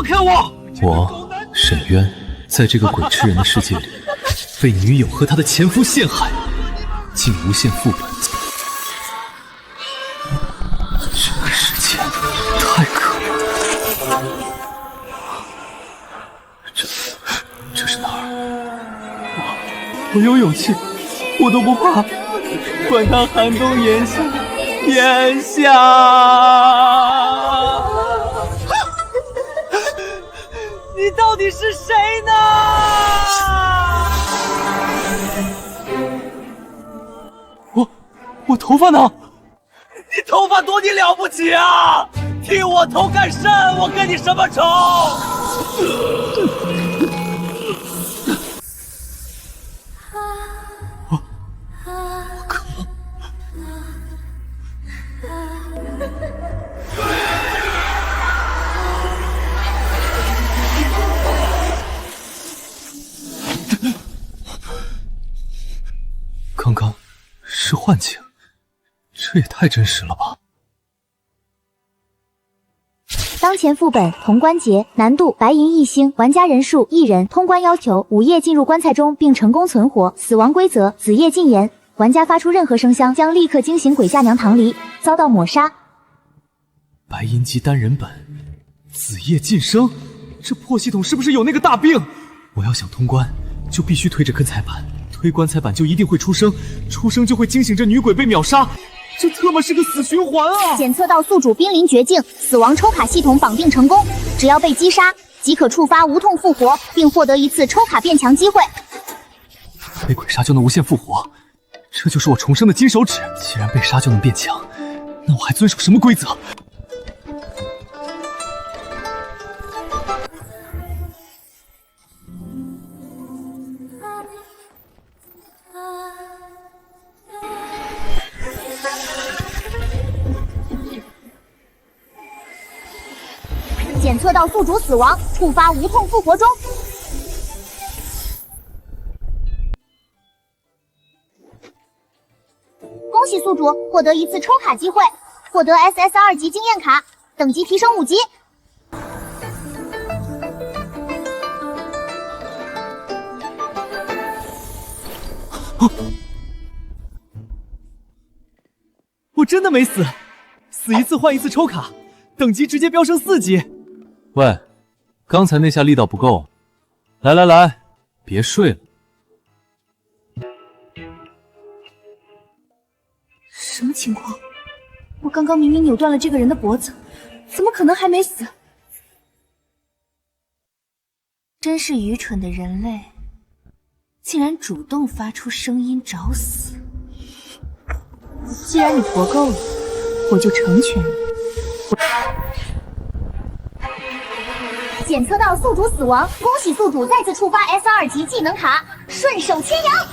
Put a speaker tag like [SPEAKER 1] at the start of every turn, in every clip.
[SPEAKER 1] 开我！
[SPEAKER 2] 我沈渊在这个鬼吃人的世界里，被女友和她的前夫陷害，竟无限副本。这个世界太可恶了。这是哪儿？我有勇气，我都不怕，管他寒冬炎夏，炎夏。
[SPEAKER 1] 你到底是谁呢？
[SPEAKER 2] 我头发呢？
[SPEAKER 1] 你头发多，你了不起啊？替我头干甚？我跟你什么仇？
[SPEAKER 2] 刚刚是幻境，这也太真实了吧！
[SPEAKER 3] 当前副本潼关节，难度白银1星，玩家人数1人，通关要求午夜进入棺材中并成功存活，死亡规则子夜禁言，玩家发出任何声响将立刻惊醒鬼嫁娘唐离，遭到抹杀。
[SPEAKER 2] 白银级单人本，子夜晋升，这破系统是不是有那个大病？我要想通关，就必须推着棺材板，推棺材板就一定会出声，出声就会惊醒这女鬼被秒杀。这特么是个死循环啊！
[SPEAKER 3] 检测到宿主濒临绝境，死亡抽卡系统绑定成功，只要被击杀即可触发无痛复活，并获得1次抽卡变强机会。
[SPEAKER 2] 被鬼杀就能无限复活，这就是我重生的金手指。既然被杀就能变强，那我还遵守什么规则？
[SPEAKER 3] 检测到宿主死亡，触发无痛复活中。恭喜宿主获得1次抽卡机会，获得 SS2级经验卡，等级提升5级。
[SPEAKER 2] 我真的没死，死1次换1次抽卡，等级直接飙升4级。喂，刚才那下力道不够，来，别睡了。
[SPEAKER 4] 什么情况？我刚刚明明扭断了这个人的脖子，怎么可能还没死？真是愚蠢的人类，竟然主动发出声音找死。既然你活够了，我就成全你。
[SPEAKER 3] 检测到宿主死亡，恭喜宿主再次触发 S2级技能卡顺手牵羊，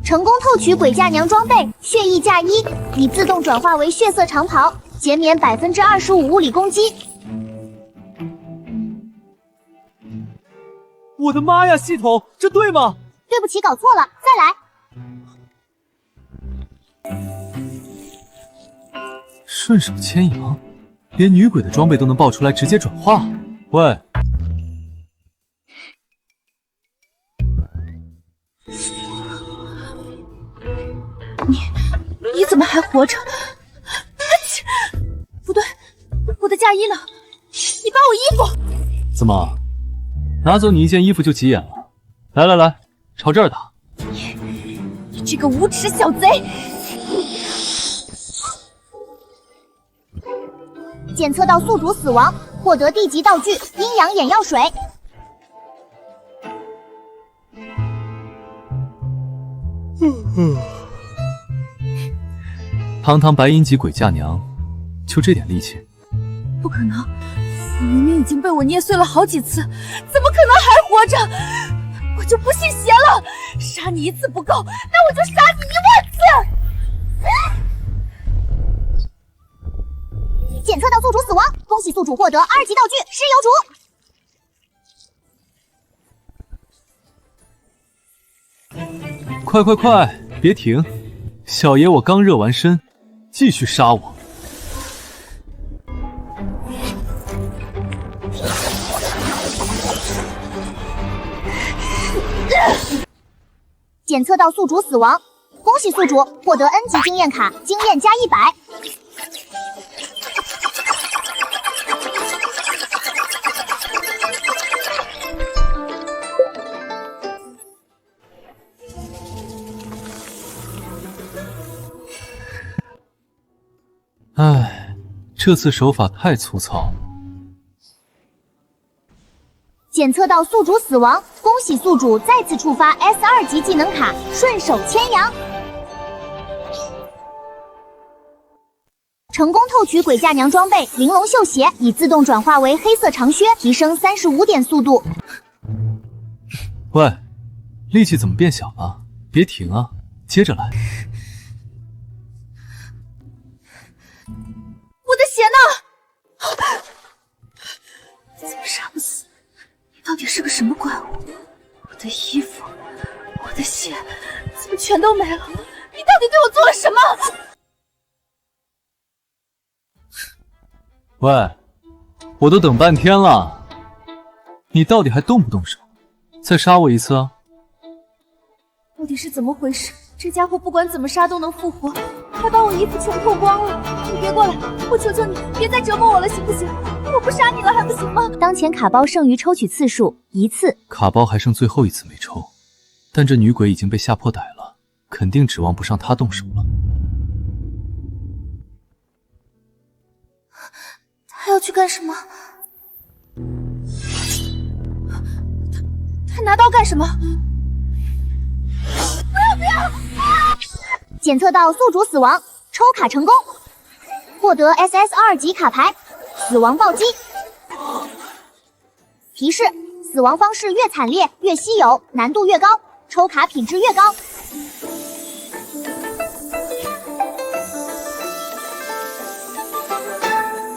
[SPEAKER 3] 成功透取鬼嫁娘装备血翼嫁衣，已自动转化为血色长袍，减免25%物理攻击。
[SPEAKER 2] 我的妈呀，系统，这对吗？
[SPEAKER 3] 对不起，搞错了，再来。
[SPEAKER 2] 顺手牵羊，连女鬼的装备都能爆出来直接转化。喂，
[SPEAKER 4] 你怎么还活着？不对，我的嫁衣呢？你把我衣服……
[SPEAKER 2] 怎么，拿走你一件衣服就急眼了？来，朝这儿打！
[SPEAKER 4] 你这个无耻小贼！
[SPEAKER 3] 检测到宿主死亡，获得地级道具阴阳眼药水。
[SPEAKER 2] 堂堂白银级鬼嫁娘，就这点力气？
[SPEAKER 4] 不可能，你明明已经被我捏碎了好几次，怎么可能还活着？我就不信邪了，杀你1次不够，那我就杀你10000次！
[SPEAKER 3] 检测到宿主死亡，恭喜宿主获得2级道具尸
[SPEAKER 2] 油主。快，别停！小爷我刚热完身，继续杀我！
[SPEAKER 3] 检测到宿主死亡，恭喜宿主获得 N 级经验卡，经验加100。
[SPEAKER 2] 唉，这次手法太粗糙。
[SPEAKER 3] 检测到宿主死亡，恭喜宿主再次触发 S2级技能卡，顺手牵羊。成功透取鬼嫁娘装备玲珑绣鞋，已自动转化为黑色长靴，提升35点速度。
[SPEAKER 2] 喂，力气怎么变小了？别停啊，接着来。
[SPEAKER 4] 我的血呢？怎么杀不死？你到底是个什么怪物？我的衣服，我的血，怎么全都没了？你到底对我做了什么？
[SPEAKER 2] 喂，我都等半天了，你到底还动不动手？再杀我一次啊！
[SPEAKER 4] 到底是怎么回事？这家伙不管怎么杀都能复活，还把我衣服全脱光了！你别过来，我求求你，别再折磨我了，行不行？我不杀你了还不行吗？
[SPEAKER 3] 当前卡包剩余抽取次数1次，
[SPEAKER 2] 卡包还剩最后一次没抽，但这女鬼已经被吓破胆了，肯定指望不上她动手了。
[SPEAKER 4] 他要去干什么？他拿刀干什么？不要！
[SPEAKER 3] 检测到宿主死亡，抽卡成功，获得 SS2级卡牌，死亡暴击。提示：死亡方式越惨烈越稀有，难度越高，抽卡品质越高。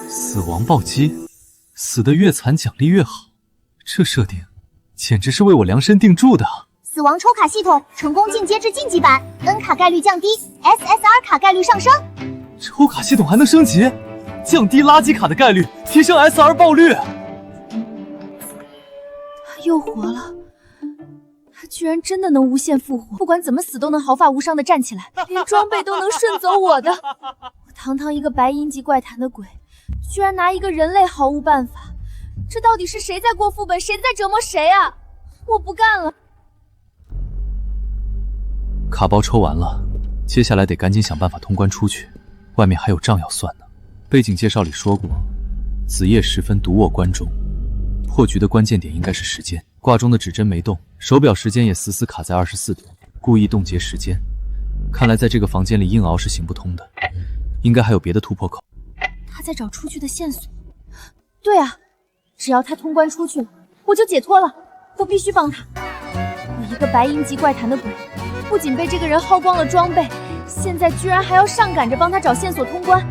[SPEAKER 2] 死亡暴击，死得越惨奖励越好，这设定简直是为我量身定铸的。
[SPEAKER 3] 死亡抽卡系统成功进阶至晋级版 ，N 卡概率降低 ，SSR 卡概率上升。
[SPEAKER 2] 抽卡系统还能升级，降低垃圾卡的概率，提升 SR 爆率。
[SPEAKER 4] 他又活了，他居然真的能无限复活，不管怎么死都能毫发无伤的站起来，连装备都能顺走我的。我堂堂一个白银级怪谈的鬼，居然拿一个人类毫无办法，这到底是谁在过副本，谁在折磨谁啊？我不干了。
[SPEAKER 2] 卡包抽完了，接下来得赶紧想办法通关出去，外面还有账要算呢。背景介绍里说过，子夜时分独卧关中，破局的关键点应该是时间。挂钟的指针没动，手表时间也死死卡在24点，故意冻结时间。看来在这个房间里硬熬是行不通的，应该还有别的突破口。
[SPEAKER 4] 他在找出去的线索。对啊，只要他通关出去了，我就解脱了。我必须帮他。我一个白银级怪谈的鬼，不仅被这个人薅光了装备，现在居然还要上赶着帮他找线索通关。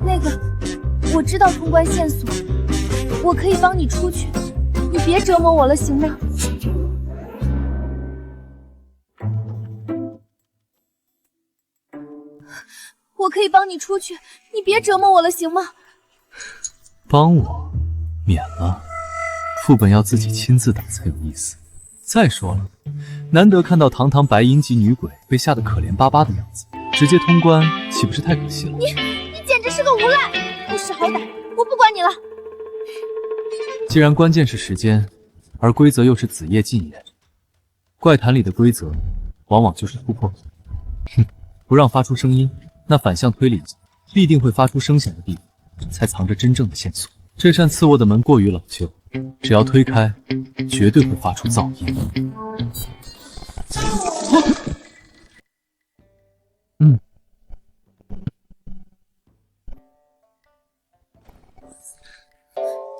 [SPEAKER 4] 那个，我知道通关线索，我可以帮你出去，你别折磨我了，行吗？我可以帮你出去，你别折磨我了，行吗？
[SPEAKER 2] 帮我？免了，副本要自己亲自打才有意思。再说了，难得看到堂堂白银级女鬼被吓得可怜巴巴的样子，直接通关岂不是太可惜了？
[SPEAKER 4] 你简直是个无赖，不识好歹！我不管你了。
[SPEAKER 2] 既然关键是时间，而规则又是子夜禁言，怪谈里的规则往往就是突破口。哼，不让发出声音，那反向推理必定会发出声响的地方，才藏着真正的线索。这扇刺卧的门过于老旧，只要推开，绝对会发出噪音。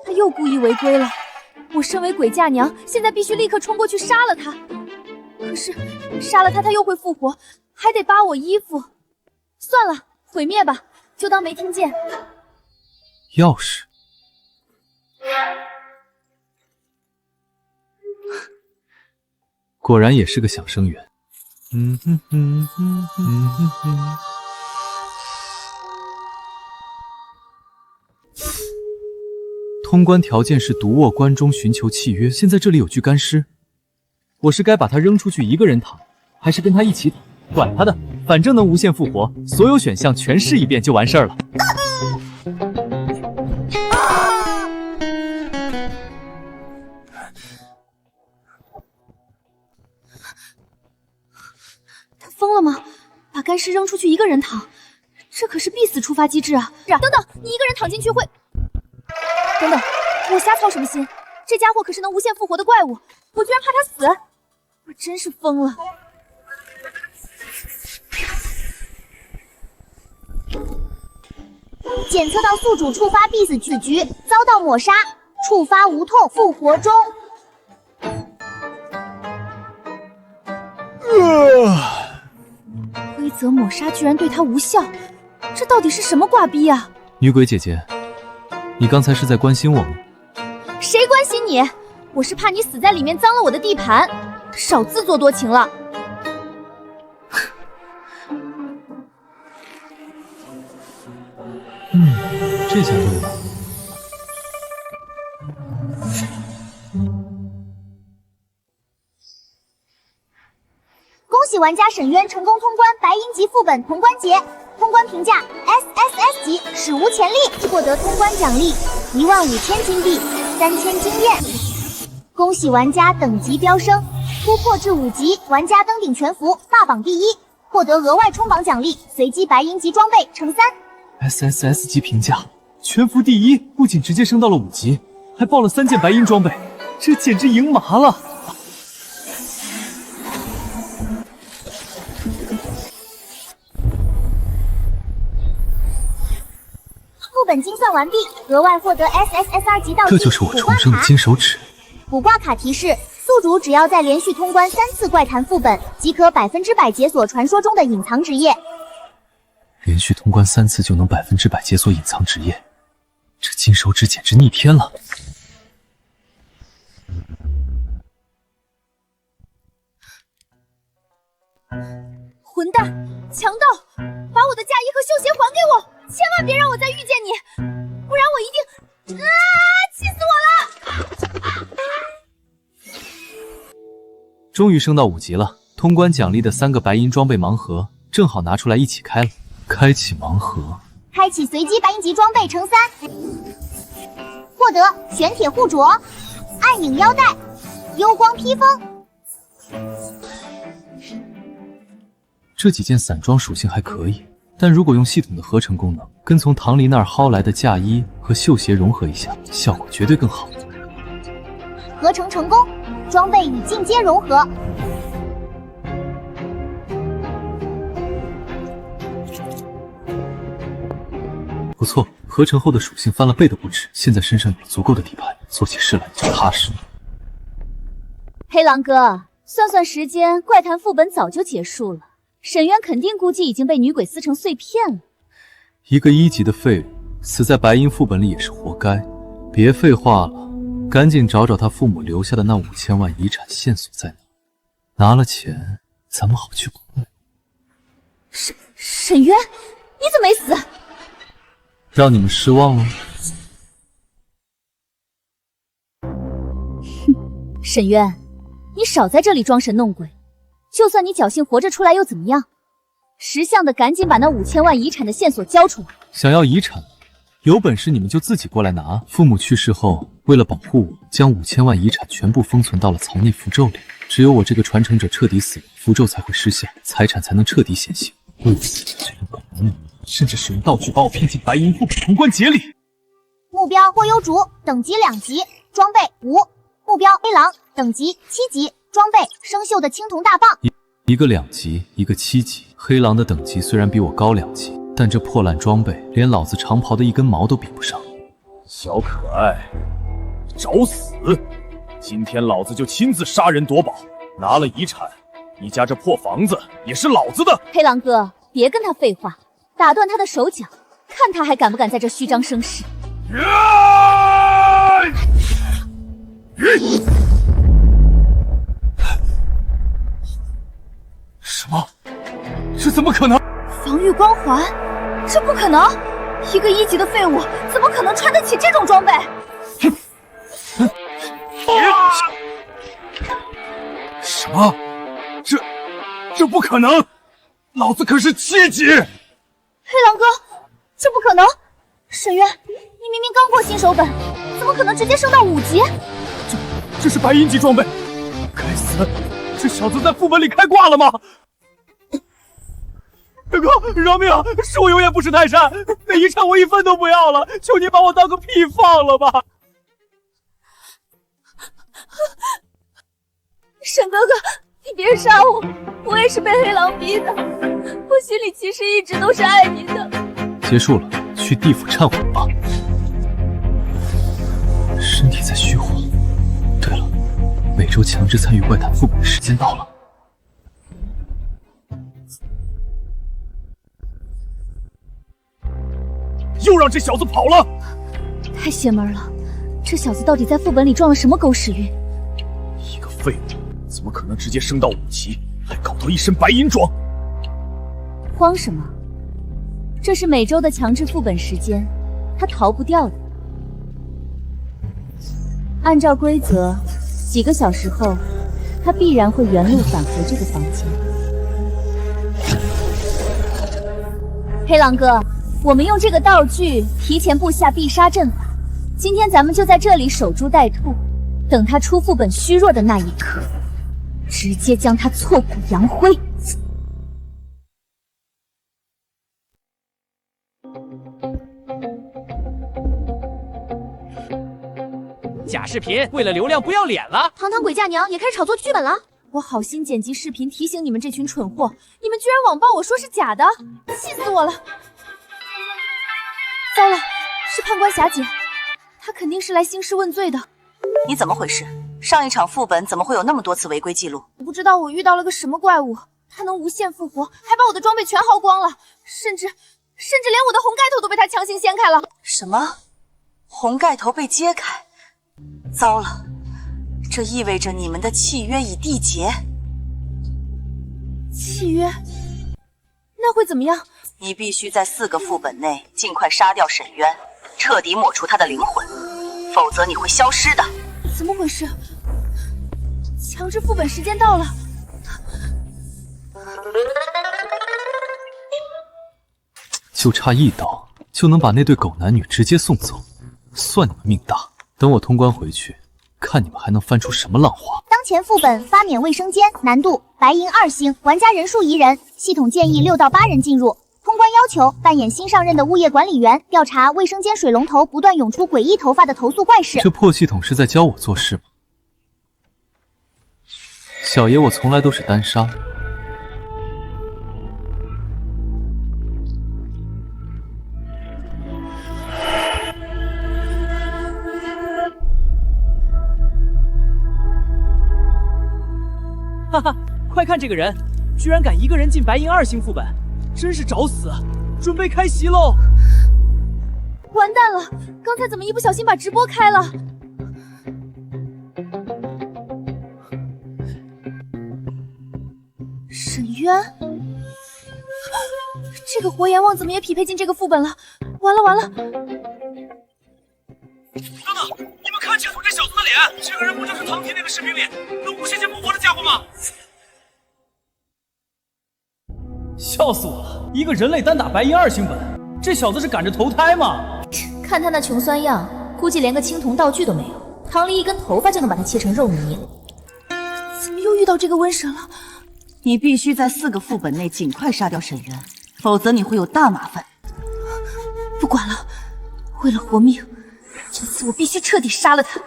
[SPEAKER 4] 他又故意违规了。我身为鬼嫁娘，现在必须立刻冲过去杀了他。可是杀了他，他又会复活，还得扒我衣服。算了，毁灭吧，就当没听见。
[SPEAKER 2] 钥匙。果然也是个响声源。通关条件是独卧关中寻求契约，现在这里有具干尸，我是该把他扔出去一个人躺，还是跟他一起躺？管他的，反正能无限复活，所有选项全试一遍就完事儿了。
[SPEAKER 4] 他疯了吗？把干尸扔出去一个人躺，这可是必死触发机制啊！等等，你一个人躺进去会……等等，我瞎操什么心？这家伙可是能无限复活的怪物，我居然怕他死，我真是疯了。
[SPEAKER 3] 检测到宿主触发必死曲局，遭到抹杀，触发无痛复活中。
[SPEAKER 4] 规则抹杀居然对他无效，这到底是什么挂逼啊？
[SPEAKER 2] 女鬼姐姐，你刚才是在关心我吗？
[SPEAKER 4] 谁关心你？我是怕你死在里面脏了我的地盘，少自作多情了。
[SPEAKER 2] 这下对了。
[SPEAKER 3] 恭喜玩家沈渊成功通关白银级副本通关节，通关评价 SSS 级，史无前例，获得通关奖励15000金币、3000经验。恭喜玩家等级飙升，突破至5级，玩家登顶全服，霸榜第1，获得额外冲榜奖励，随机白银级装备乘3。
[SPEAKER 2] SSS 级评价，全服第1，不仅直接升到了5级，还爆了3件白银装备，这简直赢麻了！
[SPEAKER 3] 副本精算完毕，额外获得 SSSR 级道具。
[SPEAKER 2] 这就是我重生的金手指。
[SPEAKER 3] 卜卦卡提示：宿主只要在连续通关3次怪谈副本，即可100%解锁传说中的隐藏职业。
[SPEAKER 2] 连续通关3次就能100%解锁隐藏职业，这金手指简直逆天了！
[SPEAKER 4] 混蛋，强盗，把我的嫁衣和绣鞋还给我！千万别让我再遇见你，不然我一定……气死我了！
[SPEAKER 2] 终于升到5级了，通关奖励的3个白银装备盲盒正好拿出来一起开了。开启盲盒，
[SPEAKER 3] 开启随机白银级装备乘3，获得玄铁护镯、暗影腰带、幽光披风。
[SPEAKER 2] 这几件散装属性还可以，但如果用系统的合成功能，跟从唐离那儿薅来的嫁衣和绣鞋融合一下，效果绝对更好。
[SPEAKER 3] 合成成功，装备与进阶融合。
[SPEAKER 2] 不错，合成后的属性翻了倍都不止，现在身上有足够的底牌，做起事来就踏实。
[SPEAKER 4] 黑狼哥，算算时间，怪谈副本早就结束了。沈渊肯定估计已经被女鬼撕成碎片了。
[SPEAKER 2] 一个1级的废物，死在白银副本里也是活该。别废话了，赶紧找找他父母留下的那5000万遗产线索在哪。拿了钱，咱们好去国外。
[SPEAKER 4] 沈渊，你怎么没死？
[SPEAKER 2] 让你们失望了。
[SPEAKER 4] 沈渊，你少在这里装神弄鬼。就算你侥幸活着出来又怎么样？识相的赶紧把那5000万遗产的线索交出来。
[SPEAKER 2] 想要遗产，有本事你们就自己过来拿。父母去世后，为了保护我，将5000万遗产全部封存到了槽内符咒里。只有我这个传承者彻底死了，符咒才会失效，财产才能彻底显形。为此，这种可能，甚至使用道具把我骗进白银副本通关节里。
[SPEAKER 3] 目标或幽竹，等级2级，装备5。目标黑狼，等级7级，装备生锈的青铜大棒。
[SPEAKER 2] 一个2级，一个7级。黑狼的等级虽然比我高2级，但这破烂装备连老子长袍的一根毛都比不上。
[SPEAKER 1] 小可爱，找死！今天老子就亲自杀人夺宝，拿了遗产，你家这破房子也是老子的。
[SPEAKER 4] 黑狼哥，别跟他废话，打断他的手脚，看他还敢不敢在这虚张声势。
[SPEAKER 2] 什么？这怎么可能？
[SPEAKER 4] 防御光环？这不可能！一个1级的废物怎么可能穿得起这种装备？
[SPEAKER 1] 么？这不可能！老子可是7级！
[SPEAKER 4] 黑狼哥，这不可能！沈渊，你明明刚过新手本，怎么可能直接升到5级？
[SPEAKER 1] 这是白银级装备！该死，这小子在副本里开挂了吗？哥哥，饶命啊！是我有眼不识泰山，那一战我1分都不要了，求你把我当个屁放了吧！
[SPEAKER 4] 沈哥哥，你别杀我，我也是被黑狼逼的，我心里其实一直都是爱你的。
[SPEAKER 2] 结束了，去地府忏悔吧。身体在虚火。对了，每周强制参与怪谈副本时间到了。
[SPEAKER 1] 又让这小子跑了！
[SPEAKER 4] 太邪门了，这小子到底在副本里撞了什么狗屎运？
[SPEAKER 1] 一个废物，怎么可能直接升到5级，还搞到一身白银装？
[SPEAKER 4] 慌什么？这是每周的强制副本时间，他逃不掉的。按照规则，几个小时后，他必然会原路返回这个房间。黑狼哥，我们用这个道具提前布下必杀阵法，今天咱们就在这里守株待兔，等他出副本虚弱的那一刻，直接将他挫骨扬灰。
[SPEAKER 5] 假视频为了流量不要脸了，
[SPEAKER 4] 堂堂鬼嫁娘也开始炒作剧本了。我好心剪辑视频提醒你们这群蠢货，你们居然网暴我说是假的，气死我了！糟了，是判官霞姐，她肯定是来兴师问罪的。
[SPEAKER 6] 你怎么回事？上一场副本怎么会有那么多次违规记录？
[SPEAKER 4] 我不知道我遇到了个什么怪物，它能无限复活，还把我的装备全薅光了，甚至连我的红盖头都被它强行掀开了。
[SPEAKER 6] 什么？红盖头被揭开？糟了，这意味着你们的契约已缔结。
[SPEAKER 4] 契约？那会怎么样？
[SPEAKER 6] 你必须在4个副本内尽快杀掉沈渊，彻底抹除他的灵魂，否则你会消失的。
[SPEAKER 4] 怎么回事？强制副本时间到了。
[SPEAKER 2] 就差一刀，就能把那对狗男女直接送走，算你们命大。等我通关回去，看你们还能翻出什么浪花。
[SPEAKER 3] 当前副本发免卫生间，难度白银2星，玩家人数1人，系统建议6到8人进入。通关要求：扮演新上任的物业管理员，调查卫生间水龙头不断涌出诡异头发的投诉怪事。
[SPEAKER 2] 这破系统是在教我做事吗？小爷我从来都是单杀。
[SPEAKER 5] 哈哈，快看这个人，居然敢一个人进白银2星副本，真是找死！准备开席喽！
[SPEAKER 4] 完蛋了，刚才怎么一不小心把直播开了？沈渊，这个活阎王怎么也匹配进这个副本了？完了完了！
[SPEAKER 1] 等等，你们看清楚这小子的脸，这个人不就是唐提那个视频里能无限期复活的家伙吗？
[SPEAKER 5] 笑死我了！一个人类单打白银2星本，这小子是赶着投胎吗？
[SPEAKER 4] 看他那穷酸样，估计连个青铜道具都没有，唐离一根头发就能把他切成肉泥。怎么又遇到这个瘟神了？
[SPEAKER 6] 你必须在4个副本内尽快杀掉沈渊，否则你会有大麻烦。
[SPEAKER 4] 不管了，为了活命，这次我必须彻底杀了他。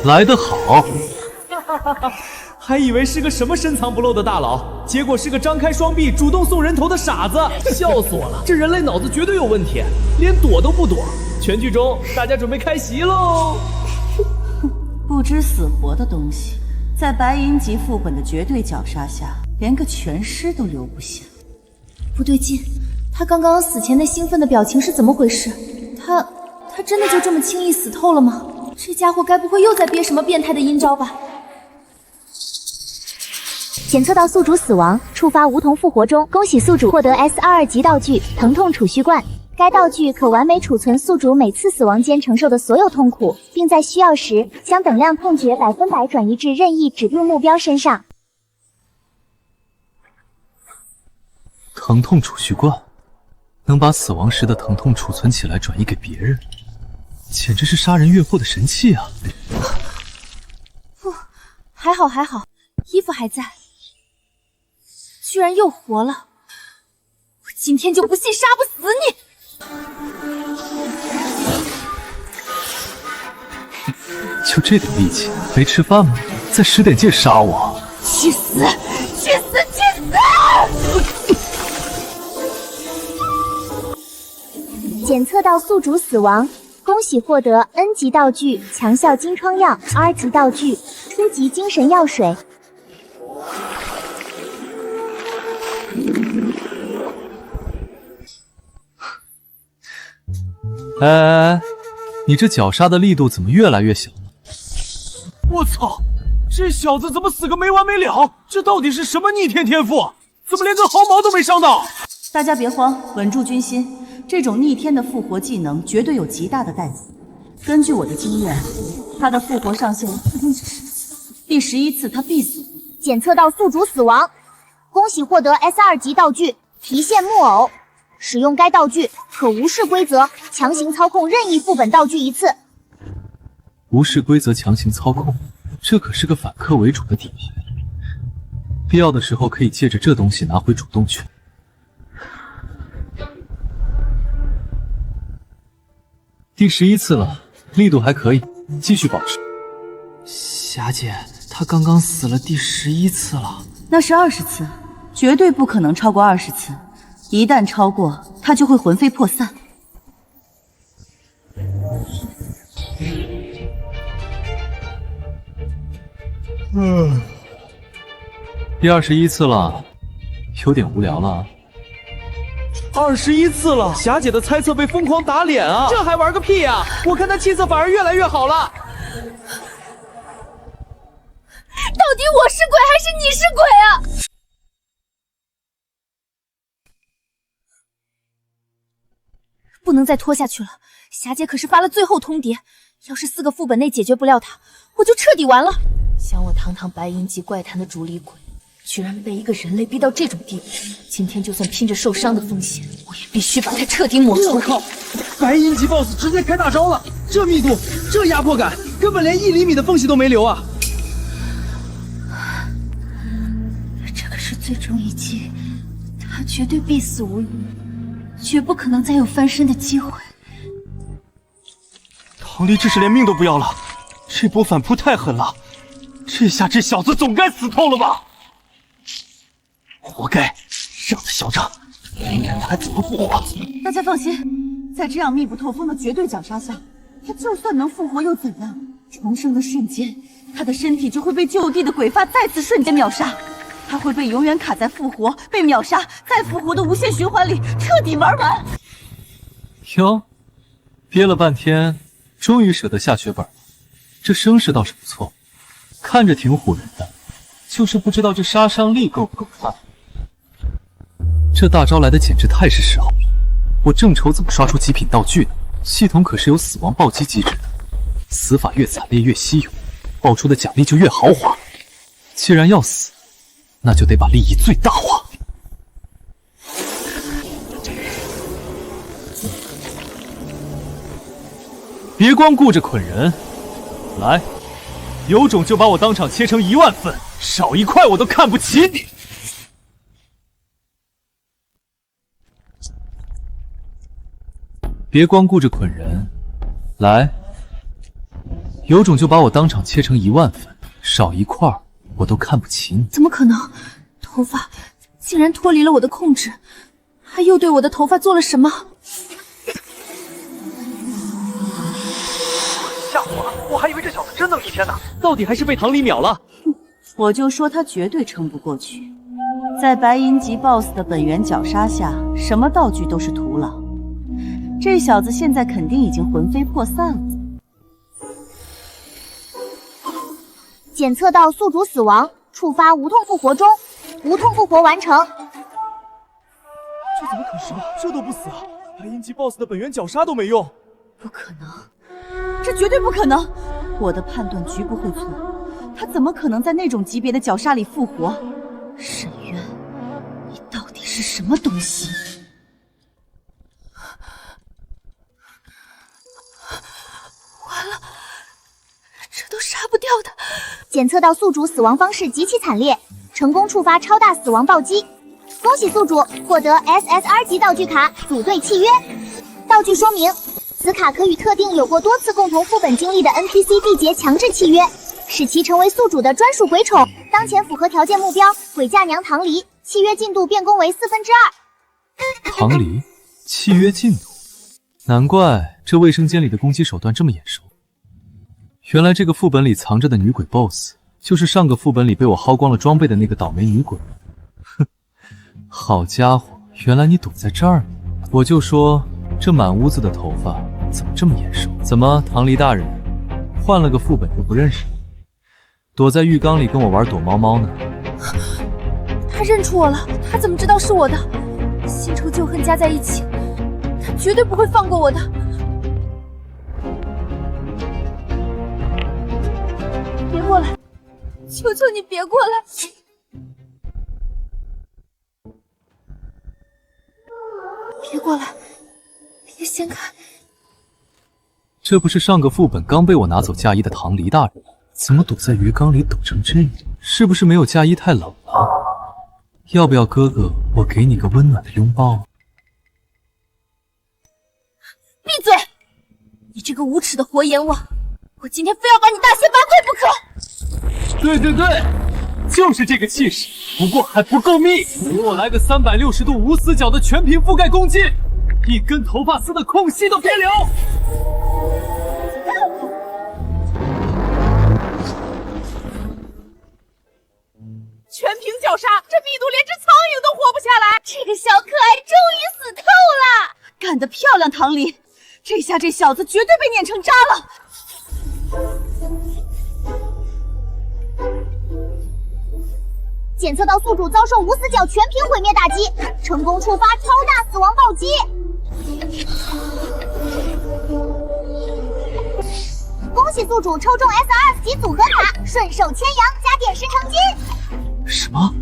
[SPEAKER 2] 来得好！
[SPEAKER 5] 还以为是个什么深藏不露的大佬，结果是个张开双臂主动送人头的傻子，笑死我了！这人类脑子绝对有问题，连躲都不躲。全剧终，大家准备开席喽！
[SPEAKER 6] 不知死活的东西，在白银级副本的绝对绞杀下，连个全尸都留不下。
[SPEAKER 4] 不对劲，他刚刚死前那兴奋的表情是怎么回事？他真的就这么轻易死透了吗？这家伙该不会又在憋什么变态的阴招吧？
[SPEAKER 3] 检测到宿主死亡，触发梧桐复活中，恭喜宿主获得 S22级道具疼痛储蓄罐。该道具可完美储存宿主每次死亡间承受的所有痛苦，并在需要时将等量痛觉100%转移至任意指定目标身上。
[SPEAKER 2] 疼痛储蓄罐，能把死亡时的疼痛储存起来转移给别人，简直是杀人越货的神器啊！
[SPEAKER 4] 不，还好，衣服还在，居然又活了！我今天就不信杀不死你！
[SPEAKER 2] 就这点力气，没吃饭吗？再使点劲杀我！
[SPEAKER 4] 去死！去死！去死！
[SPEAKER 3] 检测到宿主死亡，恭喜获得 N 级道具强效金疮药 ，R 级道具初级精神药水。
[SPEAKER 2] 哎，你这绞杀的力度怎么越来越小了？
[SPEAKER 1] 我操，这小子怎么死个没完没了？这到底是什么逆天天赋？怎么连个毫毛都没伤到？
[SPEAKER 6] 大家别慌，稳住军心。这种逆天的复活技能绝对有极大的代价。根据我的经验，他的复活上限一定是10次，第11次他必死。
[SPEAKER 3] 检测到宿主死亡，恭喜获得 S2级道具提线木偶。使用该道具可无视规则，强行操控任意副本道具一次。
[SPEAKER 2] 无视规则强行操控，这可是个反客为主的底牌。必要的时候可以借着这东西拿回主动权。第11次了，力度还可以，继续保持。霞姐，她刚刚死了第11次了。
[SPEAKER 6] 那是20次，绝对不可能超过20次。一旦超过，他就会魂飞魄散。
[SPEAKER 2] 第21次了，有点无聊了啊。
[SPEAKER 5] 21次了，霞姐的猜测被疯狂打脸啊！这还玩个屁呀！我看她气色反而越来越好了。
[SPEAKER 4] 到底我是鬼还是你是鬼啊？不能再拖下去了，霞姐可是发了最后通牒，要是4个副本内解决不了她，我就彻底完了。想我堂堂白银级怪坛的主理鬼，居然被一个人类逼到这种地步，今天就算拼着受伤的风险，我也必须把他彻底抹除。
[SPEAKER 5] 我靠，白银级 BOSS 直接开大招了，这密度，这压迫感，根本连1厘米的缝隙都没留啊！
[SPEAKER 4] 这可是最终一击，他绝对必死无疑，绝不可能再有翻身的机会。
[SPEAKER 1] 唐离这是连命都不要了，这波反扑太狠了，这下这小子总该死透了吧？活该，这样的小账，明天他还怎么复活？
[SPEAKER 6] 大家放心，在这样密不透风的绝对绞杀下，他就算能复活又怎样？重生的瞬间，他的身体就会被就地的鬼发再次瞬间秒杀，他会被永远卡在复活、被秒杀、再复活的无限循环里彻底玩完。
[SPEAKER 2] 哟，憋了半天，终于舍得下血本了。这声势倒是不错，看着挺唬人的，就是不知道这杀伤力够不够看。这大招来的简直太是时候了，我正愁怎么刷出极品道具呢。系统可是有死亡暴击机制的，死法越惨烈越稀有，爆出的奖励就越豪华。既然要死，那就得把利益最大化。别光顾着捆人，来，有种就把我当场切成10000份，少一块我都看不起你！别光顾着捆人，来，有种就把我当场切成10000份，少一块我都看不起你！
[SPEAKER 4] 怎么可能？头发竟然脱离了我的控制，他又对我的头发做了什么？
[SPEAKER 5] 吓我了，我还以为这小子真能逆天呢，到底还是被唐离秒了。
[SPEAKER 6] 我就说他绝对撑不过去，在白银级 BOSS 的本源绞杀下，什么道具都是徒劳。这小子现在肯定已经魂飞魄散了。
[SPEAKER 3] 检测到宿主死亡，触发无痛复活中，无痛复活完成。
[SPEAKER 2] 这怎么可能？这都不死啊！白银级 BOSS 的本源绞杀都没用。
[SPEAKER 6] 不可能，这绝对不可能！我的判断绝不会错，他怎么可能在那种级别的绞杀里复活？沈渊，你到底是什么东西？
[SPEAKER 4] 完了，这都杀不掉的。
[SPEAKER 3] 检测到宿主死亡方式极其惨烈，成功触发超大死亡暴击。恭喜宿主获得 SSR 级道具卡组队契约。道具说明：此卡可与特定有过多次共同副本经历的 NPC 缔结强制契约，使其成为宿主的专属鬼宠。当前符合条件目标鬼嫁娘唐离，契约进度变更为2/4。
[SPEAKER 2] 唐离，契约进度，难怪这卫生间里的攻击手段这么眼熟。原来这个副本里藏着的女鬼 BOSS， 就是上个副本里被我薅光了装备的那个倒霉女鬼。哼，好家伙，原来你躲在这儿呢！我就说这满屋子的头发怎么这么眼熟？怎么，唐离大人换了个副本就不认识了？躲在浴缸里跟我玩躲猫猫呢？
[SPEAKER 4] 他认出我了，他怎么知道是我的？新仇旧恨加在一起，他绝对不会放过我的。别过来，求求你别过来！别过来，别掀开！
[SPEAKER 2] 这不是上个副本刚被我拿走嫁衣的唐离大人，怎么躲在鱼缸里抖成这样？是不是没有嫁衣太冷了？要不要哥哥我给你个温暖的拥抱？
[SPEAKER 4] 闭嘴！你这个无耻的活阎王！我今天非要把你大卸八块不可！
[SPEAKER 2] 对对对，就是这个气势，不过还不够密，给我来个360度无死角的全屏覆盖攻击，一根头发丝的空隙都别留！
[SPEAKER 6] 全屏绞杀，这密度连只苍蝇都活不下来。
[SPEAKER 4] 这个小可爱终于死透了！
[SPEAKER 6] 干得漂亮，唐离！这下这小子绝对被碾成渣了。
[SPEAKER 3] 检测到宿主遭受无死角全屏毁灭打击，成功触发超大死亡暴击。恭喜宿主抽中 SR 级组合卡，顺手牵羊加点10成金。
[SPEAKER 2] 什么？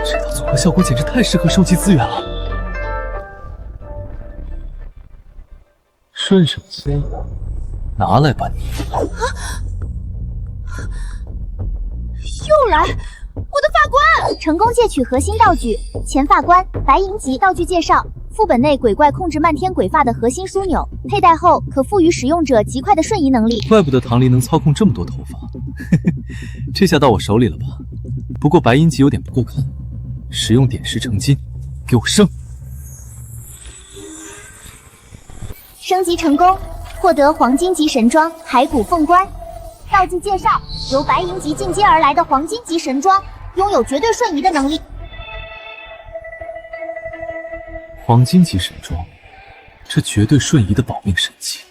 [SPEAKER 2] 这套组合效果简直太适合收集资源了。顺手牵羊，拿来吧你！
[SPEAKER 3] 又来！我的发冠成功借取核心道具前发冠，白银级道具介绍：副本内鬼怪控制漫天鬼发的核心枢纽，佩戴后可赋予使用者极快的瞬移能力。
[SPEAKER 2] 怪不得唐离能操控这么多头发，这下到我手里了吧？不过白银级有点不够看，使用点10成金，给我升！
[SPEAKER 3] 升级成功，获得黄金级神装骸骨凤冠。道具介绍：由白银级进阶而来的黄金级神装，拥有绝对瞬移的能力。
[SPEAKER 2] 黄金级神装，这绝对瞬移的保命神器，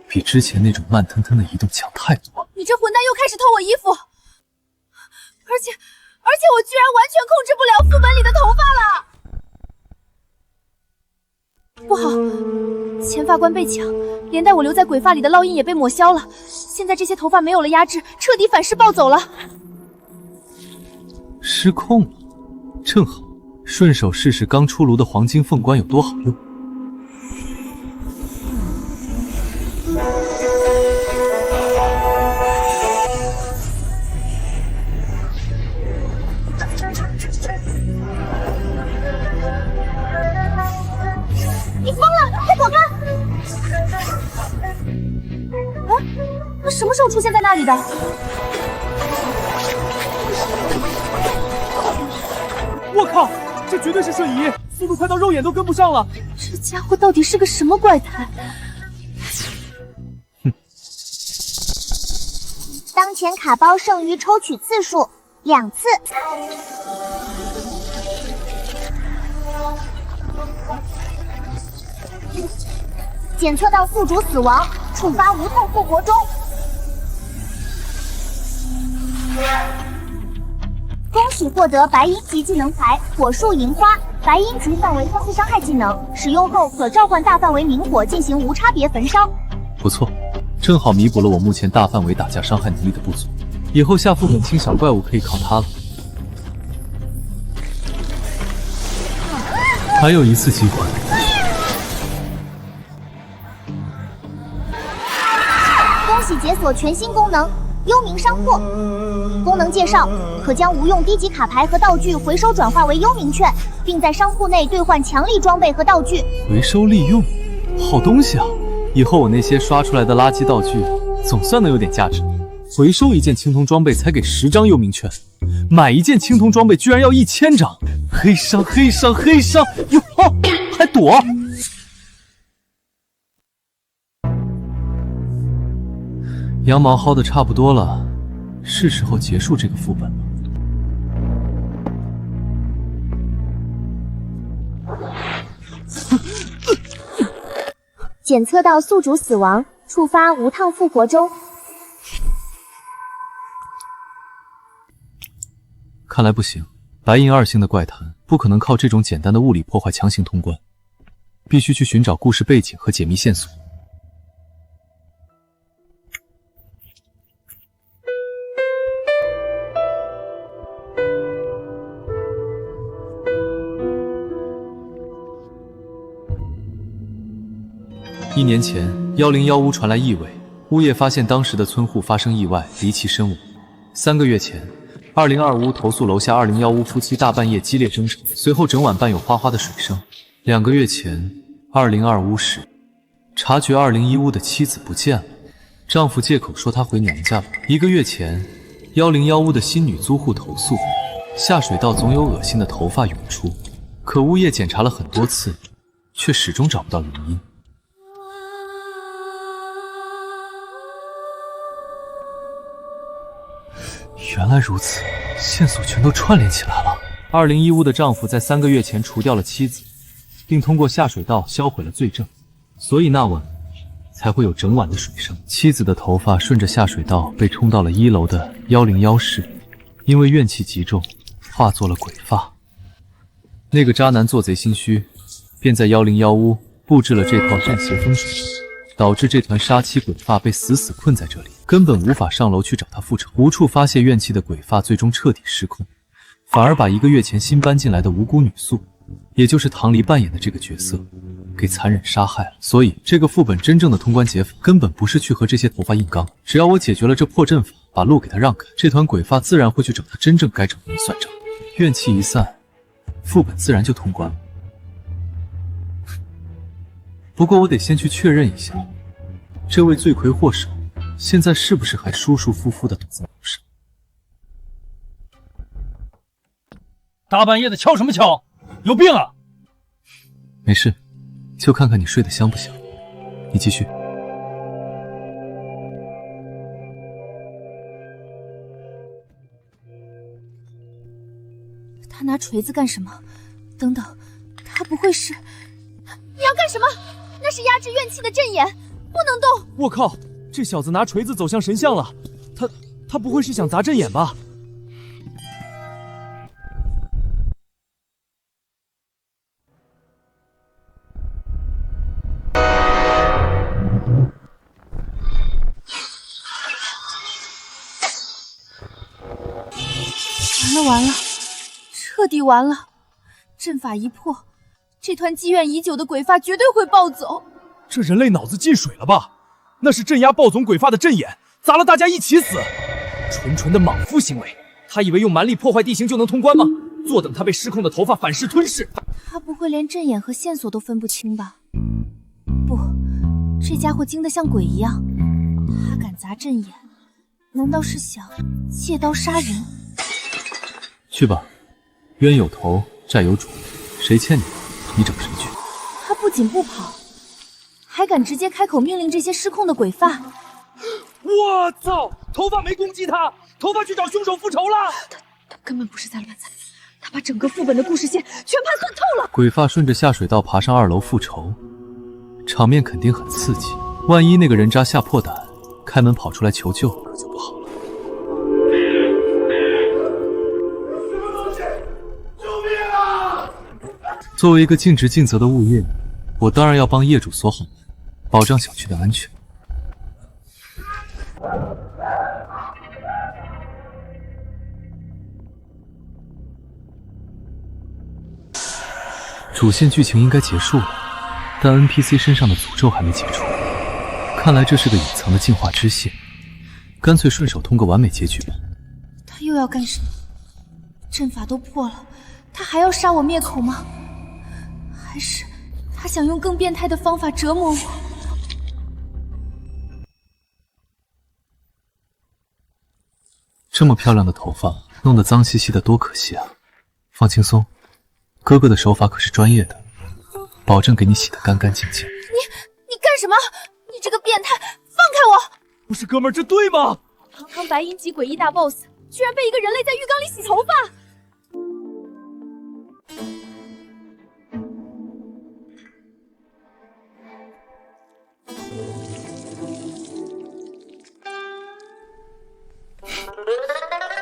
[SPEAKER 2] 比之前那种慢腾腾的移动强太多了。
[SPEAKER 4] 你这混蛋又开始偷我衣服，而且我居然完全控制不了副本里的头发了。不好，前发冠被抢，连带我留在鬼发里的烙印也被抹消了。现在这些头发没有了压制，彻底反噬暴走了。
[SPEAKER 2] 失控了，正好顺手试试刚出炉的黄金凤冠有多好用。
[SPEAKER 3] 你疯了，快躲开！
[SPEAKER 4] 啊，他什么时候出现在那里的？
[SPEAKER 5] 我靠，这绝对是瞬移，速度快到肉眼都跟不上了。
[SPEAKER 4] 这家伙到底是个什么怪胎？
[SPEAKER 3] 当前卡包剩余抽取次数2次。检测到宿主死亡，触发无痛复活中。恭喜获得白银级技能牌火树银花。白银级范围攻击伤害技能，使用后可召唤大范围明火进行无差别焚烧。
[SPEAKER 2] 不错，正好弥补了我目前大范围打架伤害能力的不足。以后下副本清小怪物可以靠它了。还有一次机会。
[SPEAKER 3] 恭喜解锁全新功能幽冥商铺。功能介绍：可将无用低级卡牌和道具回收转化为幽冥券，并在商铺内兑换强力装备和道具。
[SPEAKER 2] 回收利用，好东西啊！以后我那些刷出来的垃圾道具，总算能有点价值。回收一件青铜装备才给10张幽冥券，买一件青铜装备居然要1000张！黑商，黑商，黑商！哟，还躲！羊毛薅的差不多了，是时候结束这个副本了。
[SPEAKER 3] 检测到宿主死亡，触发无烫复活钟。
[SPEAKER 2] 看来不行，白银2星的怪谈不可能靠这种简单的物理破坏强行通关，必须去寻找故事背景和解密线索。1年前，101屋传来异味，物业发现当时的村户发生意外，离奇身亡。3个月前，202屋投诉楼下201屋夫妻大半夜激烈争吵，随后整晚伴有哗哗的水声。2个月前，202屋时察觉201屋的妻子不见了，丈夫借口说她回娘家了。1个月前，101屋的新女租户投诉，下水道总有恶心的头发涌出，可物业检查了很多次，却始终找不到原因。原来如此，线索全都串联起来了。201屋的丈夫在3个月前除掉了妻子，并通过下水道销毁了罪证，所以那晚才会有整晚的水声。妻子的头发顺着下水道被冲到了1楼的101室，因为怨气极重，化作了鬼发。那个渣男做贼心虚，便在101屋布置了这套镇邪风水，导致这团杀妻鬼发被死死困在这里，根本无法上楼去找他复仇。无处发泄怨气的鬼发最终彻底失控，反而把1个月前新搬进来的无辜女宿，也就是唐黎扮演的这个角色，给残忍杀害了。所以这个副本真正的通关解法，根本不是去和这些头发硬刚，只要我解决了这破阵法，把路给他让开，这团鬼发自然会去找他真正该找的人算账。怨气一散，副本自然就通关了。不过我得先去确认一下，这位罪魁祸首现在是不是还舒舒服服的躲在楼上？
[SPEAKER 1] 大半夜的敲什么敲？有病啊！
[SPEAKER 2] 没事，就看看你睡得香不香。你继续。
[SPEAKER 4] 他拿锤子干什么？等等，他不会是……你要干什么？那是压制怨气的阵眼，不能动！
[SPEAKER 5] 我靠，这小子拿锤子走向神像了，他不会是想砸阵眼吧？
[SPEAKER 4] 完了，彻底完了！阵法一破，这团积怨已久的鬼发绝对会暴走。
[SPEAKER 5] 这人类脑子进水了吧？那是镇压暴总鬼发的阵眼，砸了大家一起死，纯的莽夫行为。他以为用蛮力破坏地形就能通关吗？坐等他被失控的头发反噬吞噬。
[SPEAKER 4] 他不会连阵眼和线索都分不清吧？不，这家伙精得像鬼一样。他敢砸阵眼，难道是想借刀杀人？
[SPEAKER 2] 去吧，冤有头，债有主，谁欠你，你找谁去。
[SPEAKER 4] 他不仅不跑，还敢直接开口命令这些失控的鬼发。
[SPEAKER 5] 我操！头发没攻击他，头发去找凶手复仇了。
[SPEAKER 4] 他根本不是在乱猜，他把整个副本的故事线全盘算透了。
[SPEAKER 2] 鬼发顺着下水道爬上2楼复仇，场面肯定很刺激。万一那个人渣吓破胆，开门跑出来求救，可就不好了。作为一个尽职尽责的物业，我当然要帮业主锁好门，保障小区的安全。主线剧情应该结束了，但 NPC 身上的诅咒还没解除，看来这是个隐藏的进化支线，干脆顺手通个完美结局吧。
[SPEAKER 4] 他又要干什么？阵法都破了，他还要杀我灭口吗？还是他想用更变态的方法折磨我？
[SPEAKER 2] 这么漂亮的头发弄得脏兮兮的，多可惜啊！放轻松，哥哥的手法可是专业的，保证给你洗得干干净净。
[SPEAKER 4] 你干什么？你这个变态，放开我！
[SPEAKER 5] 不是哥们儿，这对吗？
[SPEAKER 4] 堂堂白银级诡异大 boss， 居然被一个人类在浴缸里洗头发！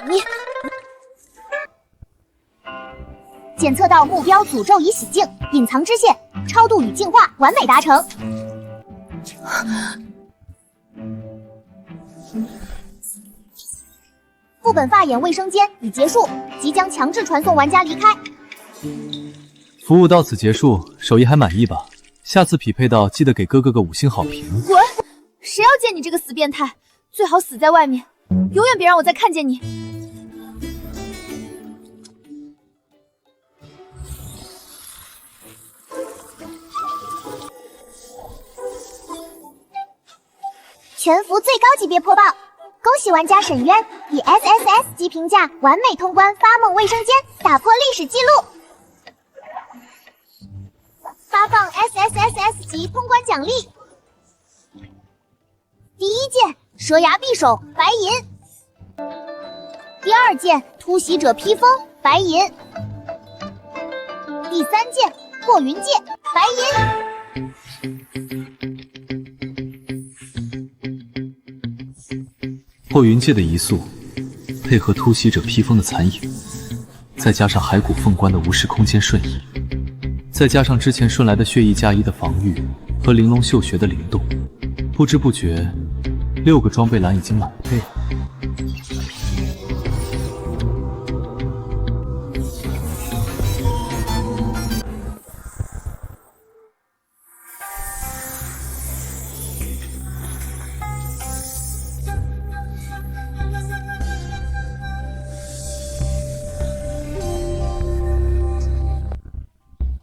[SPEAKER 3] 你检测到目标诅咒已洗净，隐藏支线超度与净化完美达成。副本发眼卫生间已结束，即将强制传送玩家离开。
[SPEAKER 2] 服务到此结束，手艺还满意吧？下次匹配到记得给哥哥个5星好评。
[SPEAKER 4] 滚！谁要见你这个死变态？最好死在外面，永远别让我再看见你。
[SPEAKER 3] 全服最高级别破报，恭喜玩家沈渊以 SSS 级评价完美通关发梦卫生间，打破历史记录。发放 SSS 级通关奖励：第一件蛇牙匕首白银，第2件突袭者披风白银，第3件破云戒白银。
[SPEAKER 2] 破云界的移速，配合突袭者披风的残影，再加上骸骨凤冠的无视空间瞬移，再加上之前顺来的血翼加1的防御和玲珑嗅穴的灵动，不知不觉6个装备栏已经满配了。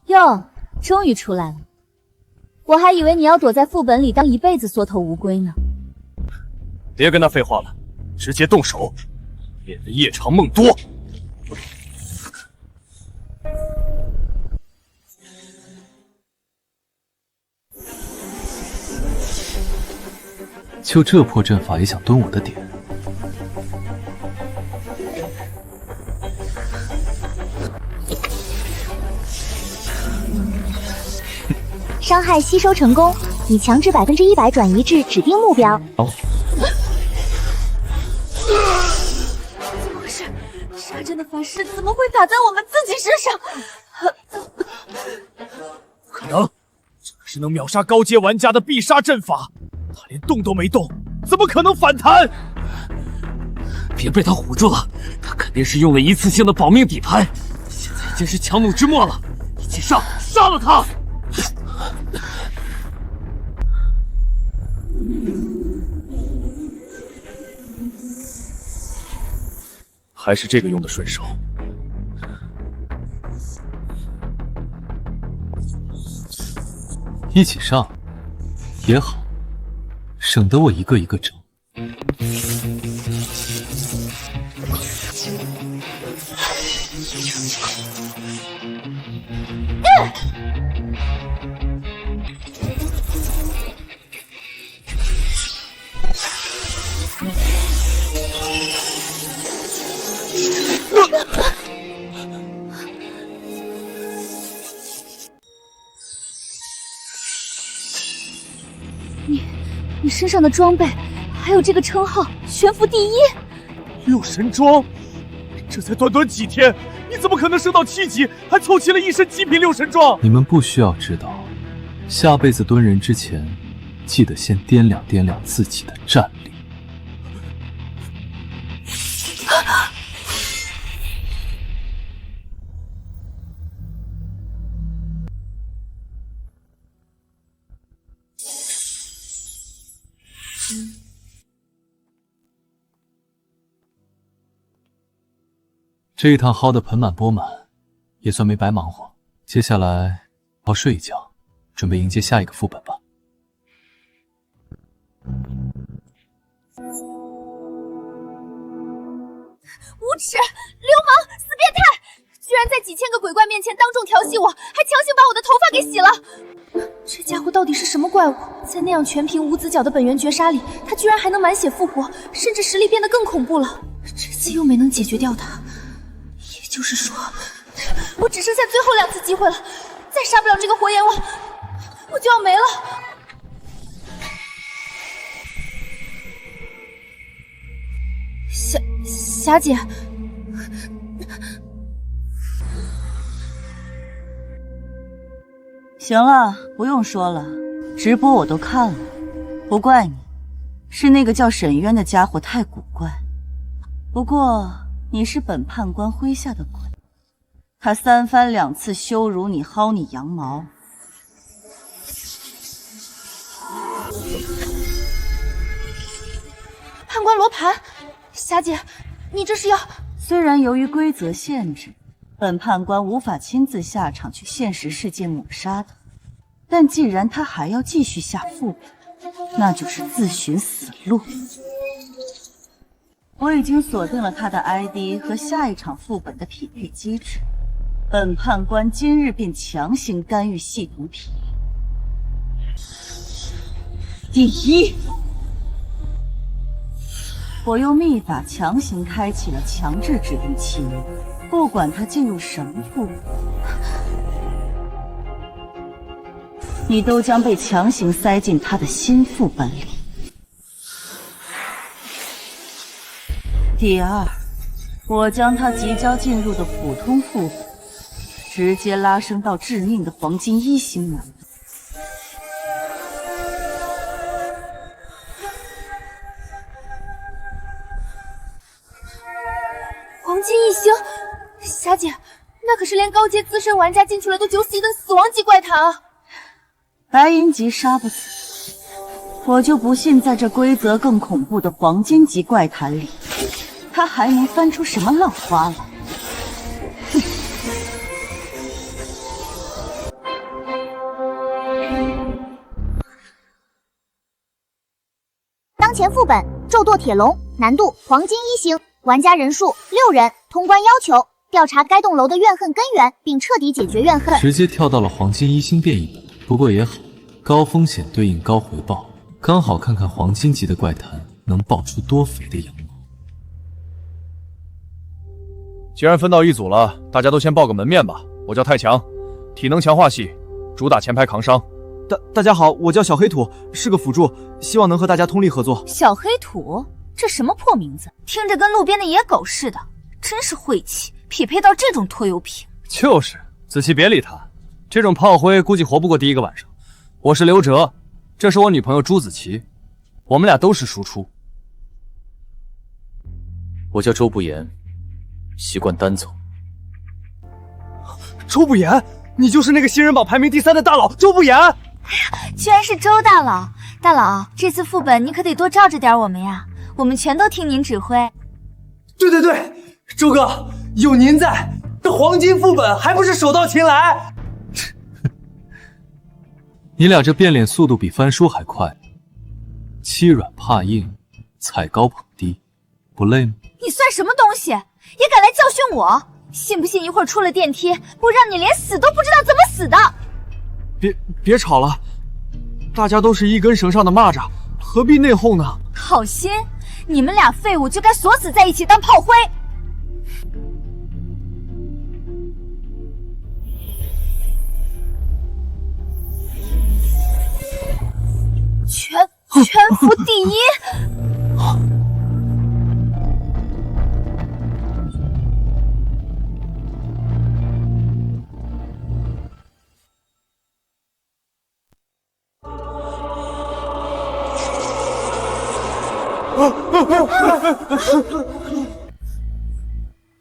[SPEAKER 4] 哟，终于出来了！我还以为你要躲在副本里当一辈子缩头乌龟呢。
[SPEAKER 1] 别跟他废话了，直接动手，免得夜长梦多。
[SPEAKER 2] 就这破阵法也想蹲我的点？
[SPEAKER 3] 伤害吸收成功，已强制100%转移至指定目标。
[SPEAKER 4] 怎么回事？杀阵的法师怎么会打在我们自己身上？
[SPEAKER 5] 不可能，这可是能秒杀高阶玩家的必杀阵法，他连动都没动，怎么可能反弹？
[SPEAKER 1] 别被他唬住了，他肯定是用了一次性的保命底牌，现在已经是强弩之末了，一起上，杀了他！
[SPEAKER 5] 还是这个用的顺手。
[SPEAKER 2] 一起上也好，省得我一个一个整。
[SPEAKER 4] 你身上的装备，还有这个称号，全服第一。
[SPEAKER 5] 6神装，这才短短几天，
[SPEAKER 2] 你怎么可能升到7级，还凑齐了一身极品6神装？
[SPEAKER 7] 你们不需要知道，下辈子蹲人之前，记得先掂量掂量自己的战力。这一趟薅得盆满钵满，也算没白忙活。接下来好睡一觉，准备迎接下一个副本吧。
[SPEAKER 4] 无耻、流氓、死变态！居然在几千个鬼怪面前当众调戏我，还强行把我的头发给洗了！这家伙到底是什么怪物？在那样全凭无死角的本源绝杀里，他居然还能满血复活，甚至实力变得更恐怖了。这次又没能解决掉他，也就是说，我只剩下最后2次机会了。再杀不了这个火眼王，我就要没了。霞姐，
[SPEAKER 6] 行了，不用说了，直播我都看了，不怪你，是那个叫沈渊的家伙太古怪。不过你是本判官麾下的鬼，他3番2次羞辱你，薅你羊毛。
[SPEAKER 4] 判官罗盘，霞姐，你这是要……
[SPEAKER 6] 虽然由于规则限制，本判官无法亲自下场去现实世界抹杀他，但既然他还要继续下副本，那就是自寻死路。我已经锁定了他的 ID 和下一场副本的匹配机制，本判官今日便强行干预系统匹配。第一，我用秘法强行开启了强制指定器，不管他进入什么副本，你都将被强行塞进他的新副本里。第二，我将他即将进入的普通副本直接拉升到致命的黄金1星难度。
[SPEAKER 4] 黄金1星，霞姐，那可是连高阶资深玩家进去了都九死一生的死亡级怪谈啊！
[SPEAKER 6] 白银级杀不死，我就不信在这规则更恐怖的黄金级怪谈里，他还能翻出什么浪花来。
[SPEAKER 3] 当前副本咒堕铁笼，难度黄金1星，玩家人数6人，通关要求调查该栋楼的怨恨根源，并彻底解决怨恨。
[SPEAKER 7] 直接跳到了黄金1星变异本，不过也好，高风险对应高回报，刚好看看黄金级的怪谈能爆出多肥的羊毛。
[SPEAKER 8] 既然分到一组了，大家都先报个门面吧。我叫太强，体能强化系，主打前排扛伤。
[SPEAKER 2] 大家好，我叫小黑土，是个辅助，希望能和大家通力合作。
[SPEAKER 4] 小黑土，这什么破名字，听着跟路边的野狗似的，真是晦气，匹配到这种拖油瓶。
[SPEAKER 8] 就是，子期别理他，这种炮灰估计活不过第一个晚上。我是刘哲，这是我女朋友朱子琪，我们俩都是输出。
[SPEAKER 7] 我叫周不言，习惯单走。
[SPEAKER 2] 周不言，你就是那个新人榜排名第3的大佬周不言。
[SPEAKER 4] 居然是周大佬！大佬，这次副本你可得多罩着点我们呀，我们全都听您指挥。
[SPEAKER 2] 对，周哥，有您在，这黄金副本还不是手到擒来？
[SPEAKER 7] 你俩这变脸速度比翻书还快，欺软怕硬，踩高捧低，不累吗？
[SPEAKER 4] 你算什么东西，也敢来教训我？信不信一会儿出了电梯，不让你连死都不知道怎么死的？
[SPEAKER 2] 别吵了，大家都是一根绳上的蚂蚱，何必内讧呢？
[SPEAKER 4] 好心，你们俩废物就该锁死在一起当炮灰。全服第一。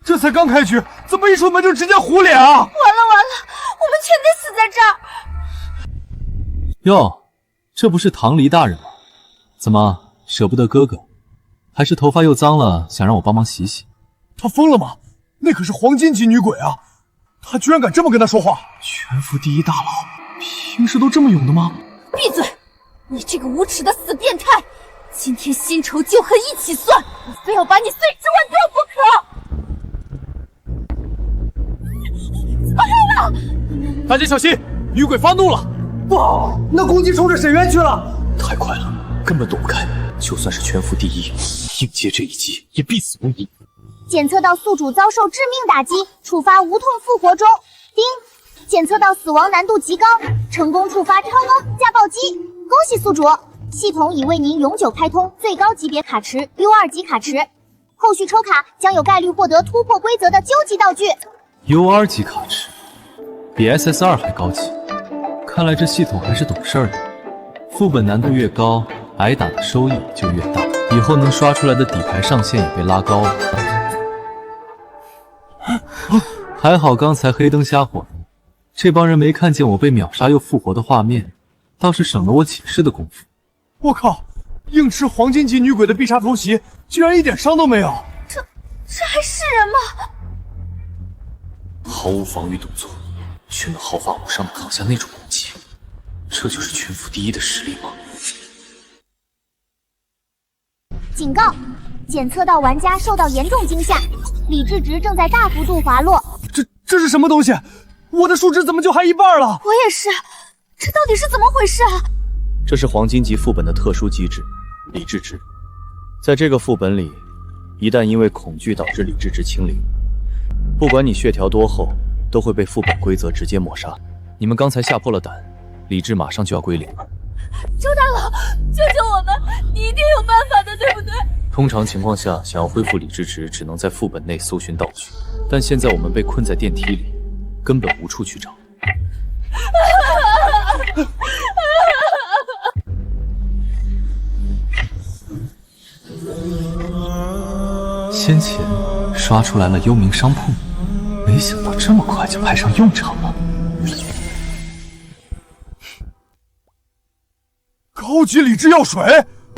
[SPEAKER 1] 这才刚开局，怎么一出门就直接糊脸啊？
[SPEAKER 4] 完了，我们全得死在这儿！
[SPEAKER 7] 哟，这不是唐离大人吗？怎么舍不得哥哥？还是头发又脏了，想让我帮忙洗洗？
[SPEAKER 1] 他疯了吗？那可是黄金级女鬼啊！他居然敢这么跟他说话！
[SPEAKER 2] 全服第一大佬，平时都这么勇的吗？
[SPEAKER 4] 闭嘴！你这个无耻的死变态！今天新仇旧恨一起算，我非要把你碎尸万段不可！怎么了？
[SPEAKER 2] 大家小心，女鬼发怒了！
[SPEAKER 1] 不好，那攻击冲着沈渊去了！
[SPEAKER 2] 太快了，根本躲不开。就算是全服第一，硬接这一击也必死无疑。
[SPEAKER 3] 检测到宿主遭受致命打击，触发无痛复活中。叮，检测到死亡难度极高，成功触发超高加暴击。恭喜宿主，系统已为您永久开通最高级别卡池 U2 级卡池，后续抽卡将有概率获得突破规则的究极道具。
[SPEAKER 7] U2 级卡池，比 SSR 还高级。看来这系统还是懂事儿的。副本难度越高，挨打的收益就越大，以后能刷出来的底牌上限也被拉高了。还好刚才黑灯瞎火，这帮人没看见我被秒杀又复活的画面，倒是省了我起势的功夫。
[SPEAKER 1] 我靠，硬吃黄金级女鬼的必杀偷袭，居然一点伤都没有！
[SPEAKER 4] 这还是人吗？
[SPEAKER 2] 毫无防御动作，却能毫发无伤的扛下那种攻击，这就是全服第一的实力吗？
[SPEAKER 3] 警告，检测到玩家受到严重惊吓，理智值正在大幅度滑落。
[SPEAKER 1] 这是什么东西？我的数值怎么就还一半了？
[SPEAKER 4] 我也是，这到底是怎么回事啊？
[SPEAKER 8] 这是黄金级副本的特殊机制，理智值。在这个副本里，一旦因为恐惧导致理智值清零，不管你血条多厚，都会被副本规则直接抹杀。你们刚才吓破了胆，理智马上就要归零。
[SPEAKER 4] 周大佬，救救我们！你一定有办法的，对不对？
[SPEAKER 8] 通常情况下，想要恢复理智值，只能在副本内搜寻道具，但现在我们被困在电梯里，根本无处去找。
[SPEAKER 7] 先前刷出来了幽冥商铺，没想到这么快就派上用场了。
[SPEAKER 1] 高级理智药水，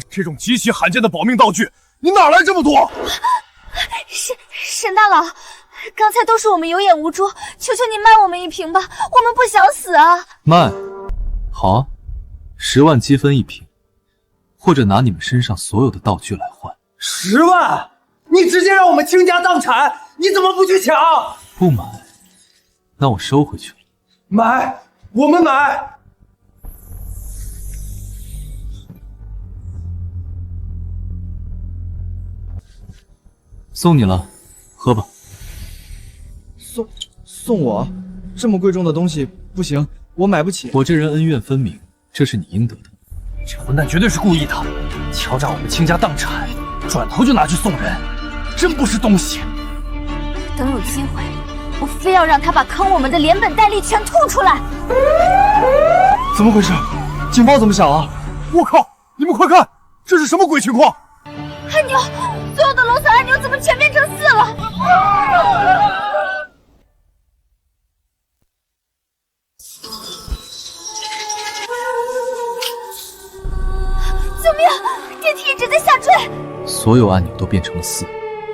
[SPEAKER 1] 这种极其罕见的保命道具，你哪来这么多？
[SPEAKER 4] 沈大佬，刚才都是我们有眼无珠，求求你卖我们一瓶吧，我们不想死啊！
[SPEAKER 7] 卖，好啊，10万积分一瓶，或者拿你们身上所有的道具来换。
[SPEAKER 1] 10万？你直接让我们倾家荡产，你怎么不去抢？
[SPEAKER 7] 不买，那我收回去了。
[SPEAKER 1] 买，我们买。
[SPEAKER 7] 送你了，喝吧。
[SPEAKER 9] 送我？这么贵重的东西不行，我买不起。
[SPEAKER 7] 我这人恩怨分明，这是你应得的。
[SPEAKER 1] 这混蛋绝对是故意的，敲诈我们倾家荡产，转头就拿去送人，真不是东西。
[SPEAKER 4] 等有机会，我非要让他把坑我们的连本带利全吐出来。
[SPEAKER 1] 怎么回事？警报怎么响了？我靠！你们快看，这是什么鬼情况？
[SPEAKER 4] 按钮，所有的楼层按钮怎么全变成4了？救命！电梯一直在下坠。
[SPEAKER 7] 所有按钮都变成了4，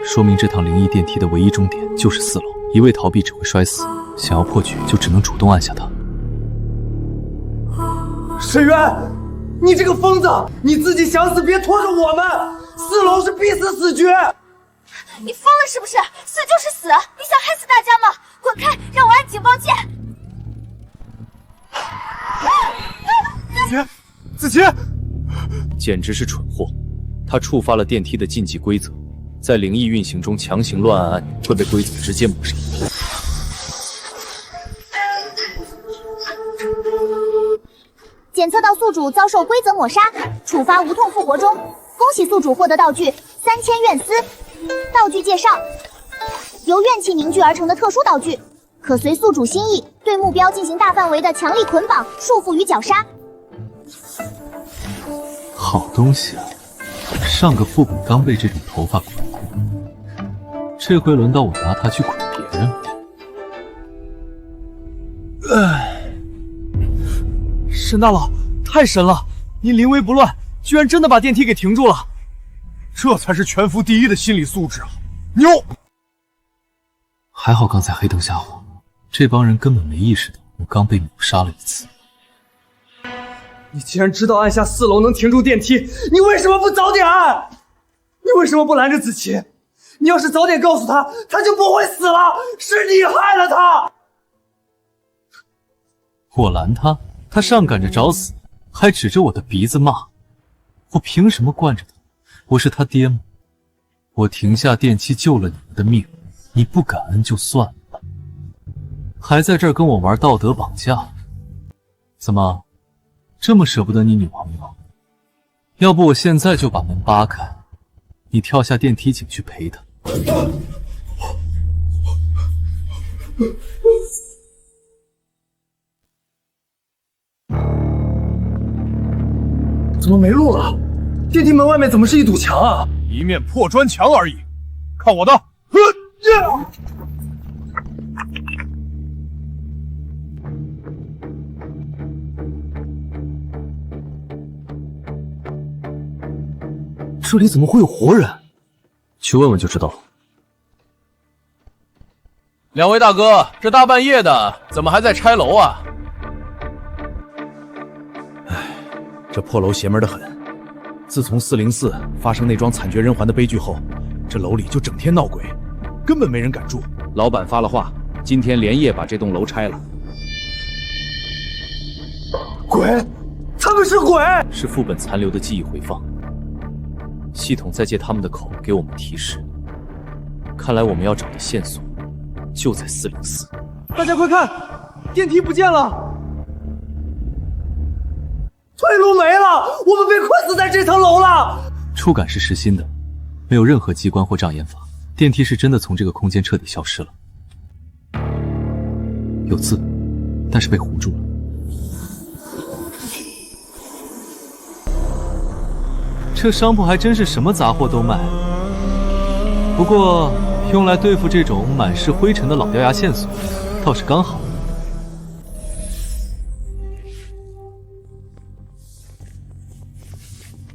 [SPEAKER 7] 说明这趟灵异电梯的唯一终点就是4楼。一味逃避只会摔死，想要破局就只能主动按下它。
[SPEAKER 1] 沈渊，你这个疯子，你自己想死别拖着我们！4楼是必死死局。
[SPEAKER 4] 你疯了是不是？死就是死，你想害死大家吗？滚开，让我按警报键。
[SPEAKER 1] 子琪，
[SPEAKER 8] 简直是蠢货！他触发了电梯的禁忌规则，在灵异运行中强行乱按按钮会被规则直接抹杀。
[SPEAKER 3] 检测到宿主遭受规则抹杀，处罚无痛复活中。恭喜宿主获得道具3000怨丝。道具介绍：由怨气凝聚而成的特殊道具，可随宿主心意对目标进行大范围的强力捆绑、束缚与绞杀。
[SPEAKER 7] 好东西啊！上个副本刚被这种头发捆过，这回轮到我拿它去捆别人了。
[SPEAKER 2] 沈大佬，太神了！您临危不乱，居然真的把电梯给停住了。
[SPEAKER 10] 这才是全服第一的心理素质啊！牛！
[SPEAKER 7] 还好刚才黑灯瞎火，这帮人根本没意识到我刚被秒杀了一次。
[SPEAKER 2] 你既然知道按下4楼能停住电梯，你为什么不早点按？你为什么不拦着子琪？你要是早点告诉他，他就不会死了。是你害了他。
[SPEAKER 7] 我拦他，他上赶着找死，还指着我的鼻子骂。我凭什么惯着他？我是他爹吗？我停下电梯救了你们的命，你不感恩就算了，还在这儿跟我玩道德绑架。怎么这么舍不得你女朋友？要不我现在就把门扒开，你跳下电梯井去陪她。
[SPEAKER 2] 怎么没路了？电梯门外面怎么是一堵墙啊？
[SPEAKER 10] 一面破砖墙而已。看我的！
[SPEAKER 2] 这里怎么会有活人？
[SPEAKER 8] 去问问就知道了。
[SPEAKER 5] 两位大哥，这大半夜的，怎么还在拆楼啊？
[SPEAKER 10] 这破楼邪门的很。自从404发生那桩惨绝人寰的悲剧后，这楼里就整天闹鬼，根本没人敢住。
[SPEAKER 11] 老板发了话，今天连夜把这栋楼拆了。
[SPEAKER 2] 鬼？他们是鬼？
[SPEAKER 8] 是副本残留的记忆回放。系统在借他们的口给我们提示，看来我们要找的线索就在404。
[SPEAKER 2] 大家快看，电梯不见了！退路没了，我们被困死在这层楼了。
[SPEAKER 7] 触感是实心的，没有任何机关或障眼法，电梯是真的从这个空间彻底消失了。有字，但是被糊住了。这商铺还真是什么杂货都卖，不过用来对付这种满是灰尘的老掉牙线索，倒是刚好。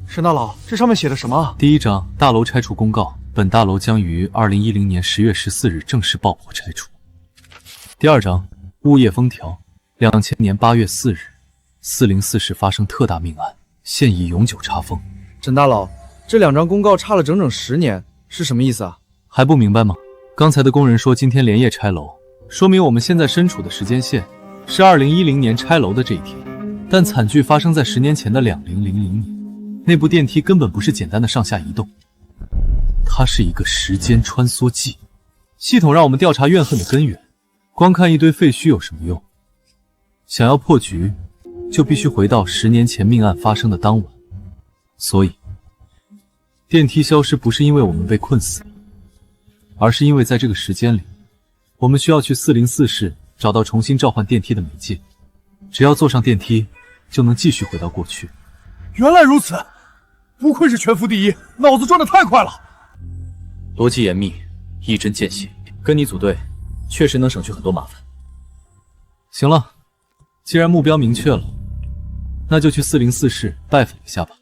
[SPEAKER 2] 沈大佬，这上面写的什么？
[SPEAKER 7] 第一章，大楼拆除公告，本大楼将于2010年10月14日正式爆破拆除。第二章，物业封条，2000年8月4日，404市发生特大命案，现已永久查封。
[SPEAKER 9] 沈大佬，这2张公告差了整整10年，是什么意思啊？
[SPEAKER 7] 还不明白吗？刚才的工人说今天连夜拆楼，说明我们现在身处的时间线是2010年拆楼的这一天，但惨剧发生在10年前的2000年。那部电梯根本不是简单的上下移动，它是一个时间穿梭剂。系统让我们调查怨恨的根源，光看一堆废墟有什么用？想要破局，就必须回到10年前命案发生的当晚。所以，电梯消失不是因为我们被困死，而是因为在这个时间里，我们需要去404市找到重新召唤电梯的媒介。只要坐上电梯，就能继续回到过去。
[SPEAKER 10] 原来如此，不愧是全服第一，脑子转得太快了。
[SPEAKER 8] 逻辑严密，一针见血，跟你组队，确实能省去很多麻烦。
[SPEAKER 7] 行了，既然目标明确了，那就去404市拜访一下吧。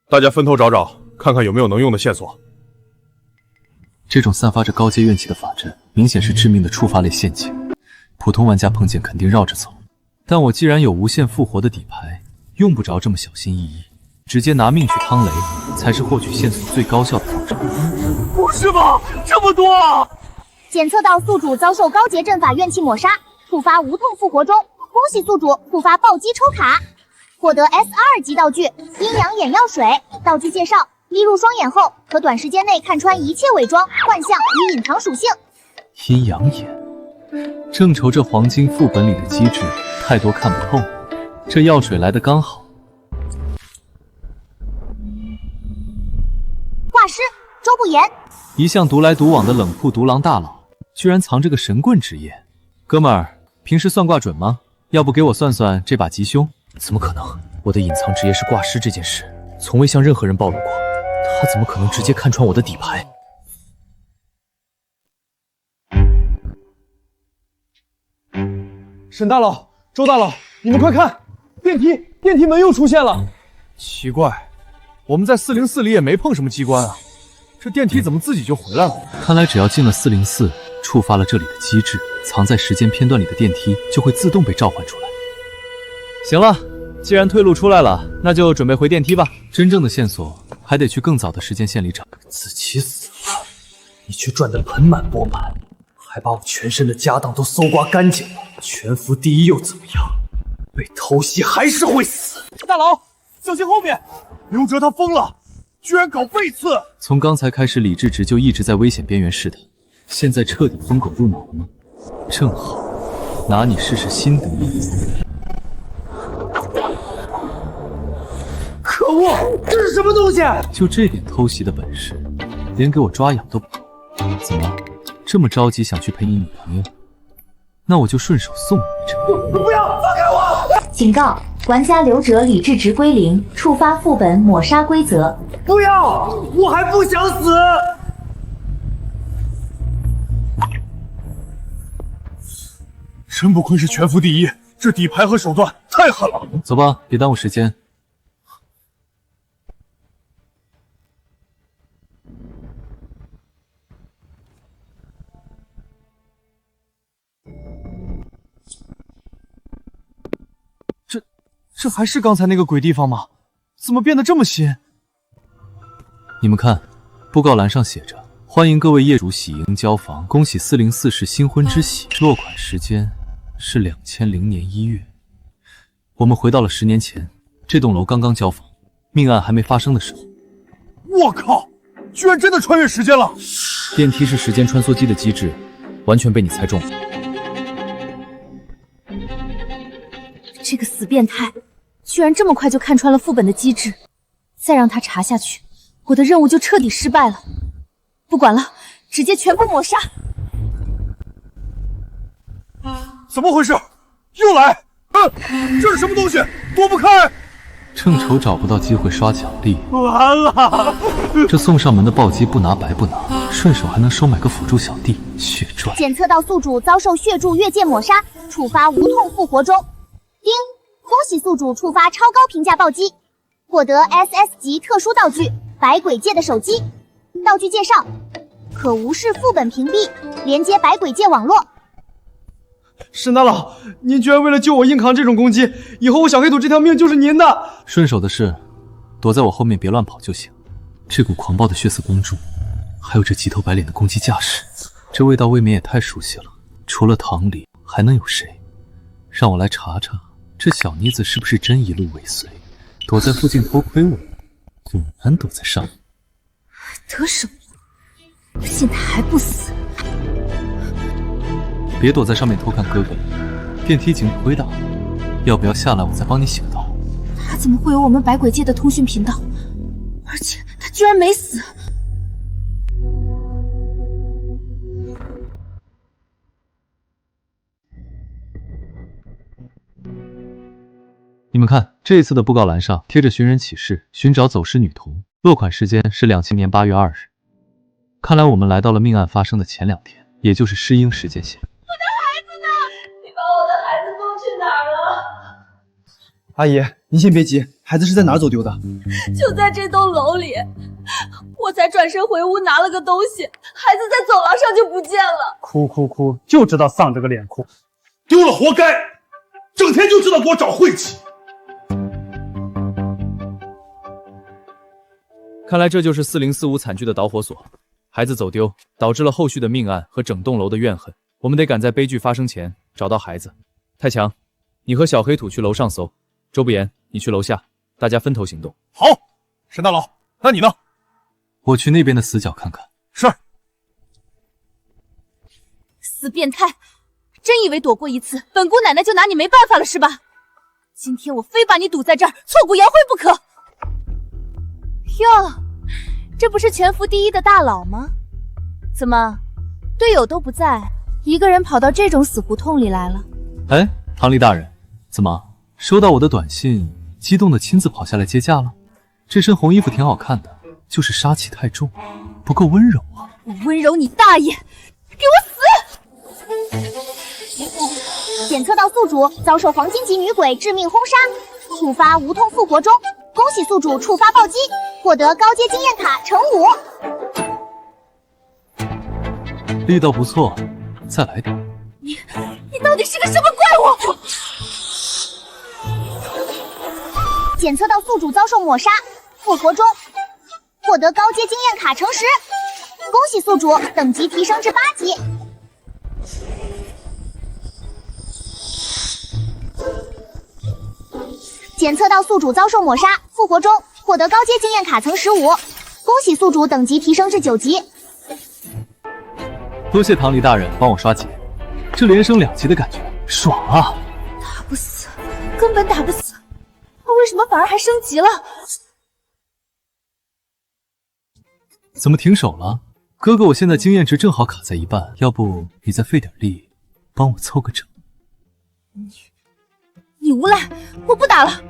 [SPEAKER 10] 大家分头找找，看看有没有能用的线索。
[SPEAKER 7] 这种散发着高阶怨气的法阵，明显是致命的触发类陷阱，普通玩家碰见肯定绕着走。但我既然有无限复活的底牌，用不着这么小心翼翼，直接拿命去趟雷，才是获取线索最高效的方式。
[SPEAKER 10] 不是吧，这么多啊！
[SPEAKER 3] 检测到宿主遭受高阶阵法怨气抹杀，触发无痛复活中，恭喜宿主触发暴击抽卡，获得 S2级道具阴阳眼药水。道具介绍：滴入双眼后，可短时间内看穿一切伪装、幻象与隐藏属性。
[SPEAKER 7] 阴阳眼，正愁这黄金副本里的机制太多看不透，这药水来得刚好。
[SPEAKER 3] 画师周不言，
[SPEAKER 7] 一向独来独往的冷酷独狼大佬，居然藏着个神棍职业。哥们儿，平时算卦准吗？要不给我算算这把吉凶？
[SPEAKER 2] 怎么可能？我的隐藏职业是卦师这件事，从未向任何人暴露过。他怎么可能直接看穿我的底牌？
[SPEAKER 9] 沈大佬、周大佬，你们快看，电梯门又出现了。奇怪，我们在404里也没碰什么机关啊，这电梯怎么自己就回来了？
[SPEAKER 7] 看来只要进了404，触发了这里的机制，藏在时间片段里的电梯就会自动被召唤出来。
[SPEAKER 2] 行了，既然退路出来了，那就准备回电梯吧。
[SPEAKER 7] 真正的线索还得去更早的时间线里找。
[SPEAKER 2] 自己死了，你却赚得盆满钵满，还把我全身的家当都搜刮干净了。全服第一又怎么样？被偷袭还是会死。
[SPEAKER 9] 大佬，小心后面！刘哲他疯了，居然搞背刺！
[SPEAKER 7] 从刚才开始，李志直就一直在危险边缘试探，现在彻底疯狗入脑了吗？正好，拿你试试心得。
[SPEAKER 9] 可恶，这是什么东西？
[SPEAKER 7] 就这点偷袭的本事，连给我抓痒都不……怎么这么着急想去陪你女朋友？那我就顺手送你一程。
[SPEAKER 9] 不要放开我！
[SPEAKER 3] 警告：玩家刘哲理智值归0，触发副本抹杀规则。
[SPEAKER 9] 不要，我还不想死！真不愧是全服第一，这底牌和手段太狠了。
[SPEAKER 7] 走吧，别耽误时间。
[SPEAKER 9] 这还是刚才那个鬼地方吗？怎么变得这么新？
[SPEAKER 7] 你们看，布告栏上写着：欢迎各位业主喜迎交房，恭喜404是新婚之喜，落款时间是2000年1月。我们回到了10年前，这栋楼刚刚交房，命案还没发生的时候。
[SPEAKER 9] 我靠，居然真的穿越时间了！
[SPEAKER 2] 电梯是时间穿梭机的机制，完全被你猜中了。
[SPEAKER 4] 这个死变态，居然这么快就看穿了副本的机制，再让他查下去，我的任务就彻底失败了。不管了，直接全部抹杀！
[SPEAKER 9] 怎么回事？又来！这是什么东西？躲不开！
[SPEAKER 7] 正愁找不到机会刷奖励，
[SPEAKER 9] 完了！
[SPEAKER 7] 这送上门的暴击不拿白不拿，顺手还能收买个辅助小弟。血赚！
[SPEAKER 3] 检测到宿主遭受血柱越界抹杀，触发无痛复活中。叮！恭喜宿主触发超高评价暴击，获得 SS 级特殊道具百鬼界的手机。道具介绍：可无视副本屏蔽，连接百鬼界网络。
[SPEAKER 9] 沈大佬，您居然为了救我硬扛这种攻击，以后我小黑土这条命就是您的。
[SPEAKER 7] 顺手的事，躲在我后面别乱跑就行。这股狂暴的血色光柱，还有这急头白脸的攻击架势，这味道未免也太熟悉了。除了唐离，还能有谁？让我来查查，这小妮子是不是真一路尾随，躲在附近偷窥我？果然躲在上面。
[SPEAKER 4] 得手了，现在还不死？
[SPEAKER 7] 别躲在上面偷看哥哥了，电梯井亏大，要不要下来我再帮你写个道？
[SPEAKER 4] 他怎么会有我们百鬼界的通讯频道？而且他居然没死！
[SPEAKER 7] 你们看，这一次的布告栏上贴着寻人启事，寻找走失女童，落款时间是2000年8月2日。看来我们来到了命案发生的前2天，也就是失婴时间线。
[SPEAKER 6] 我的孩子呢？你把我的孩子弄去哪儿了？
[SPEAKER 9] 阿姨，您先别急，孩子是在哪儿走丢的？
[SPEAKER 6] 就在这栋楼里，我才转身回屋拿了个东西，孩子在走廊上就不见了。
[SPEAKER 1] 哭，就知道丧着个脸哭，
[SPEAKER 10] 丢了活该，整天就知道给我找晦气。
[SPEAKER 2] 看来这就是4045惨剧的导火索，孩子走丢导致了后续的命案和整栋楼的怨恨。我们得赶在悲剧发生前找到孩子。太强，你和小黑土去楼上搜，周不言，你去楼下，大家分头行动。
[SPEAKER 10] 好，沈大佬，那你呢？
[SPEAKER 7] 我去那边的死角看看。
[SPEAKER 10] 是。
[SPEAKER 4] 死变态，真以为躲过一次，本姑奶奶就拿你没办法了是吧？今天我非把你堵在这儿，挫骨扬灰不可！哟，这不是全服第一的大佬吗？怎么，队友都不在，一个人跑到这种死胡同里来了。
[SPEAKER 7] 哎，唐离大人，怎么收到我的短信，激动的亲自跑下来接驾了？这身红衣服挺好看的，就是杀气太重，不够温柔啊！
[SPEAKER 4] 我温柔你大爷！给我死！
[SPEAKER 3] 检测到宿主遭受黄金级女鬼致命轰杀，触发无痛复活中。恭喜宿主触发暴击，获得高阶经验卡乘5。
[SPEAKER 7] 力道不错，再来点。
[SPEAKER 4] 你到底是个什么怪物？
[SPEAKER 3] 检测到宿主遭受抹杀，复活中，获得高阶经验卡乘10。恭喜宿主等级提升至8级。检测到宿主遭受抹杀，复活中，获得高阶经验卡层15。恭喜宿主等级提升至9级。
[SPEAKER 7] 多谢唐离大人帮我刷级，这连升2级的感觉爽啊！
[SPEAKER 4] 打不死，根本打不死，他为什么反而还升级了？
[SPEAKER 7] 怎么停手了？哥哥，我现在经验值正好卡在一半，要不你再费点力，帮我凑个整。
[SPEAKER 4] 你无赖，我不打了。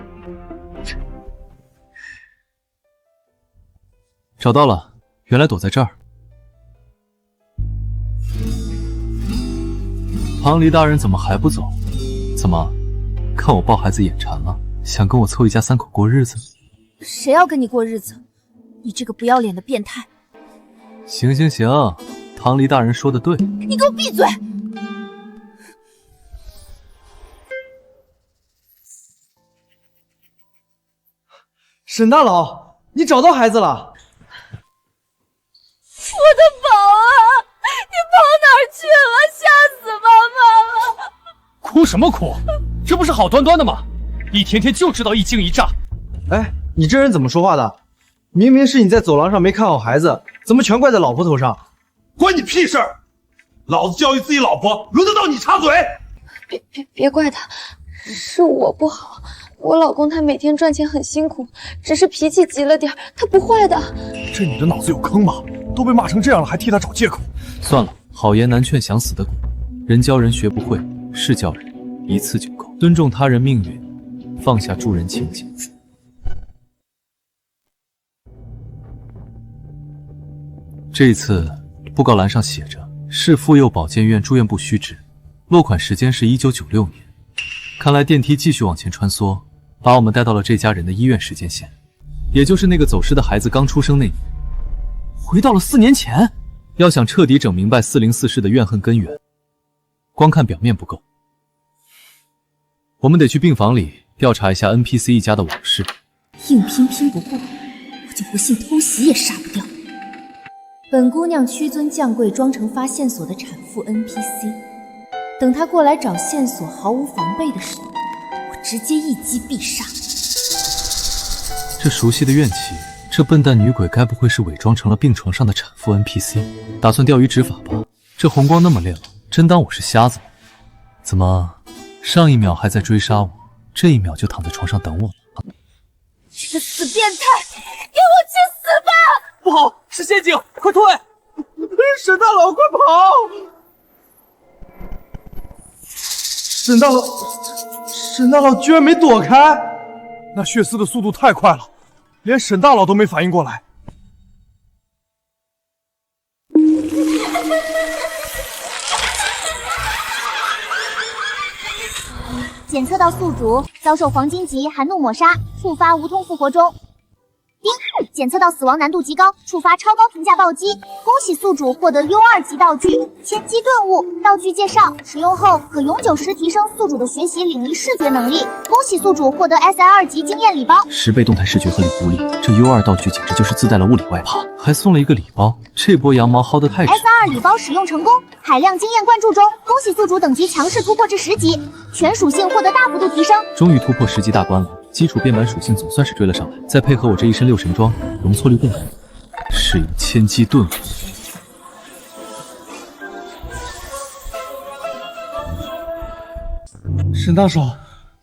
[SPEAKER 7] 找到了，原来躲在这儿。唐离大人怎么还不走？怎么，看我抱孩子眼馋了，想跟我凑一家3口过日子？
[SPEAKER 4] 谁要跟你过日子？你这个不要脸的变态！
[SPEAKER 7] 行行行，唐离大人说的对。
[SPEAKER 4] 你给我闭嘴！
[SPEAKER 9] 沈大佬，你找到孩子了？
[SPEAKER 4] 我的宝啊，你跑哪儿去了？吓死妈妈了！
[SPEAKER 1] 哭什么哭？这不是好端端的吗？一天天就知道一惊一乍。
[SPEAKER 9] 哎，你这人怎么说话的？明明是你在走廊上没看好孩子，怎么全怪在老婆头上？
[SPEAKER 12] 关你屁事儿！老子教育自己老婆，轮得到你插嘴？
[SPEAKER 13] 别怪他，是我不好。我老公他每天赚钱很辛苦，只是脾气急了点，他不坏的。
[SPEAKER 10] 这女的脑子有坑吧？都被骂成这样了，还替他找借口。
[SPEAKER 7] 算了，好言难劝想死的鬼，人教人学不会，是教人一次就够。尊重他人命运，放下助人情节。这一次布告栏上写着市妇幼保健院住院部须知，落款时间是1996年。看来电梯继续往前穿梭，把我们带到了这家人的医院时间线，也就是那个走失的孩子刚出生那年，回到了4年前。要想彻底整明白404市的怨恨根源，光看表面不够，我们得去病房里调查一下 NPC 一家的往事。
[SPEAKER 4] 硬拼拼不过，我就不信偷袭也杀不掉。本姑娘屈尊降贵，装成发线索的产妇 NPC。等他过来找线索毫无防备的时候，我直接一击必杀。
[SPEAKER 7] 这熟悉的怨气，这笨蛋女鬼该不会是伪装成了病床上的产妇 NPC， 打算钓鱼执法吧？这红光那么亮，真当我是瞎子吗？怎么上一秒还在追杀我，这一秒就躺在床上等我了？
[SPEAKER 4] 这个死变态，给我去死吧！
[SPEAKER 1] 不好，是陷阱，快退！
[SPEAKER 9] 沈大佬，快跑！沈大佬居然没躲开，
[SPEAKER 10] 那血丝的速度太快了，连沈大佬都没反应过来。
[SPEAKER 3] 检测到宿主遭受黄金级寒怒抹杀，触发无痛复活中。丁，检测到死亡难度极高，触发超高评价暴击。恭喜宿主获得 U2 级道具千机顿悟。道具介绍：使用后可永久时提升宿主的学习领力视觉能力。恭喜宿主获得 SI2 级经验礼包
[SPEAKER 7] ，10倍动态视觉和领悟力。这 U2 道具简直就是自带了物理外趴，还送了一个礼包。这波羊毛薅得太值。
[SPEAKER 3] SI2 礼包使用成功，海量经验灌注中。恭喜宿主等级强势突破至10级，全属性获得大幅度提升。
[SPEAKER 7] 终于突破10级大关了。基础变版属性总算是追了上来，再配合我这一身6神装，容错率更高，适应千机顿悟。
[SPEAKER 9] 沈大少，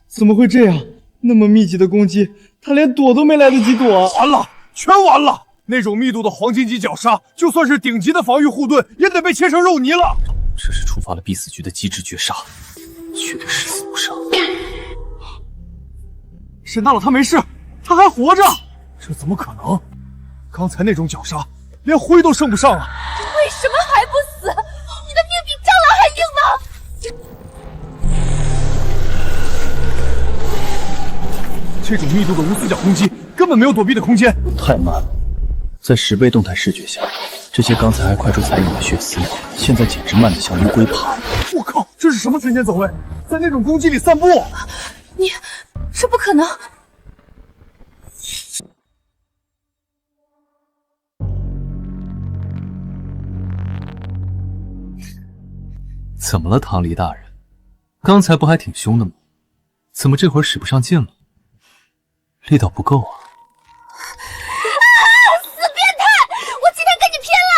[SPEAKER 9] 怎么会这样？那么密集的攻击，他连躲都没来得及躲。
[SPEAKER 10] 完了，全完了！
[SPEAKER 9] 那种密度的黄金级绞杀，就算是顶级的防御护盾，也得被切成肉泥了。
[SPEAKER 7] 这是触发了必死局的机制绝杀，绝对是死无生。
[SPEAKER 9] 沈大佬他没事，他还活着，这怎么可能？刚才那种绞杀，连灰都升不上啊！
[SPEAKER 4] 为什么还不死？你的命比蟑螂还硬呢！
[SPEAKER 9] 这种密度的无死角攻击，根本没有躲避的空间。
[SPEAKER 8] 太慢了，在10倍动态视觉下，这些刚才还快出彩影的血丝，现在简直慢得像乌龟爬。
[SPEAKER 9] 我靠，这是什么神仙走位，在那种攻击里散步？
[SPEAKER 4] 这不可能！
[SPEAKER 7] 怎么了，唐离大人？刚才不还挺凶的吗？怎么这会儿使不上劲了？力道不够啊！
[SPEAKER 4] 死变态！我今天跟你拼了！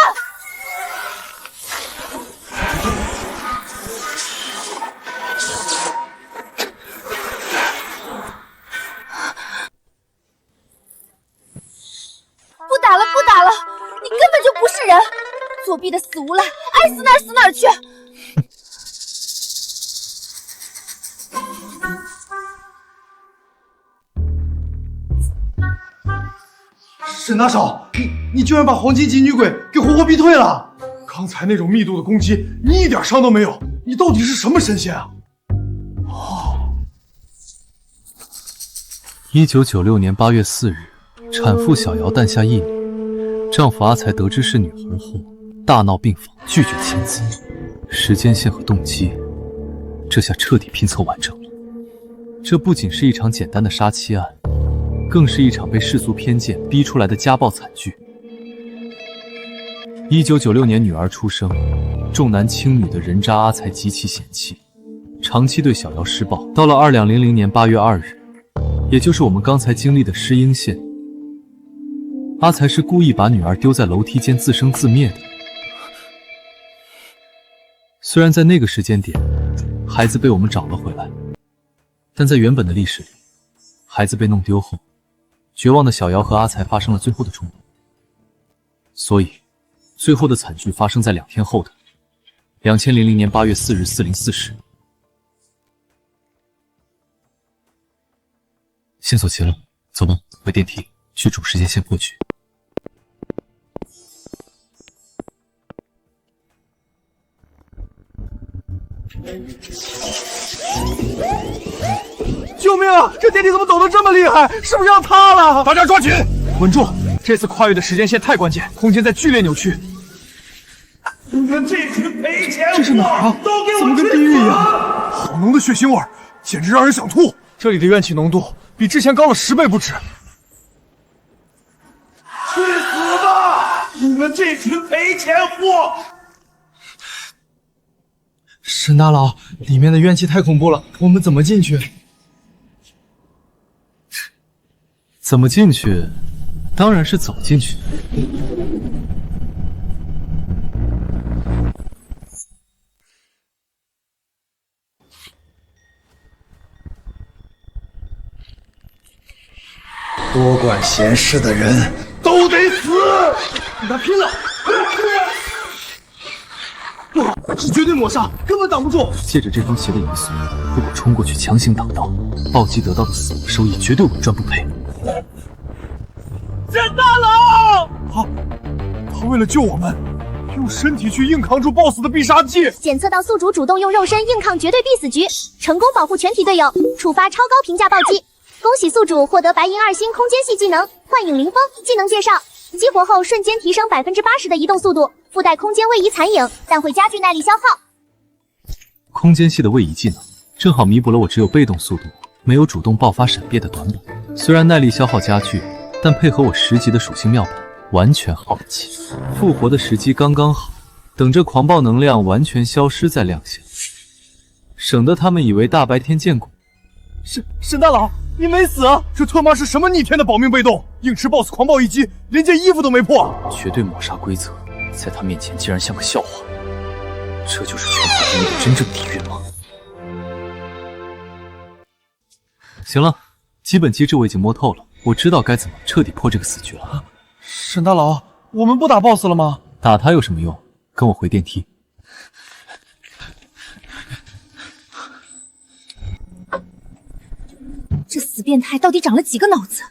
[SPEAKER 4] 不打了，不打了！你根本就不是人，作弊的死无赖，爱死哪儿死哪儿去！
[SPEAKER 9] 沈大少，你居然把黄金级女鬼给活活逼退了！刚才那种密度的攻击，你一点伤都没有，你到底是什么神仙啊
[SPEAKER 7] ？1996年8月4日，产妇小瑶诞下一女，丈夫阿才得知是女孩后，大闹病房，拒绝签字。时间线和动机，这下彻底拼凑完整了。这不仅是一场简单的杀妻案，更是一场被世俗偏见逼出来的家暴惨剧。1996年女儿出生，重男轻女的人渣阿才极其嫌弃，长期对小瑶施暴。到了2000年8月2日，也就是我们刚才经历的失英县，阿才是故意把女儿丢在楼梯间自生自灭的。虽然在那个时间点，孩子被我们找了回来，但在原本的历史里，孩子被弄丢后，绝望的小瑶和阿才发生了最后的冲突，所以最后的惨剧发生在2天后的2000年8月4日4:04时。线索齐了，走吧，回电梯，去主时间线过去。
[SPEAKER 9] 救命啊！这电梯怎么抖得这么厉害？是不是要塌了？大家抓紧，稳住！这次跨越的时间线太关键，空间在剧烈扭曲。
[SPEAKER 12] 你们这群赔钱货！
[SPEAKER 9] 这是哪儿啊？怎么跟地狱一样？好浓的血腥味，简直让人想吐！这里的怨气浓度比之前高了10倍不止。
[SPEAKER 12] 去死吧！你们这群赔钱货！
[SPEAKER 9] 沈大佬，里面的怨气太恐怖了，我们怎么进去？
[SPEAKER 7] 怎么进去？当然是走进去。
[SPEAKER 14] 多管闲事的人
[SPEAKER 12] 都得死！
[SPEAKER 9] 跟他拼了！不，是绝对抹杀，根本挡不住。
[SPEAKER 7] 借着这双鞋的因素，如果冲过去强行挡道，暴击得到的死亡收益绝对稳赚不赔。
[SPEAKER 9] 沈大佬，他为了救我们，用身体去硬扛住 BOSS 的必杀技。
[SPEAKER 3] 检测到宿主主动用肉身硬抗绝对必死局，成功保护全体队友，触发超高评价暴击。恭喜宿主获得白银2星空间系技能幻影凌风。技能介绍：激活后瞬间提升80%的移动速度，附带空间位移残影，但会加剧耐力消耗。
[SPEAKER 7] 空间系的位移技能正好弥补了我只有被动速度，没有主动爆发闪变的短板。虽然耐力消耗加剧，但配合我10级的属性妙板，完全耗得起。复活的时机刚刚好，等着狂暴能量完全消失再亮相，省得他们以为大白天见鬼。
[SPEAKER 9] 沈大佬，你没死啊？这他妈是什么逆天的保命被动？硬吃 BOSS 狂暴一击，连件衣服都没破。
[SPEAKER 8] 绝对抹杀规则，在他面前竟然像个笑话。这就是拳法中的真正底蕴吗？
[SPEAKER 7] 行了，基本机制我已经摸透了，我知道该怎么彻底破这个死局了。
[SPEAKER 9] 沈大佬，我们不打 BOSS 了吗？
[SPEAKER 7] 打他有什么用？跟我回电梯。
[SPEAKER 4] 这死变态到底长了几个脑子？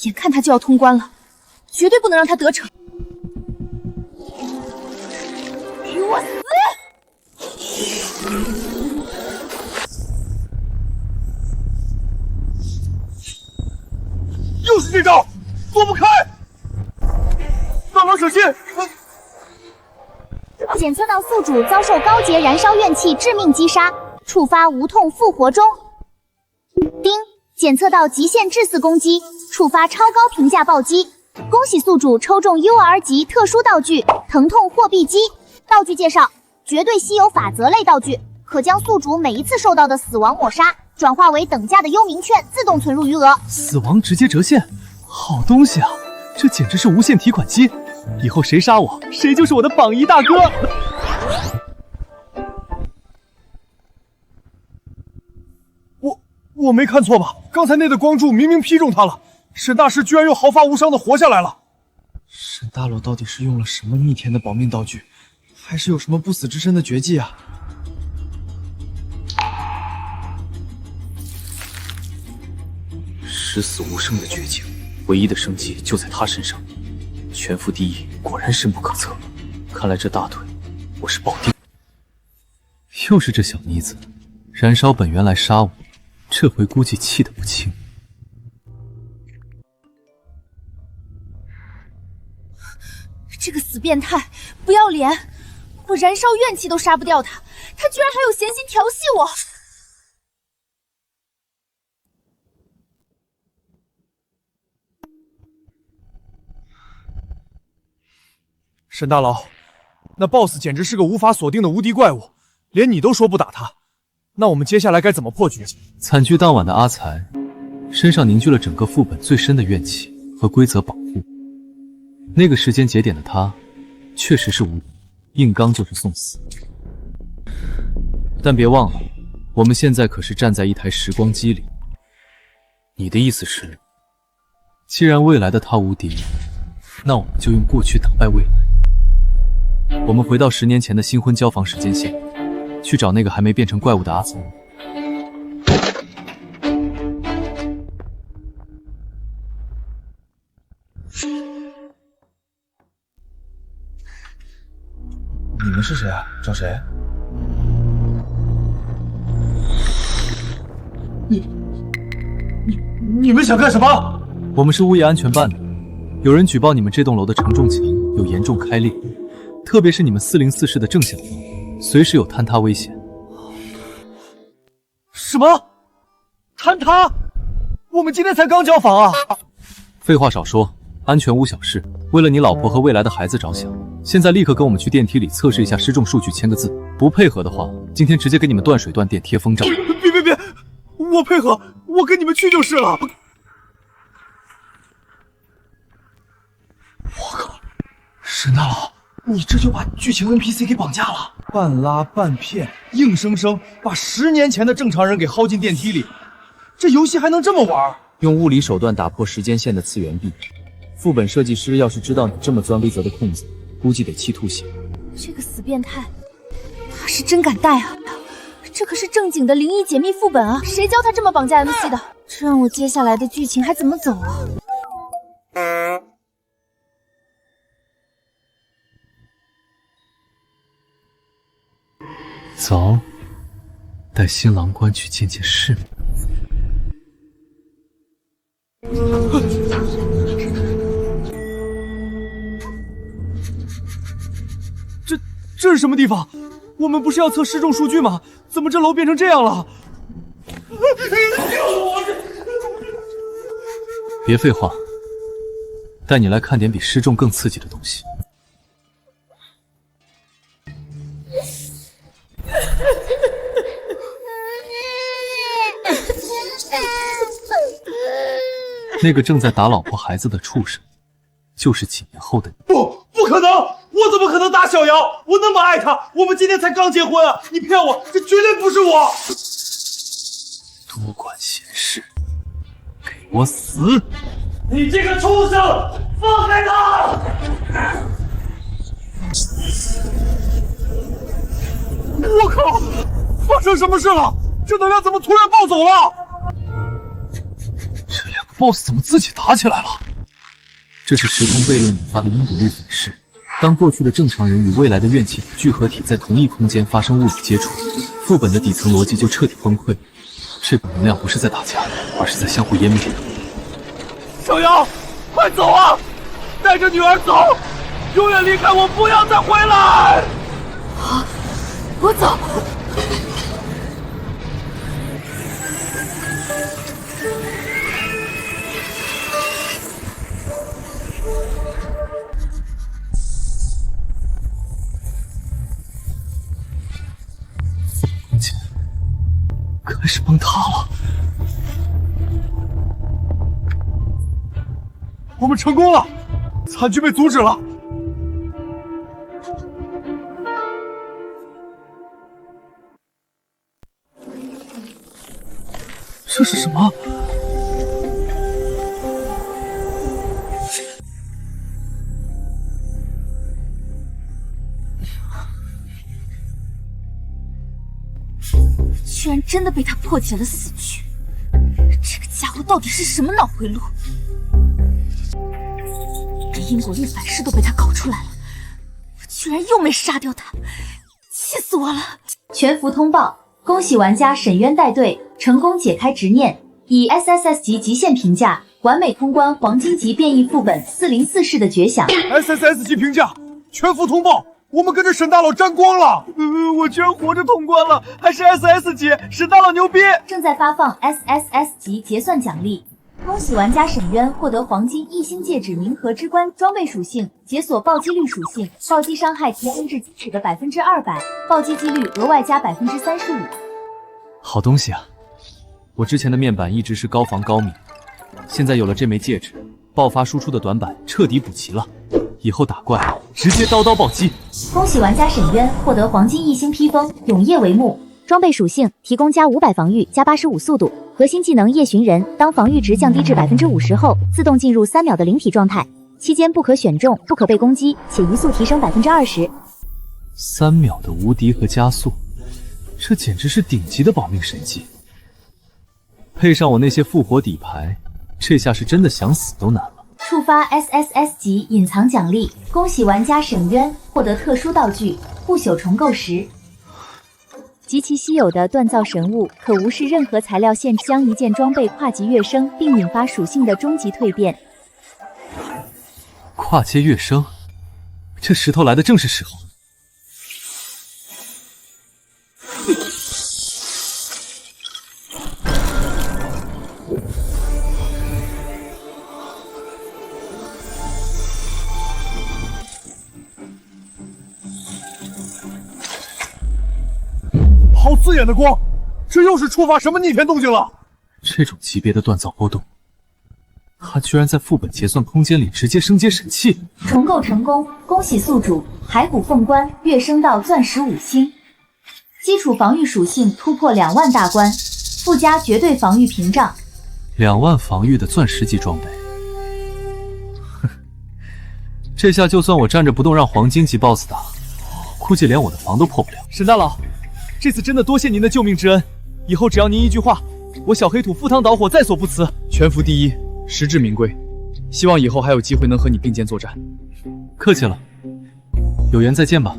[SPEAKER 4] 眼看他就要通关了，绝对不能让他得逞！给我死！
[SPEAKER 9] 又是这招，躲不开！大佬小心！
[SPEAKER 3] 检测到宿主遭受高阶燃烧怨气致命击杀，触发无痛复活中。丁，检测到极限致死攻击，触发超高评价暴击。恭喜宿主抽中 UR 级特殊道具疼痛货币机。道具介绍：绝对稀有法则类道具，可将宿主每一次受到的死亡抹杀转化为等价的幽冥券，自动存入余额。
[SPEAKER 2] 死亡直接折现，好东西啊！这简直是无限提款机。以后谁杀我，谁就是我的榜一大哥。
[SPEAKER 9] 我没看错吧？刚才那的光柱明明劈中他了，沈大师居然又毫发无伤的活下来了。
[SPEAKER 2] 沈大佬到底是用了什么逆天的保命道具，还是有什么不死之身的绝技啊？
[SPEAKER 7] 十死无生的绝境，唯一的生机就在他身上。全服第一，果然深不可测。看来这大腿，我是保定。又是这小妮子，燃烧本源来杀我，这回估计气得不轻。
[SPEAKER 4] 这个死变态，不要脸！我燃烧怨气都杀不掉他，他居然还有闲心调戏我！
[SPEAKER 9] 沈大佬，那 BOSS 简直是个无法锁定的无敌怪物，连你都说不打他，那我们接下来该怎么破局？
[SPEAKER 7] 惨剧当晚的阿才，身上凝聚了整个副本最深的怨气和规则保护。那个时间节点的他，确实是无敌，硬刚就是送死。但别忘了，我们现在可是站在一台时光机里。你的意思是，既然未来的他无敌，那我们就用过去打败未来。我们回到10年前的新婚交房时间线，去找那个还没变成怪物的阿才。
[SPEAKER 9] 你们是谁啊？找谁？你们想干什么？
[SPEAKER 7] 我们是物业安全办的，有人举报你们这栋楼的承重墙有严重开裂，特别是你们404室的正下方，随时有坍塌危险。
[SPEAKER 9] 什么？坍塌？我们今天才刚交房啊！
[SPEAKER 7] 废话少说，安全无小事。为了你老婆和未来的孩子着想，现在立刻跟我们去电梯里测试一下失重数据，签个字。不配合的话，今天直接给你们断水断电贴封罩。
[SPEAKER 9] 别！我配合，我跟你们去就是了。我靠，沈大佬，你这就把剧情 NPC 给绑架了，半拉半骗，硬生生把10年前的正常人给薅进电梯里，这游戏还能这么玩？
[SPEAKER 8] 用物理手段打破时间线的次元壁，副本设计师要是知道你这么钻规则的空子，估计得气吐血。
[SPEAKER 4] 这个死变态，他是真敢带啊！这可是正经的灵异解密副本啊，谁教他这么绑架 MC 的？这让我接下来的剧情还怎么走啊？
[SPEAKER 7] 走，带新郎官去见见世面。
[SPEAKER 9] 这是什么地方？我们不是要测失重数据吗？怎么这楼变成这样了？
[SPEAKER 7] 别废话，带你来看点比失重更刺激的东西。那个正在打老婆孩子的畜生，就是几年后的你。
[SPEAKER 12] 不可能！我怎么可能打小瑶？我那么爱她，我们今天才刚结婚啊！你骗我，这绝对不是我！
[SPEAKER 7] 多管闲事，给我死！
[SPEAKER 12] 你这个畜生，放开他！
[SPEAKER 9] 我靠！发生什么事了？这能量怎么突然暴走了？
[SPEAKER 2] 这两个 BOSS 怎么自己打起来了？这是时空悖论引发的因果律反噬。当过去的正常人与未来的怨气聚合体在同一空间发生物理接触，副本的底层逻辑就彻底崩溃。这股能量不是在打架，而是在相互湮灭。
[SPEAKER 12] 小瑶，快走啊！带着女儿走，永远离开我，不要再回来！
[SPEAKER 6] 好，我走。
[SPEAKER 2] 开始崩塌了。
[SPEAKER 9] 我们成功了，惨剧被阻止了。
[SPEAKER 2] 这是什么？
[SPEAKER 4] 居然真的被他破解了死局，这个家伙到底是什么脑回路？这因果律反噬都被他搞出来了，我居然又没杀掉他，气死我了！
[SPEAKER 3] 全服通报，恭喜玩家沈渊带队成功解开执念，以 SSS 级极限评价完美通关黄金级变异副本404式的绝响。
[SPEAKER 9] SSS 级评价，全服通报。我们跟着沈大佬沾光了，
[SPEAKER 12] 我居然活着通关了，还是 SS 级，沈大佬牛逼！
[SPEAKER 3] 正在发放 SSS 级结算奖励，恭喜玩家沈渊获得黄金一星戒指冥河之冠装备属性，解锁暴击率属性，暴击伤害提升至基础的200%，暴击几率额外加35%。
[SPEAKER 7] 好东西啊！我之前的面板一直是高防高敏，现在有了这枚戒指，爆发输出的短板彻底补齐了。以后打怪直接刀刀暴击！
[SPEAKER 3] 恭喜玩家沈渊获得黄金一星披风，永夜为幕。装备属性提供加500防御，加85速度。核心技能夜巡人，当防御值降低至50%后，自动进入3秒的灵体状态，期间不可选中，不可被攻击，且移速提升20%。
[SPEAKER 7] 3秒的无敌和加速，这简直是顶级的保命神技。配上我那些复活底牌，这下是真的想死都难了。
[SPEAKER 3] 触发 SSS 级隐藏奖励，恭喜玩家沈渊获得特殊道具不朽重构石，极其稀有的锻造神物，可无视任何材料限制，将一件装备跨级跃升，并引发属性的终极蜕变。
[SPEAKER 7] 跨阶跃升，这石头来的正是时候。
[SPEAKER 9] 好刺眼的光，这又是触发什么逆天动静了？
[SPEAKER 7] 这种级别的锻造波动，他居然在副本结算空间里直接升阶神器，
[SPEAKER 3] 重构成功！恭喜宿主骸骨凤冠跃升到钻石5星，基础防御属性突破2万大关，附加绝对防御屏障
[SPEAKER 7] ，2万防御的钻石级装备。哼，这下就算我站着不动让黄金级 BOSS 打，估计连我的防都破不了。
[SPEAKER 5] 沈大佬，这次真的多谢您的救命之恩，以后只要您一句话，我小黑土赴汤蹈火在所不辞。
[SPEAKER 2] 全服第一，实至名归。希望以后还有机会能和你并肩作战。
[SPEAKER 7] 客气了，有缘再见吧。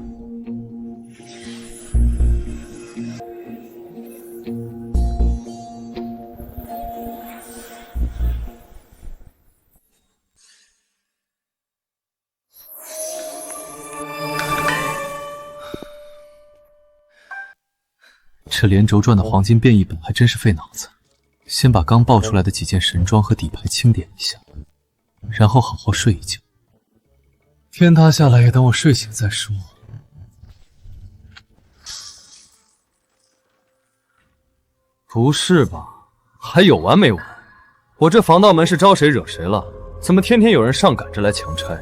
[SPEAKER 7] 这连轴转的黄金变异本还真是费脑子。先把刚爆出来的几件神装和底牌清点一下，然后好好睡一觉。天塌下来也等我睡醒再说。不是吧？还有完没完？我这防盗门是招谁惹谁了？怎么天天有人上赶着来强拆？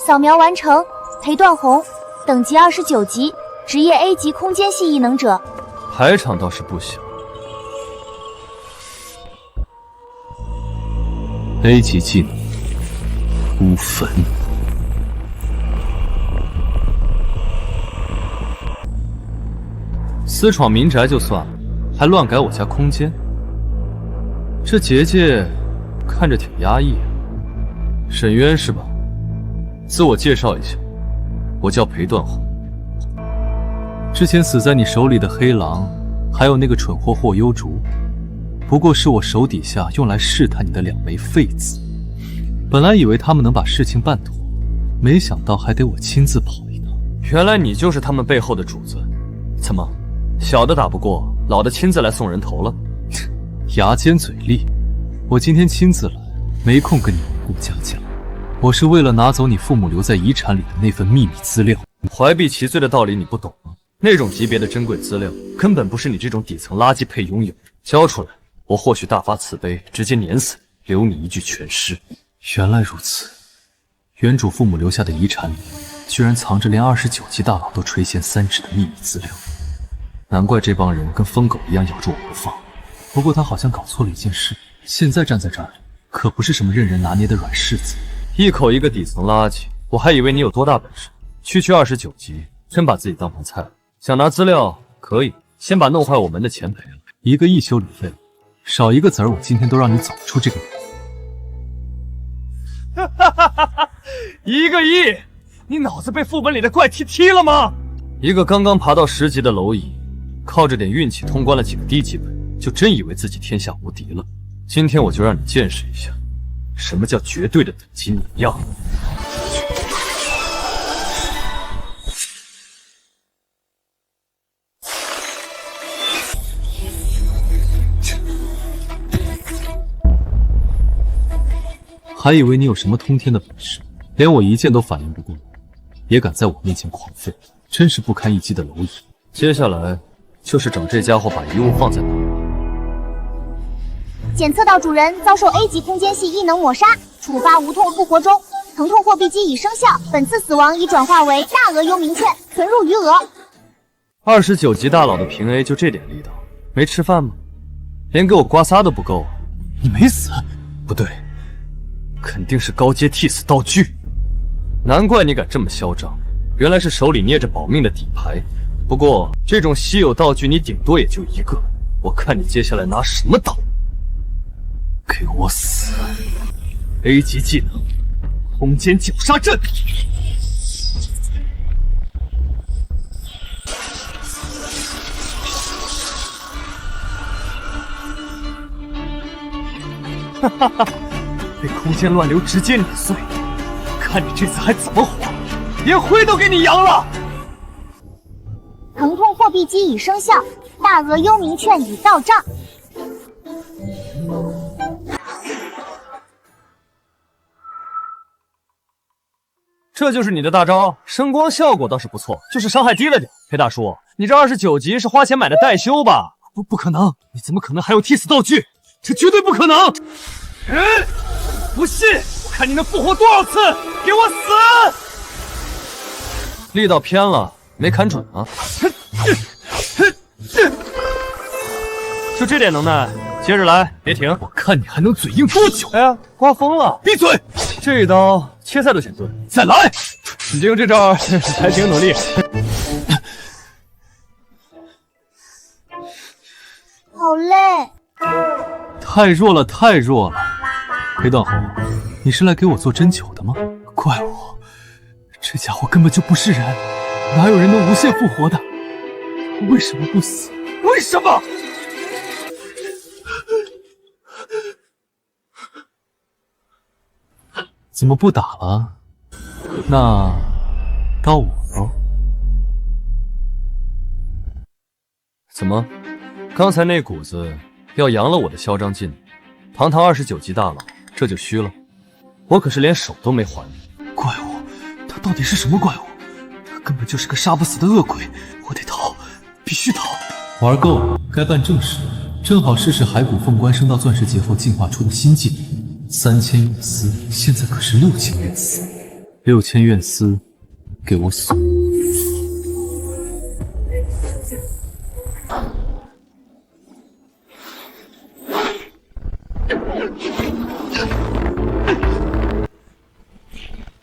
[SPEAKER 3] 扫描完成，裴断红，等级29级，职业 A 级空间系异能者。
[SPEAKER 7] 排场倒是不小。A 级技能孤坟。私闯民宅就算了，还乱改我家空间，这结界看着挺压抑啊。沈渊是吧？自我介绍一下，我叫裴断红。之前死在你手里的黑狼，还有那个蠢货霍幽竹，不过是我手底下用来试探你的2枚废子。本来以为他们能把事情办妥，没想到还得我亲自跑一趟。原来你就是他们背后的主子，怎么？小的打不过，老的亲自来送人头了？牙尖嘴利，我今天亲自来，没空跟你文故家讲。我是为了拿走你父母留在遗产里的那份秘密资料。怀璧其罪的道理你不懂吗？那种级别的珍贵资料，根本不是你这种底层垃圾配拥有。交出来，我或许大发慈悲，直接碾死你，留你一具全尸。原来如此，原主父母留下的遗产里，居然藏着连29级大佬都垂涎3尺的秘密资料。难怪这帮人跟疯狗一样咬住我不放。不过他好像搞错了一件事，现在站在这儿，可不是什么任人拿捏的软柿子。一口一个底层垃圾，我还以为你有多大本事。区29级，真把自己当盘菜了。想拿资料可以，先把弄坏我门的钱赔了。1个亿修理费，少一个子儿，我今天都让你走不出这个门。
[SPEAKER 1] 1个亿，你脑子被副本里的怪踢了吗？
[SPEAKER 7] 一个刚刚爬到10级的蝼蚁，靠着点运气通关了几个低级本，就真以为自己天下无敌了。今天我就让你见识一下，什么叫绝对的等级碾压。还以为你有什么通天的本事，连我一剑都反应不过来，也敢在我面前狂吠，真是不堪一击的蝼蚁。接下来就是找这家伙把遗物放在哪儿。
[SPEAKER 3] 检测到主人遭受 A 级空间系异能抹杀，触发无痛复活中，疼痛货币机已生效，本次死亡已转化为大额幽冥券，存入余额。
[SPEAKER 7] 29级大佬的平 A 就这点力道，没吃饭吗？连给我刮痧都不够啊！你没死？不对，肯定是高阶替死道具。难怪你敢这么嚣张，原来是手里捏着保命的底牌。不过这种稀有道具你顶多也就1个，我看你接下来拿什么挡？给我死 ！A 级技能，空间绞杀阵。哈哈哈！被空间乱流直接碾碎，看你这次还怎么活！连灰都给你扬了！
[SPEAKER 3] 疼痛货币机已生效，大额幽冥券已到账。
[SPEAKER 7] 这就是你的大招，声光效果倒是不错，就是伤害低了点。裴大叔，你这29级是花钱买的代修吧？不可能，你怎么可能还有替死道具？这绝对不可能！不信，我看你能复活多少次！给我死！力道偏了，没砍准啊！就这点能耐，接着来，别停！我看你还能嘴硬多久！哎呀，刮风了！闭嘴！这一刀切菜都嫌钝，再来！你就用这招还挺努力。
[SPEAKER 3] 好累。
[SPEAKER 7] 太弱了，太弱了！裴断红，你是来给我做针灸的吗？怪物，这家伙根本就不是人，哪有人能无限复活的？为什么不死？为什么？怎么不打了？那到我喽。怎么，刚才那股子要扬了我的嚣张劲？堂堂29级大佬，这就虚了？我可是连手都没还你。怪物，他到底是什么怪物？他根本就是个杀不死的恶鬼！我得逃，必须逃！玩够了，该办正事。正好试试骸骨凤冠升到钻石劫后进化出的新技能，3000怨丝，现在可是6000怨丝。6000怨丝，给我锁！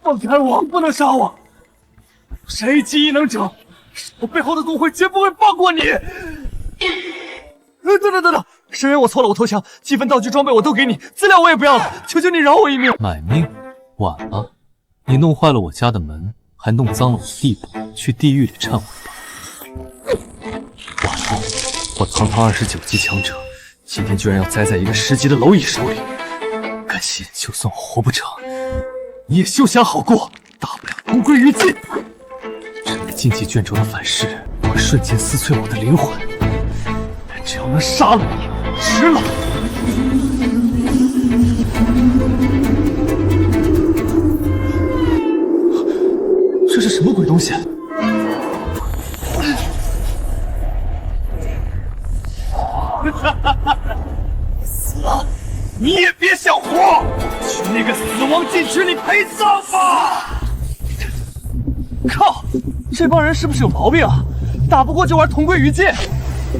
[SPEAKER 12] 放开我，不能杀我！谁记忆能整，我背后的公会绝不会放过你！
[SPEAKER 1] 等，沈渊，我错了，我投降，积分、道具、装备我都给你，资料我也不要了，求求你饶我一命！
[SPEAKER 7] 买命？晚了，你弄坏了我家的门，还弄脏了我的地板，去地狱里忏悔吧！晚了，我堂堂29级强者，今天居然要栽在一个10级的蝼蚁手里，甘心就算我活不成，你也休想好过，大不了同归于尽。这个禁忌卷轴的反噬会瞬间撕碎我的灵魂，但只要能杀了你，值了。这是什么鬼东西？
[SPEAKER 12] 死了，你也别想活，去那个死亡禁区里陪葬吧！
[SPEAKER 1] 靠，这帮人是不是有毛病啊？打不过就玩同归于尽，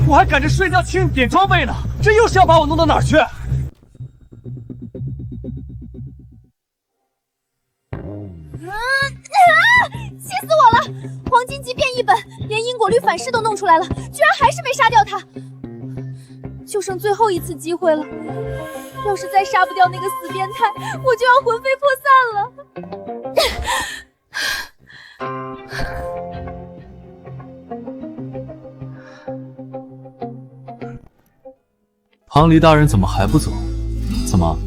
[SPEAKER 1] 我还赶着睡觉清点装备呢，这又是要把我弄到哪儿去？
[SPEAKER 4] 气死我了！黄金级变异本，连因果律反噬都弄出来了，居然还是没杀掉他，就剩最后一次机会了。要是再杀不掉那个死变态，我就要魂飞魄散了。
[SPEAKER 7] 唐离大人怎么还不走？怎么，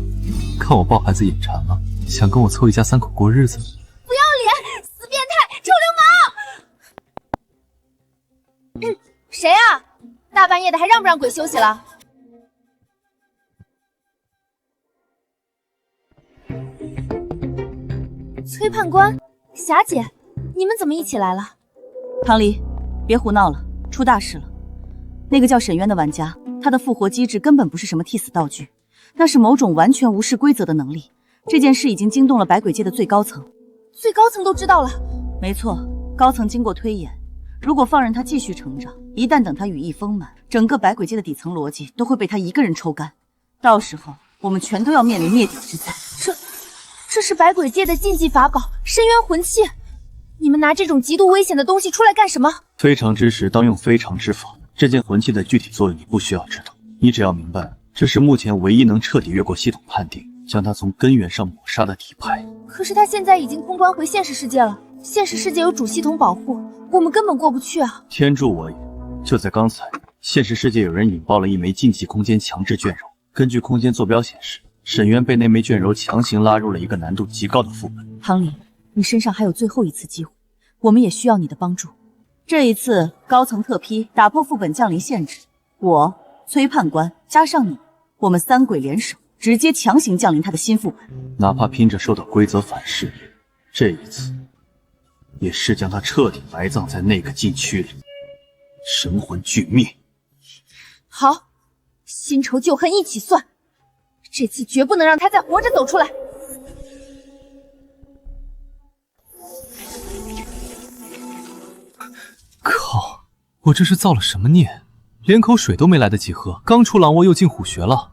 [SPEAKER 7] 看我抱孩子眼馋了，想跟我凑一家3口过日子？
[SPEAKER 4] 不要脸，死变态，臭流氓！谁啊？大半夜的还让不让鬼休息了？崔判官，霞姐，你们怎么一起来了？
[SPEAKER 6] 唐离，别胡闹了，出大事了！那个叫沈渊的玩家，他的复活机制根本不是什么替死道具，那是某种完全无视规则的能力。这件事已经惊动了百鬼界的最高层，
[SPEAKER 4] 最高层都知道了。
[SPEAKER 6] 没错，高层经过推演，如果放任他继续成长，一旦等他羽翼丰满，整个百鬼界的底层逻辑都会被他一个人抽干，到时候我们全都要面临灭顶之灾。
[SPEAKER 4] 这是百鬼界的禁忌法宝深渊魂器，你们拿这种极度危险的东西出来干什么？
[SPEAKER 8] 非常之时当用非常之法，这件魂器的具体作用你不需要知道，你只要明白，这是目前唯一能彻底越过系统判定，将它从根源上抹杀的底牌。
[SPEAKER 4] 可是他现在已经通关回现实世界了，现实世界有主系统保护，我们根本过不去啊！
[SPEAKER 8] 天助我也！就在刚才，现实世界有人引爆了一枚禁忌空间强制卷轴，根据空间坐标显示，沈渊被那枚卷轴强行拉入了一个难度极高的副本。
[SPEAKER 6] 唐离，你身上还有最后一次机会，我们也需要你的帮助。这一次高层特批打破副本降临限制，我崔判官加上你，我们3鬼联手，直接强行降临他的新副本。
[SPEAKER 8] 哪怕拼着受到规则反噬，这一次也是将他彻底埋葬在那个禁区里，神魂俱灭。
[SPEAKER 4] 好，新仇旧恨一起算，这次绝不能让他再活着走出来。
[SPEAKER 7] 靠！我这是造了什么孽？连口水都没来得及喝，刚出狼窝又进虎穴了。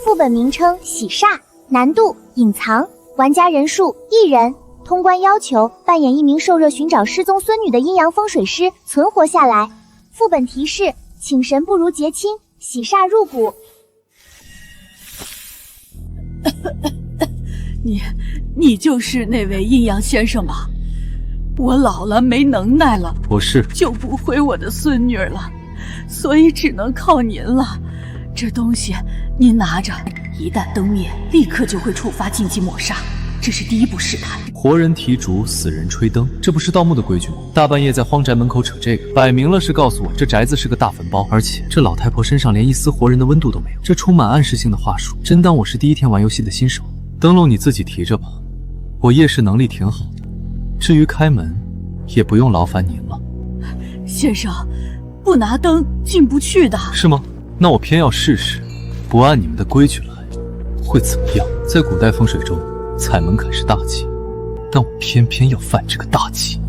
[SPEAKER 3] 副本名称洗煞，难度隐藏，玩家人数1人，通关要求扮演一名受热寻找失踪孙女的阴阳风水师，存活下来。副本提示：请神不如结亲，洗煞入骨。
[SPEAKER 6] 你就是那位阴阳先生吧？我老了没能耐了，
[SPEAKER 7] 我是
[SPEAKER 6] 救不回我的孙女了，所以只能靠您了。这东西您拿着，一旦灯灭，立刻就会触发禁忌抹杀，这是第一步试探。
[SPEAKER 7] 活人提烛，死人吹灯，这不是盗墓的规矩吗？大半夜在荒宅门口扯这个，摆明了是告诉我这宅子是个大坟包，而且这老太婆身上连一丝活人的温度都没有，这充满暗示性的话术，真当我是第一天玩游戏的新手？灯笼你自己提着吧，我夜视能力挺好的，至于开门，也不用劳烦您了。
[SPEAKER 6] 先生，不拿灯进不去的。
[SPEAKER 7] 是吗？那我偏要试试，不按你们的规矩来，会怎么样？在古代风水中，踩门槛是大忌，但我偏偏要犯这个大忌。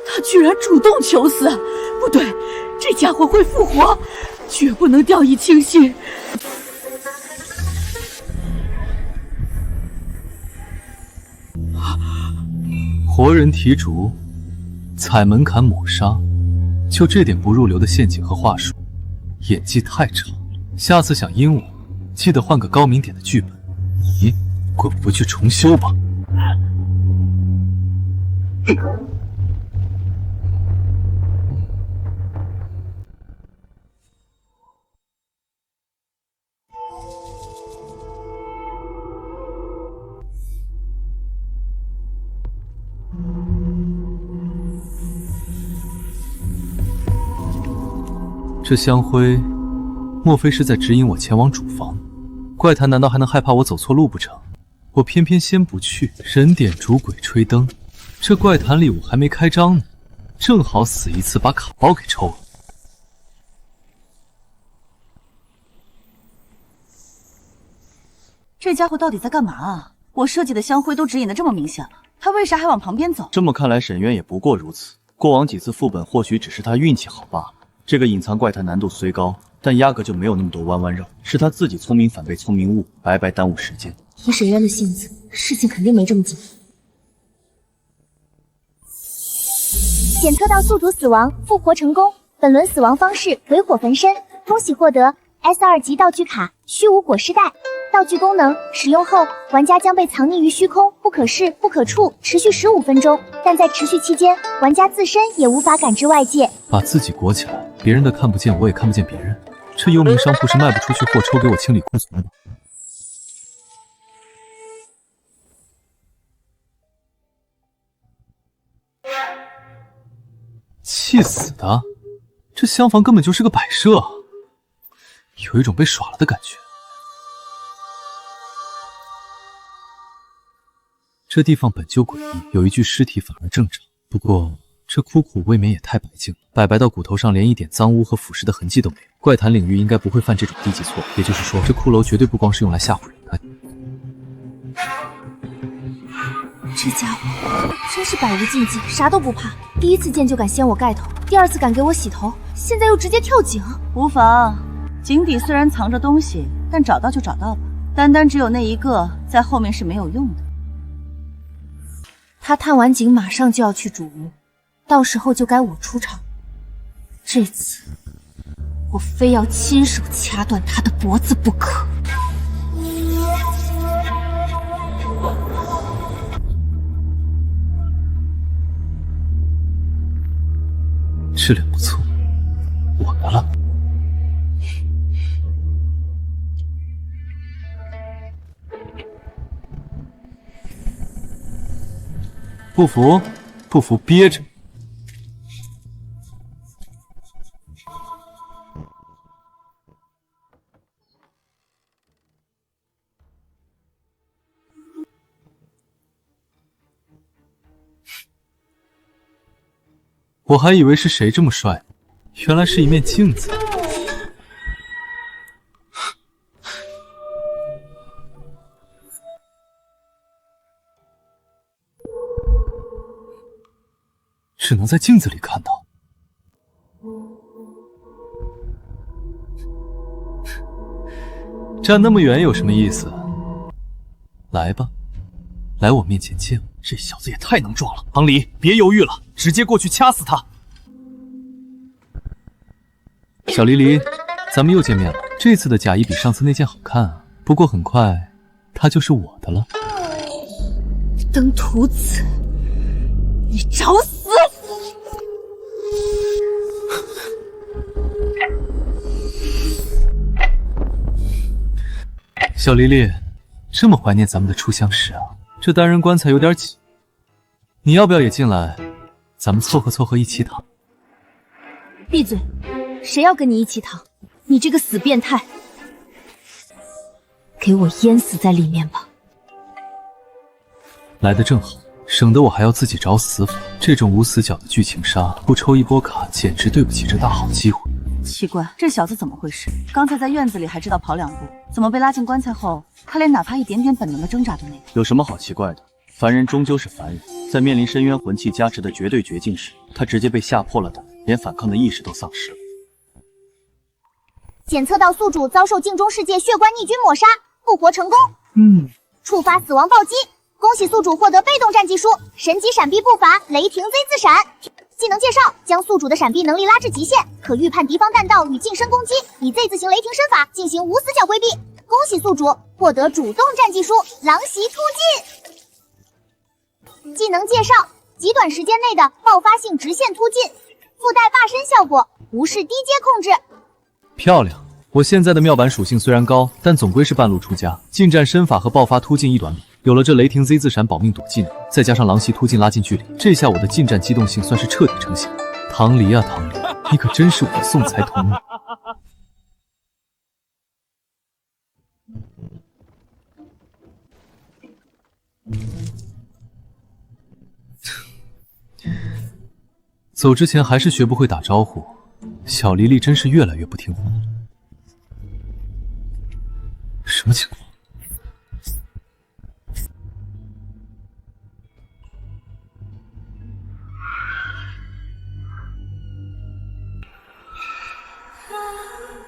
[SPEAKER 6] 他居然主动求死，不对，这家伙会复活，绝不能掉以轻心。
[SPEAKER 7] 活人提烛，踩门槛抹杀，就这点不入流的陷阱和话术，演技太差了。下次想阴我，记得换个高明点的剧本。你滚回去重修吧。这香灰，莫非是在指引我前往主房？怪谈难道还能害怕我走错路不成？我偏偏先不去，人点烛，鬼吹灯，这怪谈礼物还没开张呢，正好死一次把卡包给抽了。
[SPEAKER 6] 这家伙到底在干嘛啊？我设计的香灰都指引的这么明显了，他为啥还往旁边走？
[SPEAKER 8] 这么看来，沈渊也不过如此。过往几次副本或许只是他运气好罢了。这个隐藏怪谈难度虽高，但压根就没有那么多弯弯绕，是他自己聪明反被聪明误，白白耽误时间。
[SPEAKER 4] 以沈渊的性子，事情肯定没这么简单。
[SPEAKER 3] 检测到宿主死亡，复活成功。本轮死亡方式鬼火焚身，恭喜获得 S2级道具卡虚无果实袋。道具功能使用后，玩家将被藏匿于虚空，不可视、不可触，持续15分钟。但在持续期间，玩家自身也无法感知外界。
[SPEAKER 7] 把自己裹起来，别人的看不见，我也看不见别人。这幽冥商铺是卖不出去货，抽给我清理库存的吧？气死的！这厢房根本就是个摆设，有一种被耍了的感觉。这地方本就诡异，有一具尸体反而正常。不过这枯骨未免也太白净了，白到骨头上连一点脏污和腐蚀的痕迹都没有。怪谈领域应该不会犯这种低级错误，也就是说，这骷髅绝对不光是用来吓唬人的。
[SPEAKER 4] 这家伙真是百无禁忌，啥都不怕。第一次见就敢掀我盖头，第二次敢给我洗头，现在又直接跳井。
[SPEAKER 6] 无妨，井底虽然藏着东西，但找到就找到吧。单单只有那一个，在后面是没有用的。
[SPEAKER 4] 他探完井马上就要去主屋，到时候就该我出场。这次我非要亲手掐断他的脖子不可。
[SPEAKER 7] 质量不错，我的了。不服，不服憋着。我还以为是谁这么帅，原来是一面镜子。只能在镜子里看到。站那么远有什么意思？来吧，来我面前见我。这小子也太能撞了！唐离，别犹豫了，直接过去掐死他！小黎黎，咱们又见面了。这次的甲衣比上次那件好看啊，不过很快，它就是我的了。
[SPEAKER 4] 登徒子，你找死！
[SPEAKER 7] 小黎黎，这么怀念咱们的初相识啊！这单人棺材有点挤，你要不要也进来？咱们凑合凑合一起躺。
[SPEAKER 4] 闭嘴！谁要跟你一起躺？你这个死变态！给我淹死在里面吧！
[SPEAKER 7] 来得正好，省得我还要自己找死法。这种无死角的剧情杀，不抽一波卡，简直对不起这大好机会。
[SPEAKER 6] 奇怪，这小子怎么回事？刚才在院子里还知道跑2步，怎么被拉进棺材后，他连哪怕一点点本能的挣扎都没有？
[SPEAKER 8] 有什么好奇怪的？凡人终究是凡人，在面临深渊魂器加持的绝对绝境时，他直接被吓破了胆，连反抗的意识都丧失了。
[SPEAKER 3] 检测到宿主遭受镜中世界血观逆菌抹杀，复活成功。触发死亡暴击，恭喜宿主获得被动战技书神级闪避步伐雷霆 Z 字闪。技能介绍：将宿主的闪避能力拉至极限，可预判敌方弹道与近身攻击，以 Z 字形雷霆身法进行无死角规避。恭喜宿主获得主动战技书狼袭突进。技能介绍：极短时间内的爆发性直线突进，附带霸身效果，无视低阶控制。
[SPEAKER 7] 漂亮！我现在的妙板属性虽然高，但总归是半路出家，近战身法和爆发突进一短比。有了这雷霆 Z 字闪保命躲技能，再加上狼袭突进拉近距离，这下我的近战机动性算是彻底成型。唐离啊唐离，你可真是我的送财童女。走之前还是学不会打招呼，小黎黎真是越来越不听话了。什么情况？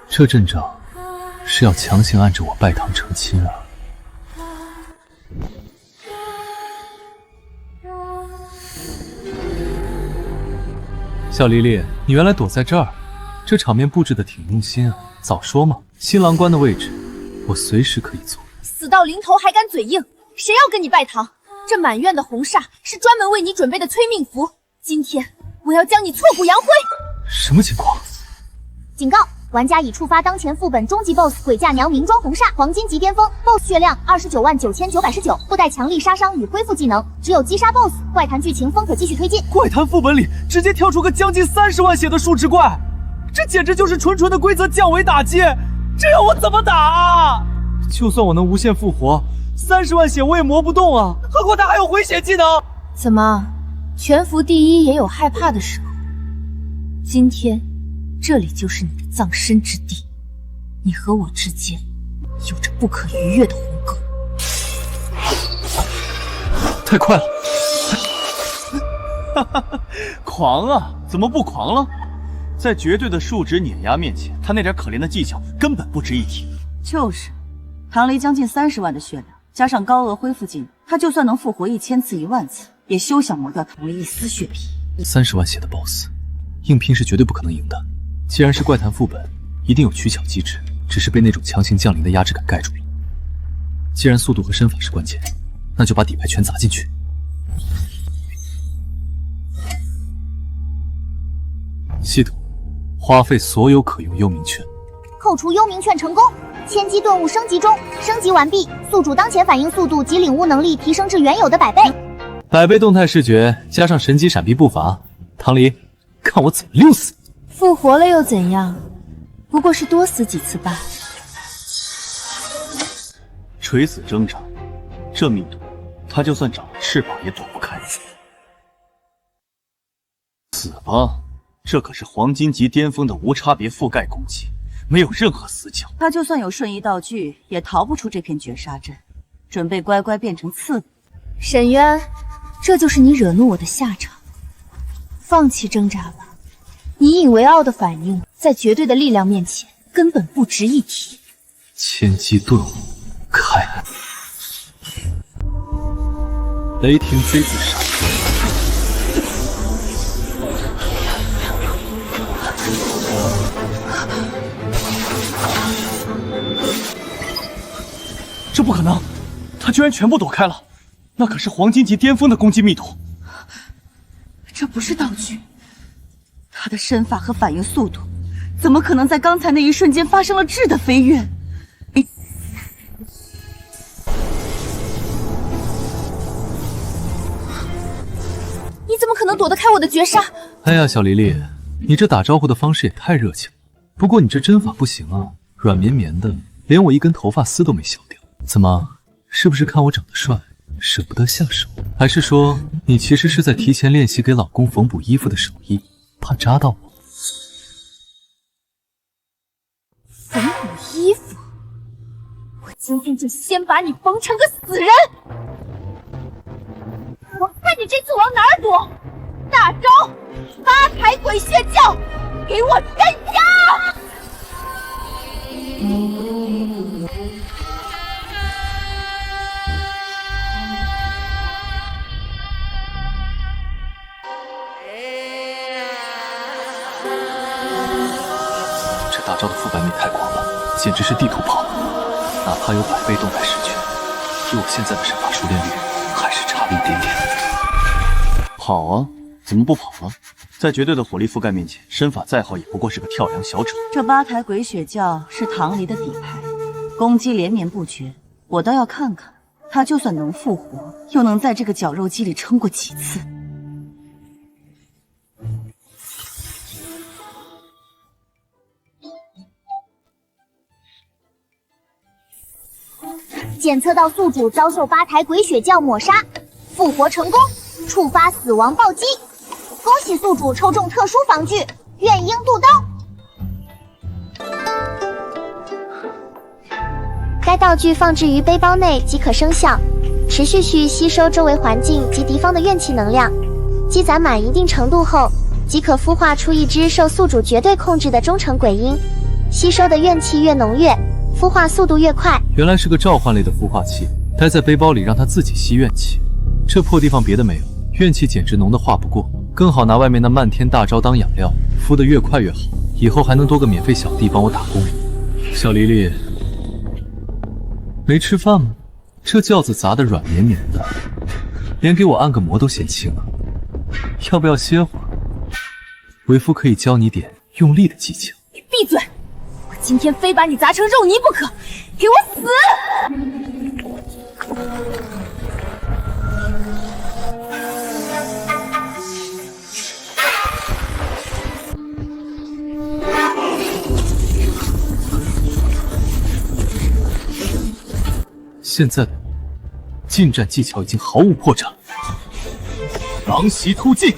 [SPEAKER 7] 这阵仗是要强行按着我拜堂成亲啊！小黎黎，你原来躲在这儿，这场面布置的挺用心啊！早说嘛，新郎官的位置我随时可以坐。
[SPEAKER 4] 死到临头还敢嘴硬，谁要跟你拜堂？这满院的红煞是专门为你准备的催命符，今天我要将你挫骨扬灰！
[SPEAKER 7] 什么情况？
[SPEAKER 3] 警告！玩家已触发当前副本终极 BOSS 鬼嫁娘明装红煞黄金级巅峰 ，BOSS 血量299999，附带强力杀伤与恢复技能，只有击杀 BOSS， 怪谈剧情方可继续推进。
[SPEAKER 2] 怪谈副本里直接跳出个将近30万血的数值怪，这简直就是纯纯的规则降维打击，这要我怎么打啊？就算我能无限复活，30万血我也磨不动啊，何况他还有回血技能。
[SPEAKER 4] 怎么，全服第一也有害怕的时候？今天这里就是你的葬身之地，你和我之间有着不可逾越的鸿沟。
[SPEAKER 7] 太快了！
[SPEAKER 1] 哈哈，狂啊！怎么不狂了？在绝对的数值碾压面前，他那点可怜的技巧根本不值一提。
[SPEAKER 6] 就是，唐离将近30万的血量，加上高额恢复技能，他就算能复活1000次、10000次，也休想磨掉唐离一丝血皮。
[SPEAKER 7] 30万血的 BOSS， 硬拼是绝对不可能赢的。既然是怪谈副本，一定有取巧机制，只是被那种强行降临的压制感盖住了。既然速度和身法是关键，那就把底牌全砸进去。系统花费所有可用幽冥券，
[SPEAKER 3] 扣除幽冥券成功。千机顿悟升级中，升级完毕，宿主当前反应速度及领悟能力提升至原有的100倍。
[SPEAKER 7] 100倍动态视觉加上神级闪避步伐，唐离，看我怎么溜死你！
[SPEAKER 4] 复活了又怎样？不过是多死几次罢了。
[SPEAKER 1] 垂死挣扎，这密度，他就算长了翅膀也躲不开。死吧！这可是黄金级巅峰的无差别覆盖攻击，没有任何死角。
[SPEAKER 6] 他就算有瞬移道具，也逃不出这片绝杀阵。准备乖乖变成刺骨。
[SPEAKER 4] 沈渊，这就是你惹怒我的下场。放弃挣扎吧。你引为傲的反应，在绝对的力量面前根本不值一提。
[SPEAKER 7] 千机顿悟开，雷霆 Z 字闪，
[SPEAKER 1] 这不可能，他居然全部躲开了，那可是黄金级巅峰的攻击密度。
[SPEAKER 6] 这不是道具。他的身法和反应速度，怎么可能在刚才那一瞬间发生了质的飞跃？
[SPEAKER 4] 你怎么可能躲得开我的绝杀？
[SPEAKER 7] 哎呀，小黎黎，你这打招呼的方式也太热情了。不过你这针法不行啊，软绵绵的，连我一根头发丝都没削掉。怎么，是不是看我长得帅，舍不得下手？还是说你其实是在提前练习给老公缝补衣服的手艺？怕扎到我。
[SPEAKER 4] 缝补衣服，我今天就先把你缝成个死人！我看你这次往哪儿躲！大招，发财鬼血教，给我镇压！
[SPEAKER 7] 外面太广了，简直是地图炮。哪怕有100倍动态视觉，以我现在的身法熟练率，还是差了一点点。
[SPEAKER 8] 跑啊，怎么不跑呢？在绝对的火力覆盖面前，身法再好也不过是个跳梁小丑。
[SPEAKER 6] 这8台鬼血教是唐离的底牌，攻击连绵不绝，我倒要看看他就算能复活，又能在这个绞肉机里撑过几次。
[SPEAKER 3] 检测到宿主遭受8台鬼血教抹杀，复活成功，触发死亡暴击。恭喜宿主抽中特殊防具怨鹰渡刀。该道具放置于背包内即可生效，持续吸收周围环境及敌方的怨气能量，积攒满一定程度后，即可孵化出一只受宿主绝对控制的忠诚鬼鹰。吸收的怨气越浓越，孵化速度越快。
[SPEAKER 7] 原来是个召唤类的孵化器，待在背包里让它自己吸怨气。这破地方别的没有，怨气简直浓得化不过，更好拿外面那漫天大招当养料，孵得越快越好，以后还能多个免费小弟帮我打工。小黎黎，没吃饭吗？这轿子砸得软绵绵的，连给我按个摩都嫌轻啊。要不要歇会儿？为夫可以教你点用力的技巧。
[SPEAKER 4] 你闭嘴！我今天非把你砸成肉泥不可！给我死！
[SPEAKER 7] 现在的近战技巧已经毫无破绽，狼袭突进，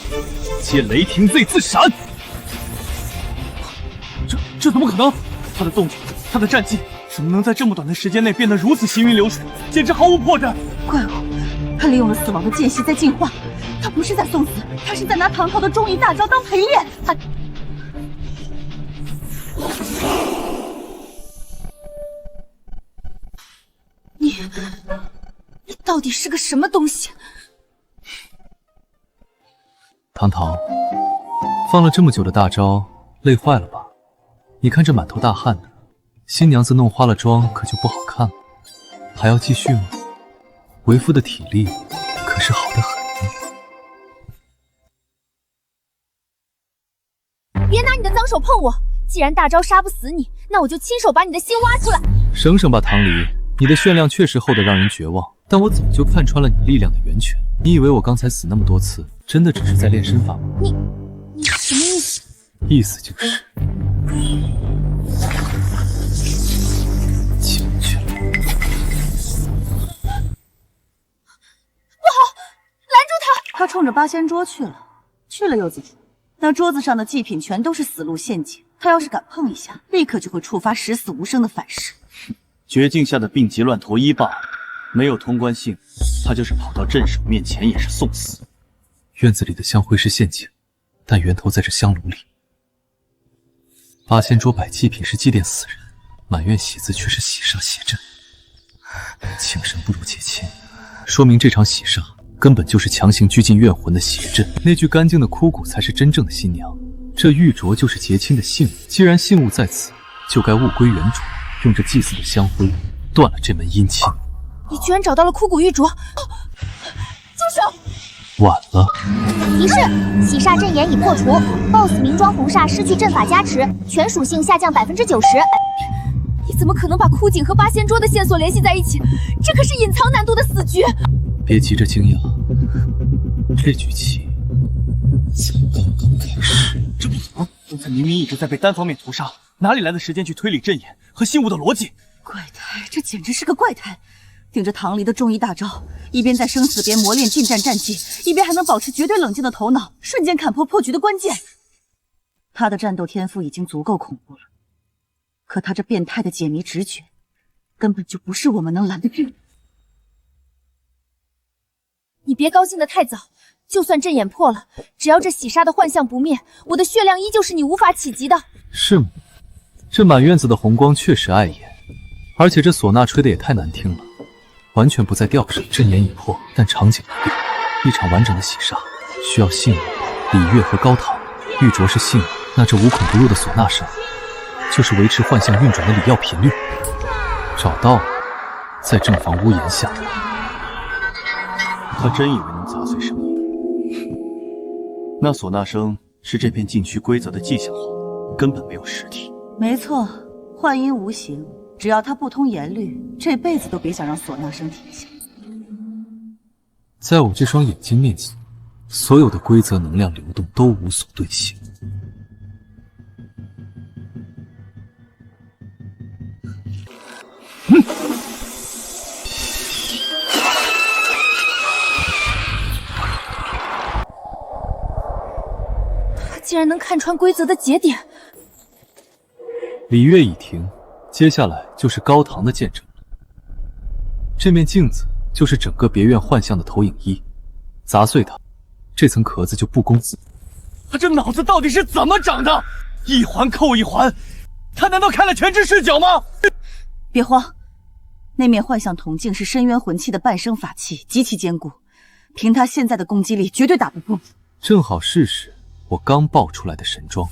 [SPEAKER 7] 借雷霆 Z 自闪。
[SPEAKER 1] 这怎么可能？他的动作，他的战绩，怎么能在这么短的时间内变得如此行云流水，简直毫无破绽？
[SPEAKER 6] 怪物，他利用了死亡的间隙在进化，他不是在送死，他是在拿唐朝的中一大招当陪练。
[SPEAKER 4] 你到底是个什么东西？
[SPEAKER 7] 糖糖，放了这么久的大招，累坏了吧？你看这满头大汗的，新娘子弄花了妆可就不好看了。还要继续吗？为夫的体力可是好得很
[SPEAKER 4] 呢。别拿你的脏手碰我！既然大招杀不死你，那我就亲手把你的心挖出来。
[SPEAKER 7] 省省吧，唐离，你的炫亮确实厚得让人绝望，但我早就看穿了你力量的源泉。你以为我刚才死那么多次，真的只是在练身法吗？
[SPEAKER 4] 你什么意思？
[SPEAKER 7] 意思就是进去了。
[SPEAKER 6] 不好，拦住他！他冲着八仙桌去了又怎么？那桌子上的祭品全都是死路陷阱，他要是敢碰一下，立刻就会触发十死无生的反噬。
[SPEAKER 8] 绝境下的病急乱投医罢了，没有通关性，他就是跑到镇守面前也是送死。
[SPEAKER 7] 院子里的香灰是陷阱，但源头在这香炉里。八仙桌摆祭品是祭奠死人，满院喜字却是洗煞邪阵。请神不如解亲，说明这场洗煞根本就是强行拘禁怨魂的邪阵。那具干净的枯骨才是真正的新娘，这玉镯就是结亲的信物。既然信物在此，就该物归原主，用这祭祀的香灰断了这门姻亲。
[SPEAKER 4] 你居然找到了枯骨玉镯！住手！
[SPEAKER 7] 晚了。
[SPEAKER 3] 提示：洗煞阵眼已破除 ，BOSS 名装红煞失去阵法加持，全属性下降90%。
[SPEAKER 4] 你怎么可能把枯井和八仙桌的线索联系在一起？这可是隐藏难度的死局！
[SPEAKER 7] 别急着惊讶，这局棋才刚刚开始。
[SPEAKER 1] 这不可能！刚才明明一直在被单方面屠杀，哪里来的时间去推理阵眼和信物的逻辑？
[SPEAKER 6] 怪胎，这简直是个怪胎！顶着唐离的中一大招，一边在生死边磨练近战战技，一边还能保持绝对冷静的头脑，瞬间砍破破局的关键。他的战斗天赋已经足够恐怖了，可他这变态的解谜直觉，根本就不是我们能拦得住。
[SPEAKER 4] 你别高兴得太早，就算阵眼破了，只要这洗煞的幻象不灭，我的血量依旧是你无法企及的。是吗？
[SPEAKER 7] 这满院子的红光确实碍眼，而且这唢呐吹得也太难听了。完全不在调上，阵眼已破，但场景不变。一场完整的洗煞需要信物、礼乐和高堂。玉镯是信物，那这无孔不入的唢呐声，就是维持幻象运转的理药频率。找到了，在正房屋檐下。
[SPEAKER 8] 他真以为能砸碎声音？那唢呐声是这片禁区规则的迹象号，根本没有实体。
[SPEAKER 6] 没错，幻音无形，只要它不通言律，这辈子都别想让唢呐声停下。
[SPEAKER 7] 在我这双眼睛面前，所有的规则能量流动都无所遁形。
[SPEAKER 4] 他竟然能看穿规则的节点。
[SPEAKER 7] 礼乐已停，接下来就是高堂的见证了。这面镜子就是整个别院幻象的投影仪，砸碎它，这层壳子就不攻自破。
[SPEAKER 1] 他这脑子到底是怎么长的？一环扣一环，他难道开了全知视角吗？
[SPEAKER 6] 别慌，那面幻象铜镜是深渊魂器的半生法器，极其坚固，凭他现在的攻击力，绝对打不破。
[SPEAKER 7] 正好试试我刚爆出来的神装。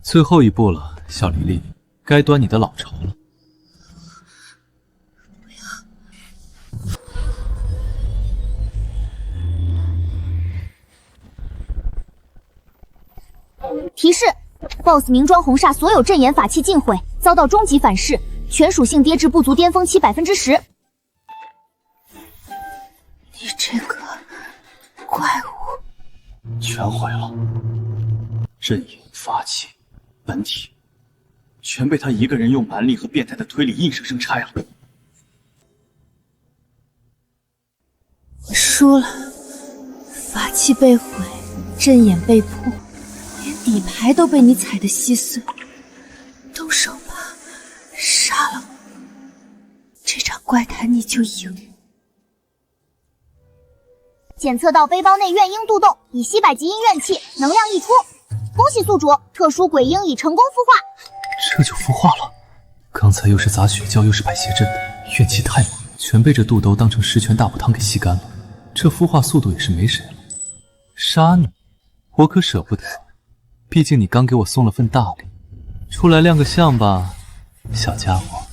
[SPEAKER 7] 最后一步了，小黎黎，该端你的老巢了。
[SPEAKER 3] 提示 ：BOSS 明装红煞所有阵眼法器尽毁，遭到终极反噬，全属性跌至不足巅峰期10%。
[SPEAKER 4] 你这个怪物，
[SPEAKER 8] 全毁了，阵眼法器。本体全被他一个人用蛮力和变态的推理硬生生拆了。
[SPEAKER 4] 我输了，法器被毁，阵眼被破，连底牌都被你踩得稀碎。动手吧，杀了我，这场怪谈你就赢。
[SPEAKER 3] 检测到背包内怨婴渡动，已吸百极阴怨气，能量溢出。恭喜宿主，特殊鬼婴已成功孵化。
[SPEAKER 7] 这就孵化了。刚才又是砸血窖，又是摆邪阵的，怨气太猛，全被这肚兜当成十全大补汤给吸干了。这孵化速度也是没谁了。杀你，我可舍不得，毕竟你刚给我送了份大礼。出来亮个相吧，小家伙。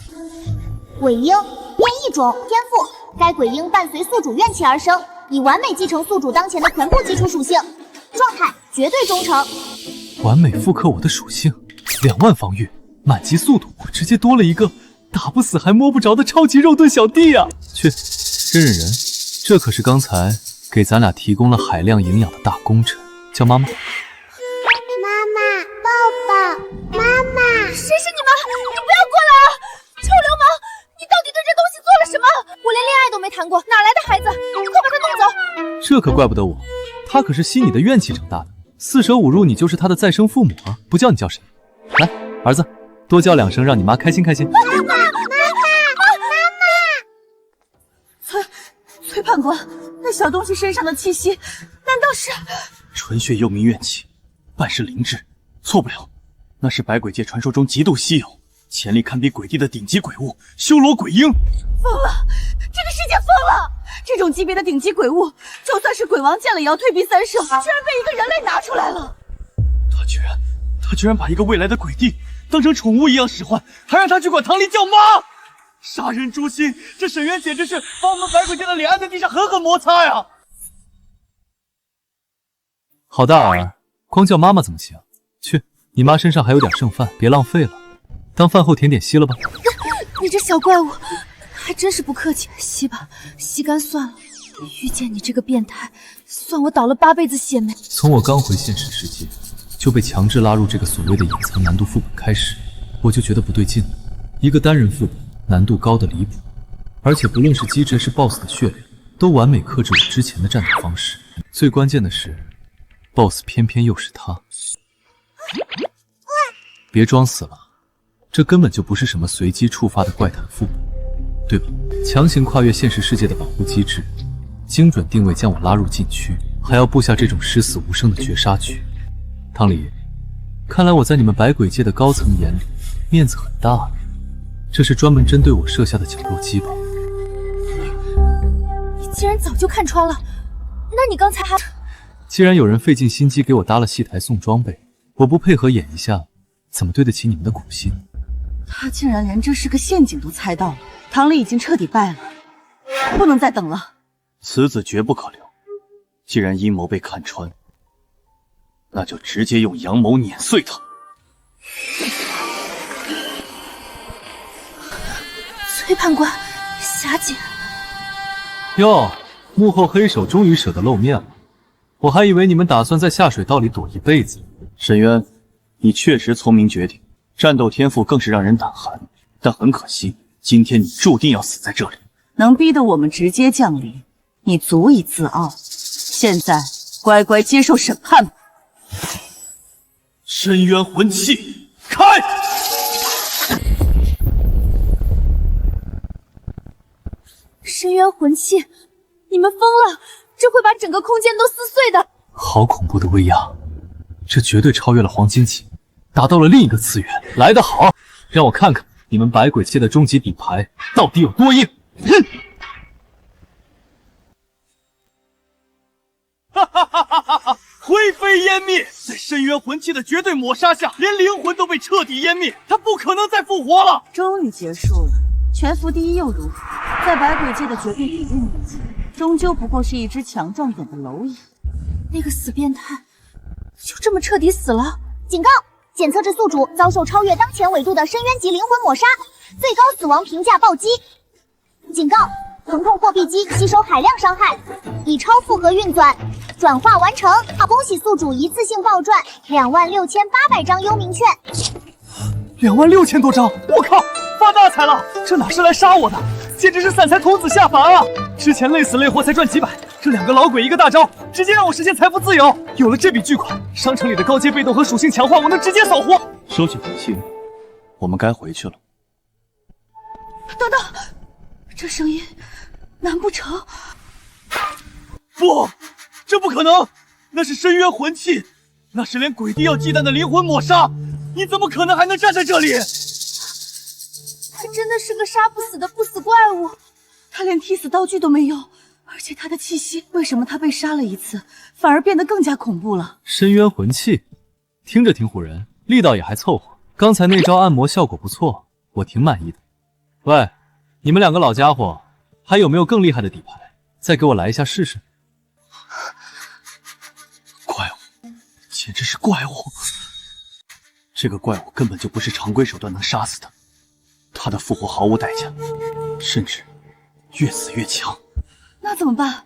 [SPEAKER 3] 鬼婴，变异种，天赋。该鬼婴伴随宿主怨气而生，已完美继承宿主当前的全部基础属性。状态绝对忠诚，
[SPEAKER 7] 完美复刻我的属性，2万防御，满级速度，我直接多了一个打不死还摸不着的超级肉盾小弟啊！去，忍忍人，这可是刚才给咱俩提供了海量营养的大功臣，叫妈妈。
[SPEAKER 3] 妈妈，抱抱，妈妈，
[SPEAKER 4] 谁是你妈？你不要过来啊！臭流氓，你到底对这东西做了什么？我连恋爱都没谈过，哪来的孩子？快把他弄走！
[SPEAKER 7] 这可怪不得我。他可是吸你的怨气长大的，四舍五入你就是他的再生父母啊！不叫你叫谁？来，儿子，多叫2声，让你妈开心开心。
[SPEAKER 3] 妈妈，妈妈，
[SPEAKER 6] 崔判官，那小东西身上的气息，难道是
[SPEAKER 8] 纯血幽冥怨气，半是灵智，错不了，那是百鬼界传说中极度稀有、潜力堪比鬼帝的顶级鬼物——修罗鬼婴。
[SPEAKER 6] 疯了！这个世界疯了！这种级别的顶级鬼物，就算是鬼王见了也要退避三舍，居然被一个人类拿出来了。
[SPEAKER 8] 他居然把一个未来的鬼帝当成宠物一样使唤，还让他去管唐离叫妈，杀人诛心！这沈渊简直是把我们百鬼界的脸按在地上狠狠摩擦呀！
[SPEAKER 7] 好大儿，光叫妈妈怎么行？去，你妈身上还有点剩饭，别浪费了，当饭后甜点吸了吧。
[SPEAKER 4] 你这小怪物！还真是不客气，吸吧，吸干算了。遇见你这个变态，算我倒了8辈子血霉。
[SPEAKER 7] 从我刚回现实世界，就被强制拉入这个所谓的隐藏难度副本开始，我就觉得不对劲了。一个单人副本，难度高的离谱，而且不论是机制还是 BOSS 的血量，都完美克制我之前的战斗方式。最关键的是 ，BOSS 偏偏又是他。别装死了，这根本就不是什么随机触发的怪谈副本。对吧？强行跨越现实世界的保护机制，精准定位将我拉入禁区，还要布下这种尸死无生的绝杀局。汤离，看来我在你们百鬼界的高层眼里面子很大了，这是专门针对我设下的绞肉机吧？
[SPEAKER 4] 你竟然早就看穿了，那你刚才还……
[SPEAKER 7] 既然有人费尽心机给我搭了戏台送装备，我不配合演一下，怎么对得起你们的苦心？
[SPEAKER 6] 他竟然连这是个陷阱都猜到了，唐离已经彻底败了，不能再等了。
[SPEAKER 8] 此子绝不可留。既然阴谋被看穿，那就直接用阳谋碾碎他。
[SPEAKER 4] 崔判官，霞姐。
[SPEAKER 7] 哟，幕后黑手终于舍得露面了，我还以为你们打算在下水道里躲一辈子。
[SPEAKER 8] 沈渊，你确实聪明绝顶，战斗天赋更是让人胆寒，但很可惜，今天你注定要死在这里。
[SPEAKER 6] 能逼得我们直接降临，你足以自傲。现在乖乖接受审判吧。
[SPEAKER 8] 深渊魂器开！
[SPEAKER 4] 深渊魂器，你们疯了！这会把整个空间都撕碎的。
[SPEAKER 7] 好恐怖的威压，这绝对超越了黄金级，达到了另一个次元。来得好，让我看看你们百鬼界的终极底牌到底有多硬！哼！
[SPEAKER 1] 哈哈哈哈哈！灰飞烟灭，在深渊魂器的绝对抹杀下，连灵魂都被彻底湮灭，他不可能再复活了。
[SPEAKER 6] 终于结束了，全服第一又如何？在百鬼界的绝对底蕴面前，终究不过是一只强壮点的蝼蚁。
[SPEAKER 4] 那个死变态，就这么彻底死了？
[SPEAKER 3] 警告！检测至宿主遭受超越当前纬度的深渊级灵魂抹杀，最高死亡评价暴击。警告！疼痛破壁机吸收海量伤害，已超负荷运转，转化完成。恭喜宿主一次性暴赚26800张幽冥券
[SPEAKER 1] ，26000多张！我靠，发大财了！这哪是来杀我的，简直是散财童子下凡啊！之前累死累活才赚几百，这两个老鬼一个大招，直接让我实现财富自由。有了这笔巨款，商城里的高阶被动和属性强化，我能直接扫货。
[SPEAKER 8] 收起魂器，我们该回去了。
[SPEAKER 6] 等等，这声音。难不成？
[SPEAKER 1] 不，这不可能！那是深渊魂器，那是连鬼帝要忌惮的灵魂抹杀，你怎么可能还能站在这里？
[SPEAKER 4] 他真的是个杀不死的不死怪物，
[SPEAKER 6] 他连踢死道具都没有，而且他的气息，为什么他被杀了一次，反而变得更加恐怖了？
[SPEAKER 7] 深渊魂器，听着挺唬人，力道也还凑合。刚才那招按摩效果不错，我挺满意的。喂，你们两个老家伙。还有没有更厉害的底牌？再给我来一下试试。
[SPEAKER 8] 怪物，简直是怪物！这个怪物根本就不是常规手段能杀死的，他的复活毫无代价，甚至越死越强。
[SPEAKER 6] 那怎么办？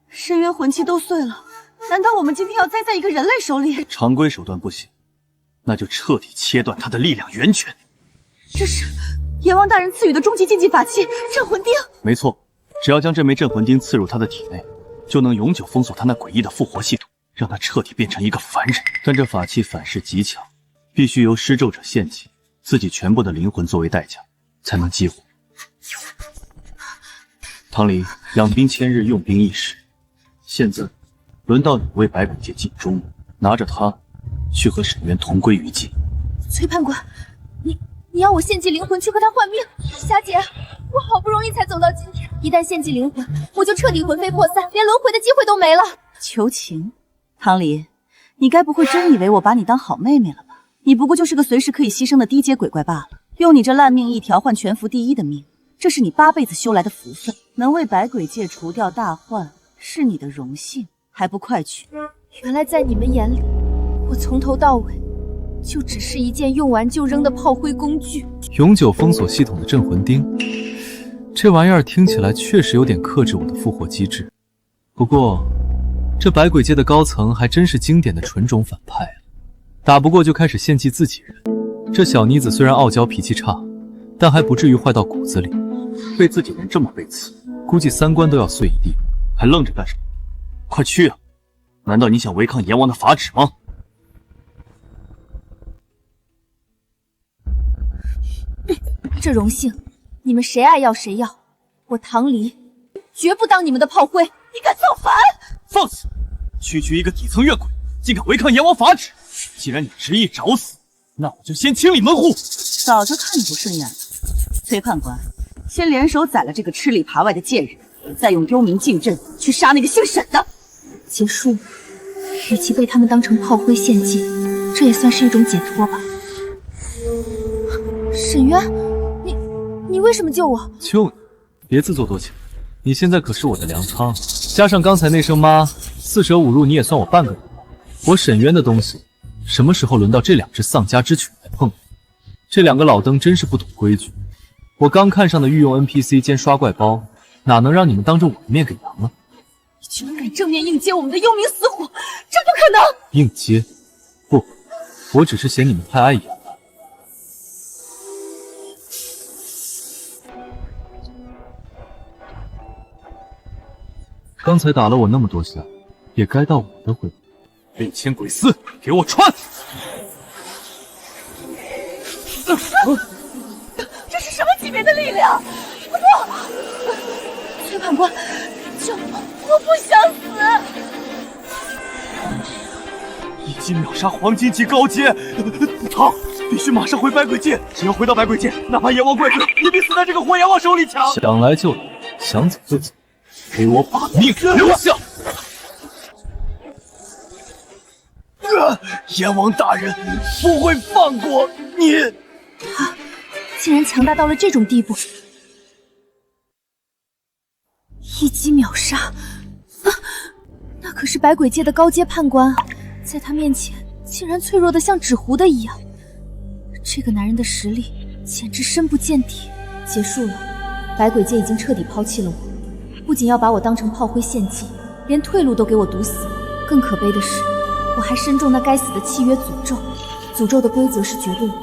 [SPEAKER 6] 深渊魂器都碎了，难道我们今天要栽在一个人类手里？
[SPEAKER 8] 常规手段不行，那就彻底切断他的力量源泉。
[SPEAKER 6] 这是阎王大人赐予的终极禁忌法器镇魂钉。
[SPEAKER 8] 没错。只要将这枚镇魂钉刺入他的体内，就能永久封锁他那诡异的复活系统，让他彻底变成一个凡人。但这法器反噬极强，必须由施咒者献祭自己全部的灵魂作为代价，才能激活。唐离，养兵千日，用兵一时，现在轮到你为百鬼界尽忠，拿着它去和沈渊同归于尽。
[SPEAKER 4] 崔判官，你要我献祭灵魂去和他换命？霞姐，我好不容易才走到今天，一旦献祭灵魂，我就彻底魂飞魄散，连轮回的机会都没了。
[SPEAKER 6] 求情，唐离，你该不会真以为我把你当好妹妹了吧？你不过就是个随时可以牺牲的低阶鬼怪罢了。用你这烂命一条换全服第一的命，这是你8辈子修来的福分。能为百鬼界除掉大患，是你的荣幸，还不快去？
[SPEAKER 4] 原来在你们眼里，我从头到尾就只是一件用完就扔的炮灰工具。
[SPEAKER 7] 永久封锁系统的镇魂钉，这玩意儿听起来确实有点克制我的复活机制。不过，这百鬼界的高层还真是经典的纯种反派啊，打不过就开始献祭自己人。这小妮子虽然傲娇脾气差，但还不至于坏到骨子里。
[SPEAKER 8] 被自己人这么背刺，估计3观都要碎一地，还愣着干什么？快去啊！难道你想违抗阎王的法旨吗？
[SPEAKER 4] 这荣幸，你们谁爱要谁要，我唐离绝不当你们的炮灰！你敢造反！
[SPEAKER 1] 放肆！区区一个底层怨鬼，竟敢违抗阎王法旨，既然你执意找死，那我就先清理门户。
[SPEAKER 6] 早就看你不顺眼了，崔判官，先联手宰了这个吃里扒外的贱人，再用幽冥禁阵去杀那个姓沈的。
[SPEAKER 4] 结束，与其被他们当成炮灰献祭，这也算是一种解脱吧。沈渊，你为什么救我？
[SPEAKER 7] 救你？别自作多情，你现在可是我的粮仓，加上刚才那声妈，四舍五入你也算我半个人。我沈渊的东西，什么时候轮到这两只丧家之犬来碰？这两个老登真是不懂规矩。我刚看上的御用 NPC 兼刷怪包，哪能让你们当着我的面给扬了？
[SPEAKER 6] 你居然敢正面硬接我们的幽冥死虎，这不可能！
[SPEAKER 7] 硬接？不，我只是嫌你们太碍眼了。刚才打了我那么多下，也该到我的回合。
[SPEAKER 1] 另签鬼丝，给我穿！
[SPEAKER 6] 这是什么级别的力量？不，崔判官，救我！我不想死！
[SPEAKER 1] 一击秒杀黄金级高阶，好，必须马上回百鬼界。只要回到百鬼界，哪怕阎王怪罪，也比死在这个活阎王手里强。
[SPEAKER 7] 想来就来，想走就走，给我把命留下！
[SPEAKER 1] 阎王大人不会放过你！
[SPEAKER 4] 他竟然强大到了这种地步，一击秒杀！那可是百鬼界的高阶判官啊，在他面前竟然脆弱的像纸糊的一样。这个男人的实力简直深不见底。结束了，百鬼界已经彻底抛弃了我，不仅要把我当成炮灰献祭，连退路都给我堵死。更可悲的是，我还身中那该死的契约诅咒。诅咒的规则是绝对的，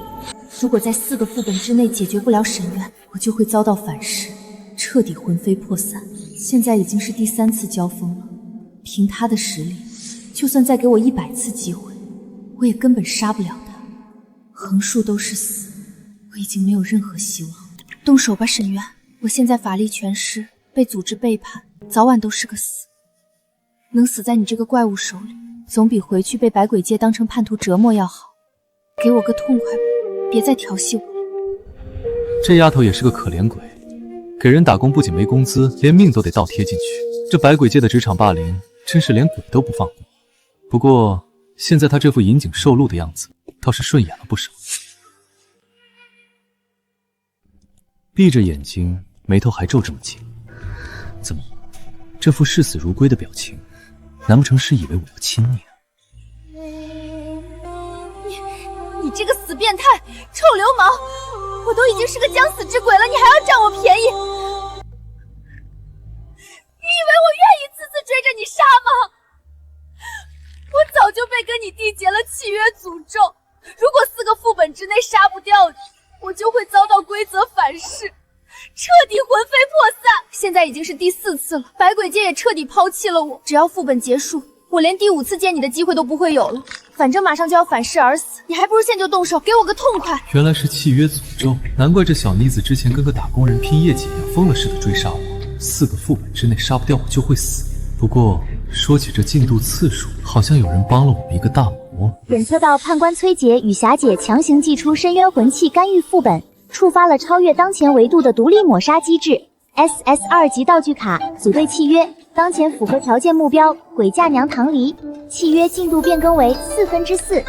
[SPEAKER 4] 如果在4个副本之内解决不了沈渊，我就会遭到反噬，彻底魂飞魄散。现在已经是第3次交锋了，凭他的实力，就算再给我100次机会，我也根本杀不了他。横竖都是死，我已经没有任何希望。动手吧，沈渊！我现在法力全失，被组织背叛，早晚都是个死。能死在你这个怪物手里，总比回去被百鬼界当成叛徒折磨要好。给我个痛快吧，别再调戏我。
[SPEAKER 7] 这丫头也是个可怜鬼，给人打工不仅没工资，连命都得倒贴进去。这百鬼界的职场霸凌，真是连鬼都不放过。不过现在她这副引颈受戮的样子，倒是顺眼了不少。闭着眼睛，眉头还皱这么紧，怎么，这副视死如归的表情，难不成是以为我要亲你啊？
[SPEAKER 4] 你这个死变态，臭流氓！我都已经是个将死之鬼了，你还要占我便宜？你以为我愿意次次追着你杀吗？我早就被跟你缔结了契约诅咒，如果4个副本之内杀不掉你，我就会遭到规则反噬，彻底魂飞魄散。现在已经是第4次了，百鬼界也彻底抛弃了我。只要副本结束，我连第5次见你的机会都不会有了。反正马上就要反噬而死，你还不如现就动手，给我个痛快！
[SPEAKER 7] 原来是契约诅咒，难怪这小妮子之前跟个打工人拼业绩一样，疯了似的追杀我。4个副本之内杀不掉我就会死。不过说起这进度次数，好像有人帮了我们一个大忙。
[SPEAKER 3] 检测到判官崔杰与霞姐强行祭出深渊魂器干预副本，触发了超越当前维度的独立抹杀机制。SS2级道具卡组队契约，当前符合条件目标鬼嫁娘唐离，契约进度变更为4/4。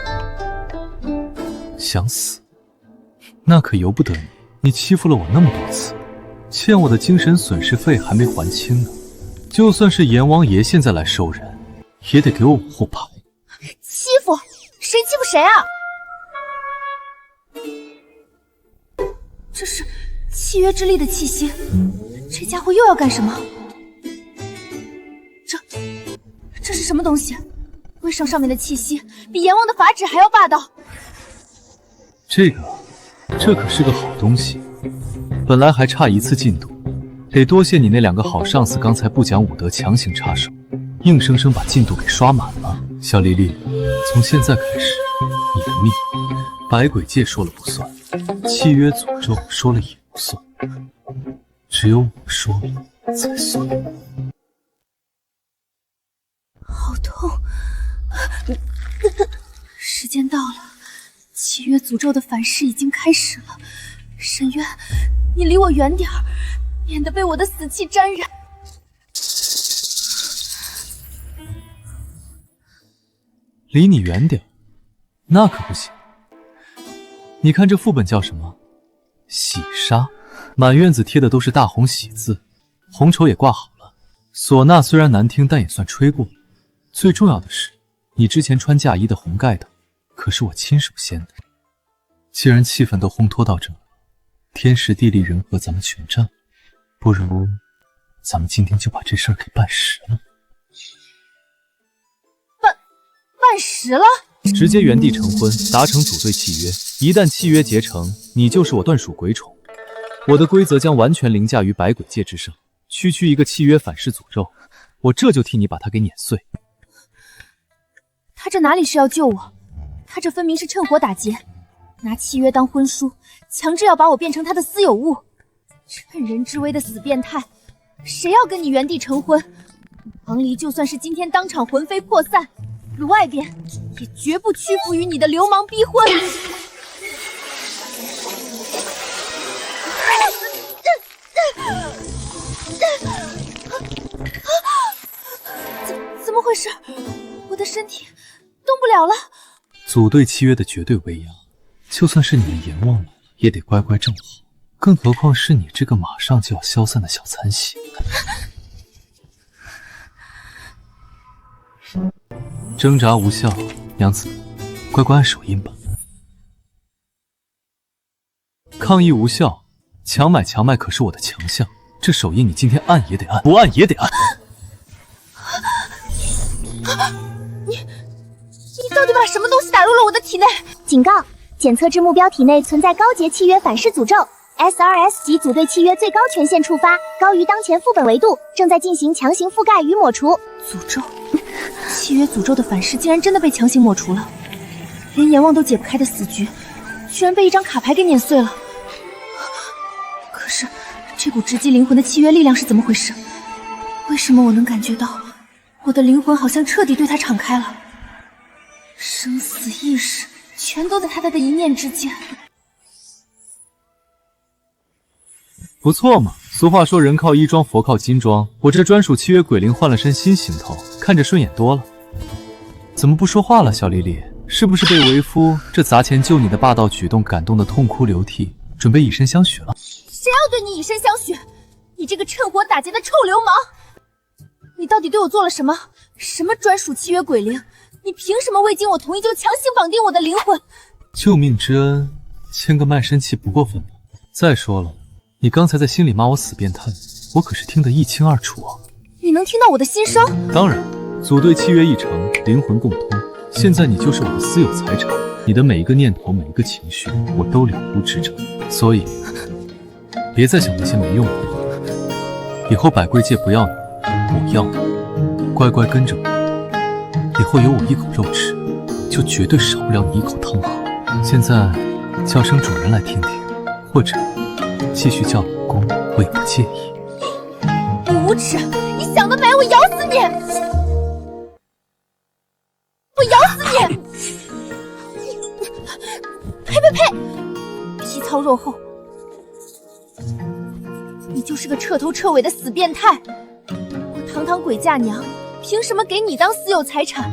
[SPEAKER 7] 想死？那可由不得你！你欺负了我那么多次，欠我的精神损失费还没还清呢。就算是阎王爷现在来收人，也得给我往后排。
[SPEAKER 4] 欺负？谁欺负谁啊？这是契约之力的气息，这家伙又要干什么？这是什么东西？为上上面的气息比阎王的法旨还要霸道。
[SPEAKER 7] 这可是个好东西，本来还差1次进度，得多谢你那2个好上司刚才不讲武德，强行插手，硬生生把进度给刷满了。小莉莉，从现在开始，你的命百鬼界说了不算，契约诅咒说了也不算，只有我说了才算。
[SPEAKER 4] 好痛！时间到了，契约诅咒的反噬已经开始了。沈渊，你离我远点儿，免得被我的死气沾染。
[SPEAKER 7] 离你远点，那可不行。你看这副本叫什么？喜杀，满院子贴的都是大红喜字，红绸也挂好了。唢呐虽然难听，但也算吹过。最重要的是，你之前穿嫁衣的红盖头，可是我亲手掀的。既然气氛都烘托到这了，天时地利人和咱们全占，不如咱们今天就把这事儿给办实了。
[SPEAKER 4] 办实了？
[SPEAKER 7] 直接原地成婚，达成组队契约。一旦契约结成，你就是我断属鬼宠。我的规则将完全凌驾于百鬼界之上。区区一个契约反噬诅咒，我这就替你把它给碾碎。
[SPEAKER 4] 他这哪里是要救我？他这分明是趁火打劫，拿契约当婚书，强制要把我变成他的私有物。趁人之危的死变态，谁要跟你原地成婚？王离就算是今天当场魂飞魄散，外边也绝不屈服于你的流氓逼婚。怎么回事？我的身体动不了了。
[SPEAKER 7] 组队契约的绝对威压，就算是你们阎王来了，也得乖乖正好。更何况是你这个马上就要消散的小残血。挣扎无效，娘子，乖乖按手印吧。抗议无效，强买可是我的强项，这手印你今天按也得按，不按也得按。
[SPEAKER 4] 你到底把什么东西打入了我的体内？
[SPEAKER 3] 警告：检测至目标体内存在高阶契约反噬诅咒 ，SRS 级组队契约最高权限触发，高于当前副本维度，正在进行强行覆盖与抹除。
[SPEAKER 4] 诅咒，契约诅咒的反噬竟然真的被强行抹除了，连阎王都解不开的死局，居然被一张卡牌给碾碎了。可是，这股直击灵魂的契约力量是怎么回事？为什么我能感觉到我的灵魂好像彻底对他敞开了？生死意识全都在他的一念之间。
[SPEAKER 7] 不错嘛，俗话说人靠衣装，佛靠金装，我这专属契约鬼灵换了身新行头，看着顺眼多了。怎么不说话了，小丽丽？是不是被为夫这砸钱救你的霸道举动感动得痛哭流涕，准备以身相许了？
[SPEAKER 4] 谁要对你以身相许？你这个趁火打劫的臭流氓！你到底对我做了什么？什么专属契约鬼灵？你凭什么未经我同意就强行绑定我的灵魂？
[SPEAKER 7] 救命之恩，签个卖身契不过分吧？再说了，你刚才在心里骂我死变态，我可是听得一清二楚啊！
[SPEAKER 4] 你能听到我的心声？
[SPEAKER 7] 当然，组队契约一成，灵魂共通。现在你就是我的私有财产，你的每一个念头，每一个情绪，我都了如指掌。所以，别再想那些没用的话。以后百贵界不要你，我要你，乖乖跟着我。以后有我一口肉吃，就绝对少不了你一口汤喝。现在叫声主人来听听，或者继续叫老公，我也不介意。
[SPEAKER 4] 你无耻！你想得美！我咬死你！我咬死你！呸呸呸！皮糙肉厚，你就是个彻头彻尾的死变态！我堂堂鬼嫁娘，凭什么给你当私有财产？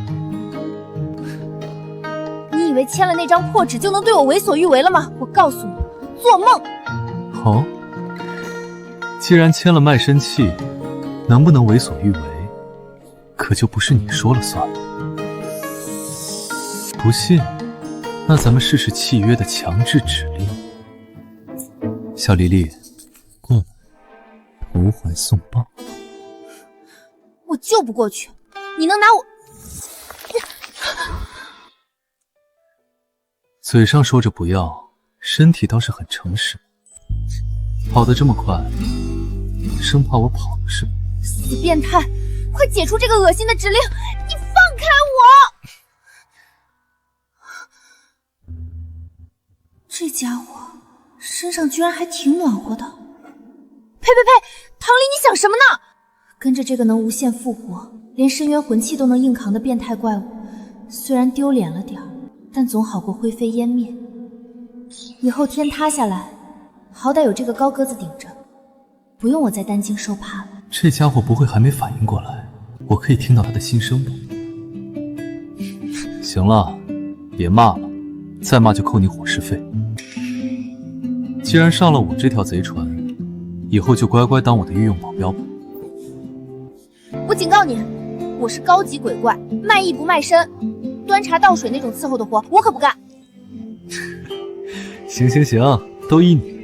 [SPEAKER 4] 你以为签了那张破纸就能对我为所欲为了吗？我告诉你，做梦！
[SPEAKER 7] 好，既然签了卖身契，能不能为所欲为，可就不是你说了算了。不信，那咱们试试契约的强制指令。小丽丽，过来，投怀送抱。
[SPEAKER 4] 我就不过去，你能拿我？
[SPEAKER 7] 嘴上说着不要，身体倒是很诚实。跑得这么快，生怕我跑了是吧？
[SPEAKER 4] 死变态，快解除这个恶心的指令！你放开我！这家伙身上居然还挺暖和的。呸呸呸！唐离，你想什么呢？跟着这个能无限复活，连深渊魂器都能硬扛的变态怪物，虽然丢脸了点儿，但总好过灰飞烟灭。以后天塌下来，好歹有这个高个子顶着，不用我再担惊受怕了。
[SPEAKER 7] 这家伙不会还没反应过来，我可以听到他的心声吧？行了，别骂了，再骂就扣你伙食费。既然上了我这条贼船，以后就乖乖当我的御用保镖吧。
[SPEAKER 4] 我警告你，我是高级鬼怪，卖艺不卖身，端茶倒水那种伺候的活，我可不干。
[SPEAKER 7] 行行行，都依你。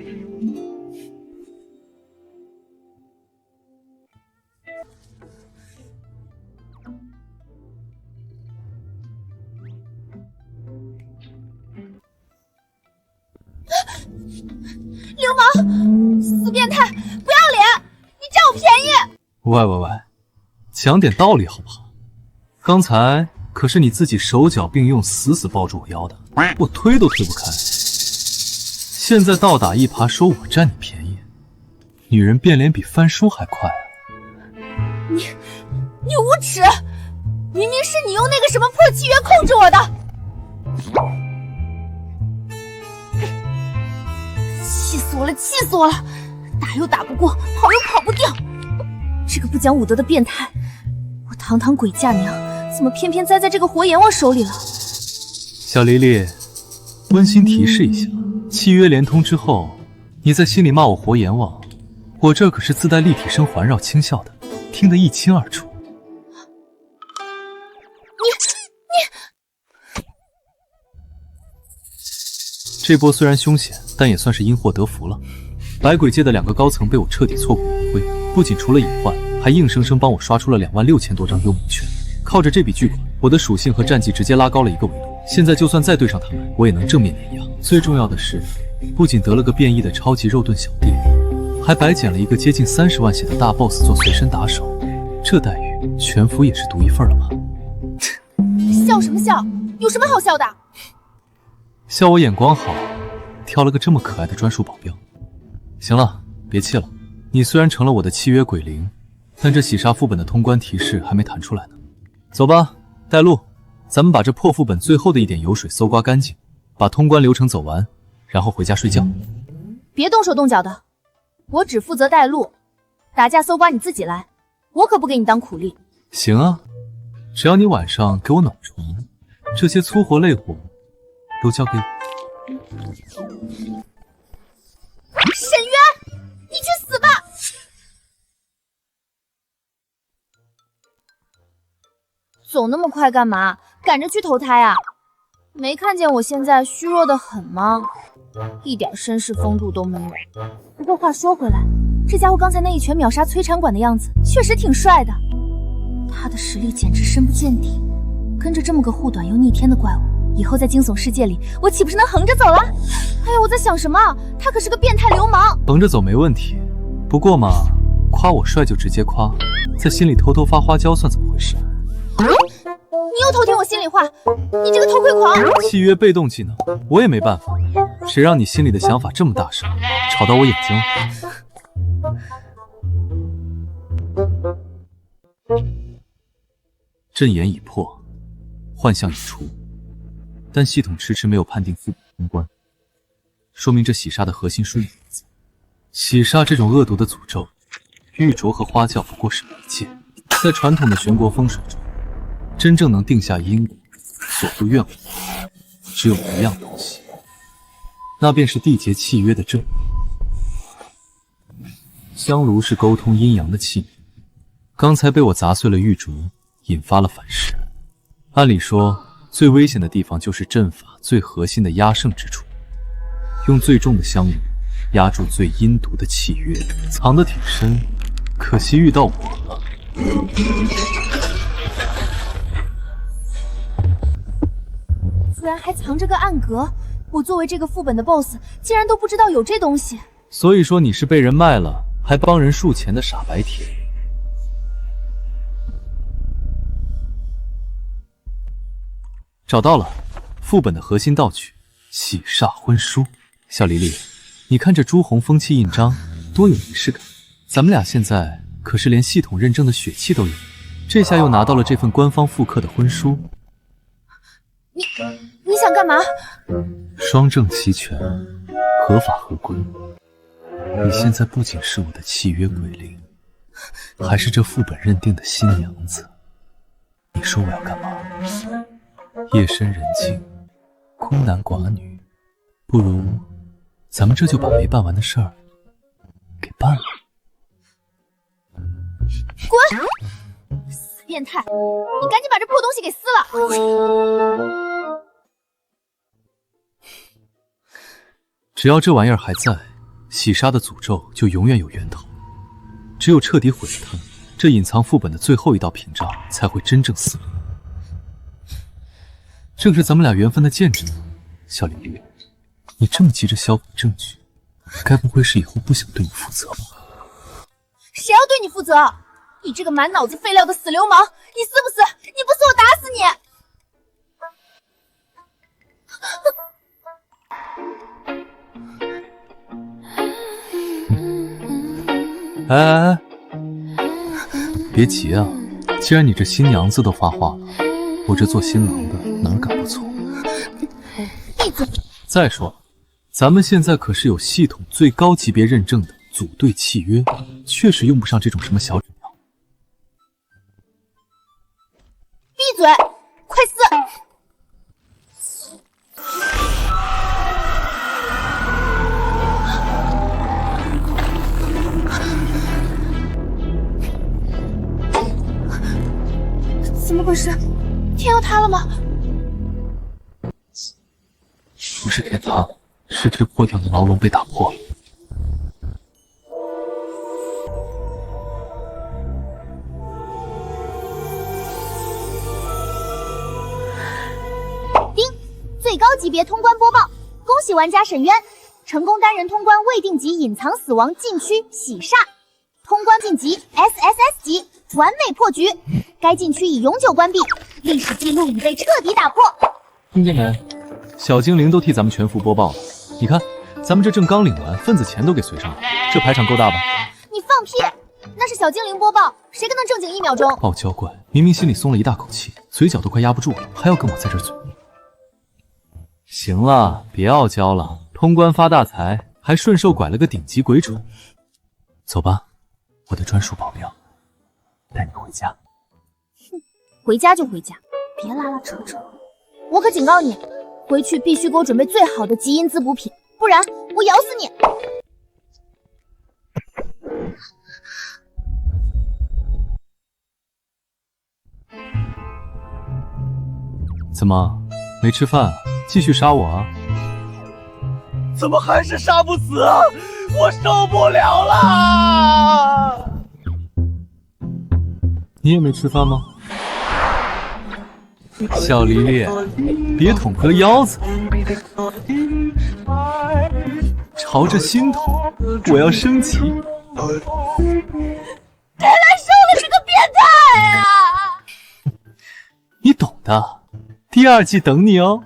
[SPEAKER 4] 流氓，死变态，不要脸！你占我便宜！
[SPEAKER 7] 喂喂喂，讲点道理好不好？刚才可是你自己手脚并用，死死抱住我腰的，我推都推不开。现在倒打一耙，说我占你便宜，女人变脸比翻书还快啊！
[SPEAKER 4] 你无耻！明明是你用那个什么破契约控制我的！气死我了！气死我了！打又打不过，跑又跑不掉，这个不讲武德的变态！我堂堂鬼嫁娘，怎么偏偏栽在这个活阎王手里了？
[SPEAKER 7] 小黎黎，温馨提示一下，契约连通之后，你在心里骂我活阎王，我这可是自带立体声环绕轻笑的，听得一清二楚。这波虽然凶险，但也算是因祸得福了。百鬼界的2个高层被我彻底挫骨扬灰，不仅除了隐患，还硬生生帮我刷出了26000多张幽冥券。靠着这笔巨款，我的属性和战绩直接拉高了1个维度。现在就算再对上他们，我也能正面碾压。最重要的是，不仅得了个变异的超级肉盾小弟，还白捡了一个接近30万血的大 boss 做随身打手。这待遇，全服也是独一份了吧？
[SPEAKER 4] 笑什么笑？有什么好笑的？
[SPEAKER 7] 笑我眼光好，挑了个这么可爱的专属保镖。行了，别气了。你虽然成了我的契约鬼灵，但这洗杀副本的通关提示还没弹出来呢。走吧，带路，咱们把这破副本最后的一点油水搜刮干净，把通关流程走完，然后回家睡觉。
[SPEAKER 4] 别动手动脚的，我只负责带路，打架搜刮你自己来，我可不给你当苦力。
[SPEAKER 7] 行啊，只要你晚上给我暖床，这些粗活累活都交给我。
[SPEAKER 4] 沈渊，你去死吧！走那么快干嘛？赶着去投胎啊？没看见我现在虚弱的很吗？一点绅士风度都没有。不过话说回来，这家伙刚才那一拳秒杀摧残馆的样子，确实挺帅的。他的实力简直深不见底，跟着这么个护短又逆天的怪物，以后在惊悚世界里，我岂不是能横着走了？哎呀，我在想什么？他可是个变态流氓。
[SPEAKER 7] 横着走没问题，不过嘛，夸我帅就直接夸，在心里偷偷发花椒算怎么回事？
[SPEAKER 4] 你又偷听我心里话，你这个偷窥狂！
[SPEAKER 7] 契约被动技能，我也没办法，谁让你心里的想法这么大声，吵到我眼睛了。阵眼已破，幻象已除，但系统迟迟没有判定副本通关，说明这洗杀的核心输入不在。洗杀这种恶毒的诅咒，玉镯和花轿不过是媒介，在传统的玄国风水中，真正能定下因果、所度愿望，只有一样东西，那便是缔结契约的证。香炉是沟通阴阳的器皿，刚才被我砸碎了玉镯，引发了反噬。按理说，最危险的地方就是阵法最核心的压胜之处，用最重的香炉压住最阴毒的契约，藏得挺深，可惜遇到我了。
[SPEAKER 4] 居然还藏着个暗格，我作为这个副本的 BOSS， 竟然都不知道有这东西。
[SPEAKER 7] 所以说你是被人卖了，还帮人数钱的傻白甜。找到了，副本的核心道具——洗煞婚书。小黎黎，你看这朱红风气印章多有仪式感。咱们俩现在可是连系统认证的血气都有，这下又拿到了这份官方复刻的婚书。
[SPEAKER 4] 你想想干嘛？
[SPEAKER 7] 双证齐全，合法合规。你现在不仅是我的契约鬼灵，还是这副本认定的新娘子。你说我要干嘛？夜深人静，孤男寡女，不如咱们这就把没办完的事儿给办了。
[SPEAKER 4] 滚！死变态！你赶紧把这破东西给撕了！
[SPEAKER 7] 只要这玩意儿还在，洗杀的诅咒就永远有源头。只有彻底毁了它，这隐藏副本的最后一道屏障才会真正撕裂。正是咱们俩缘分的见证。小李丽，你这么急着销毁证据，该不会是以后不想对你负责吧？
[SPEAKER 4] 谁要对你负责？你这个满脑子废料的死流氓！你死不死？你不死我打死你！
[SPEAKER 7] 哎，别急啊！既然你这新娘子都发话了，我这做新郎的哪敢不从？
[SPEAKER 4] 闭嘴！
[SPEAKER 7] 再说了，咱们现在可是有系统最高级别认证的组队契约，确实用不上这种什么小纸条。
[SPEAKER 4] 闭嘴！快撕！怎么回事？天要塌了吗？
[SPEAKER 7] 不是天塌，是这破掉的牢笼被打破了。
[SPEAKER 3] 丁，最高级别通关播报，恭喜玩家沈渊成功单人通关未定级隐藏死亡禁区洗煞，通关晋级 SSS 级，完美破局。该禁区已永久关闭，历史记录已被彻底打破。
[SPEAKER 7] 听见没？小精灵都替咱们全服播报了。你看，咱们这正刚领完，份子钱都给随上了，这排场够大吧？
[SPEAKER 3] 你放屁！那是小精灵播报，谁跟他正经1秒钟？
[SPEAKER 7] 傲娇怪明明心里松了一大口气，嘴角都快压不住了，还要跟我在这嘴。行了，别傲娇了，通关发大财，还顺手拐了个顶级鬼宠。走吧，我的专属保镖，带你回家。
[SPEAKER 4] 回家就回家，别拉拉扯扯。我可警告你，回去必须给我准备最好的极阴滋补品，不然我咬死你！
[SPEAKER 7] 怎么没吃饭啊？继续杀我啊！
[SPEAKER 12] 怎么还是杀不死啊？我受不了了！
[SPEAKER 7] 你也没吃饭吗？小黎黎，别捅哥腰子，朝着心头，我要升旗。
[SPEAKER 4] 谁来收了这个变态啊！
[SPEAKER 7] 你懂的，第2季等你哦。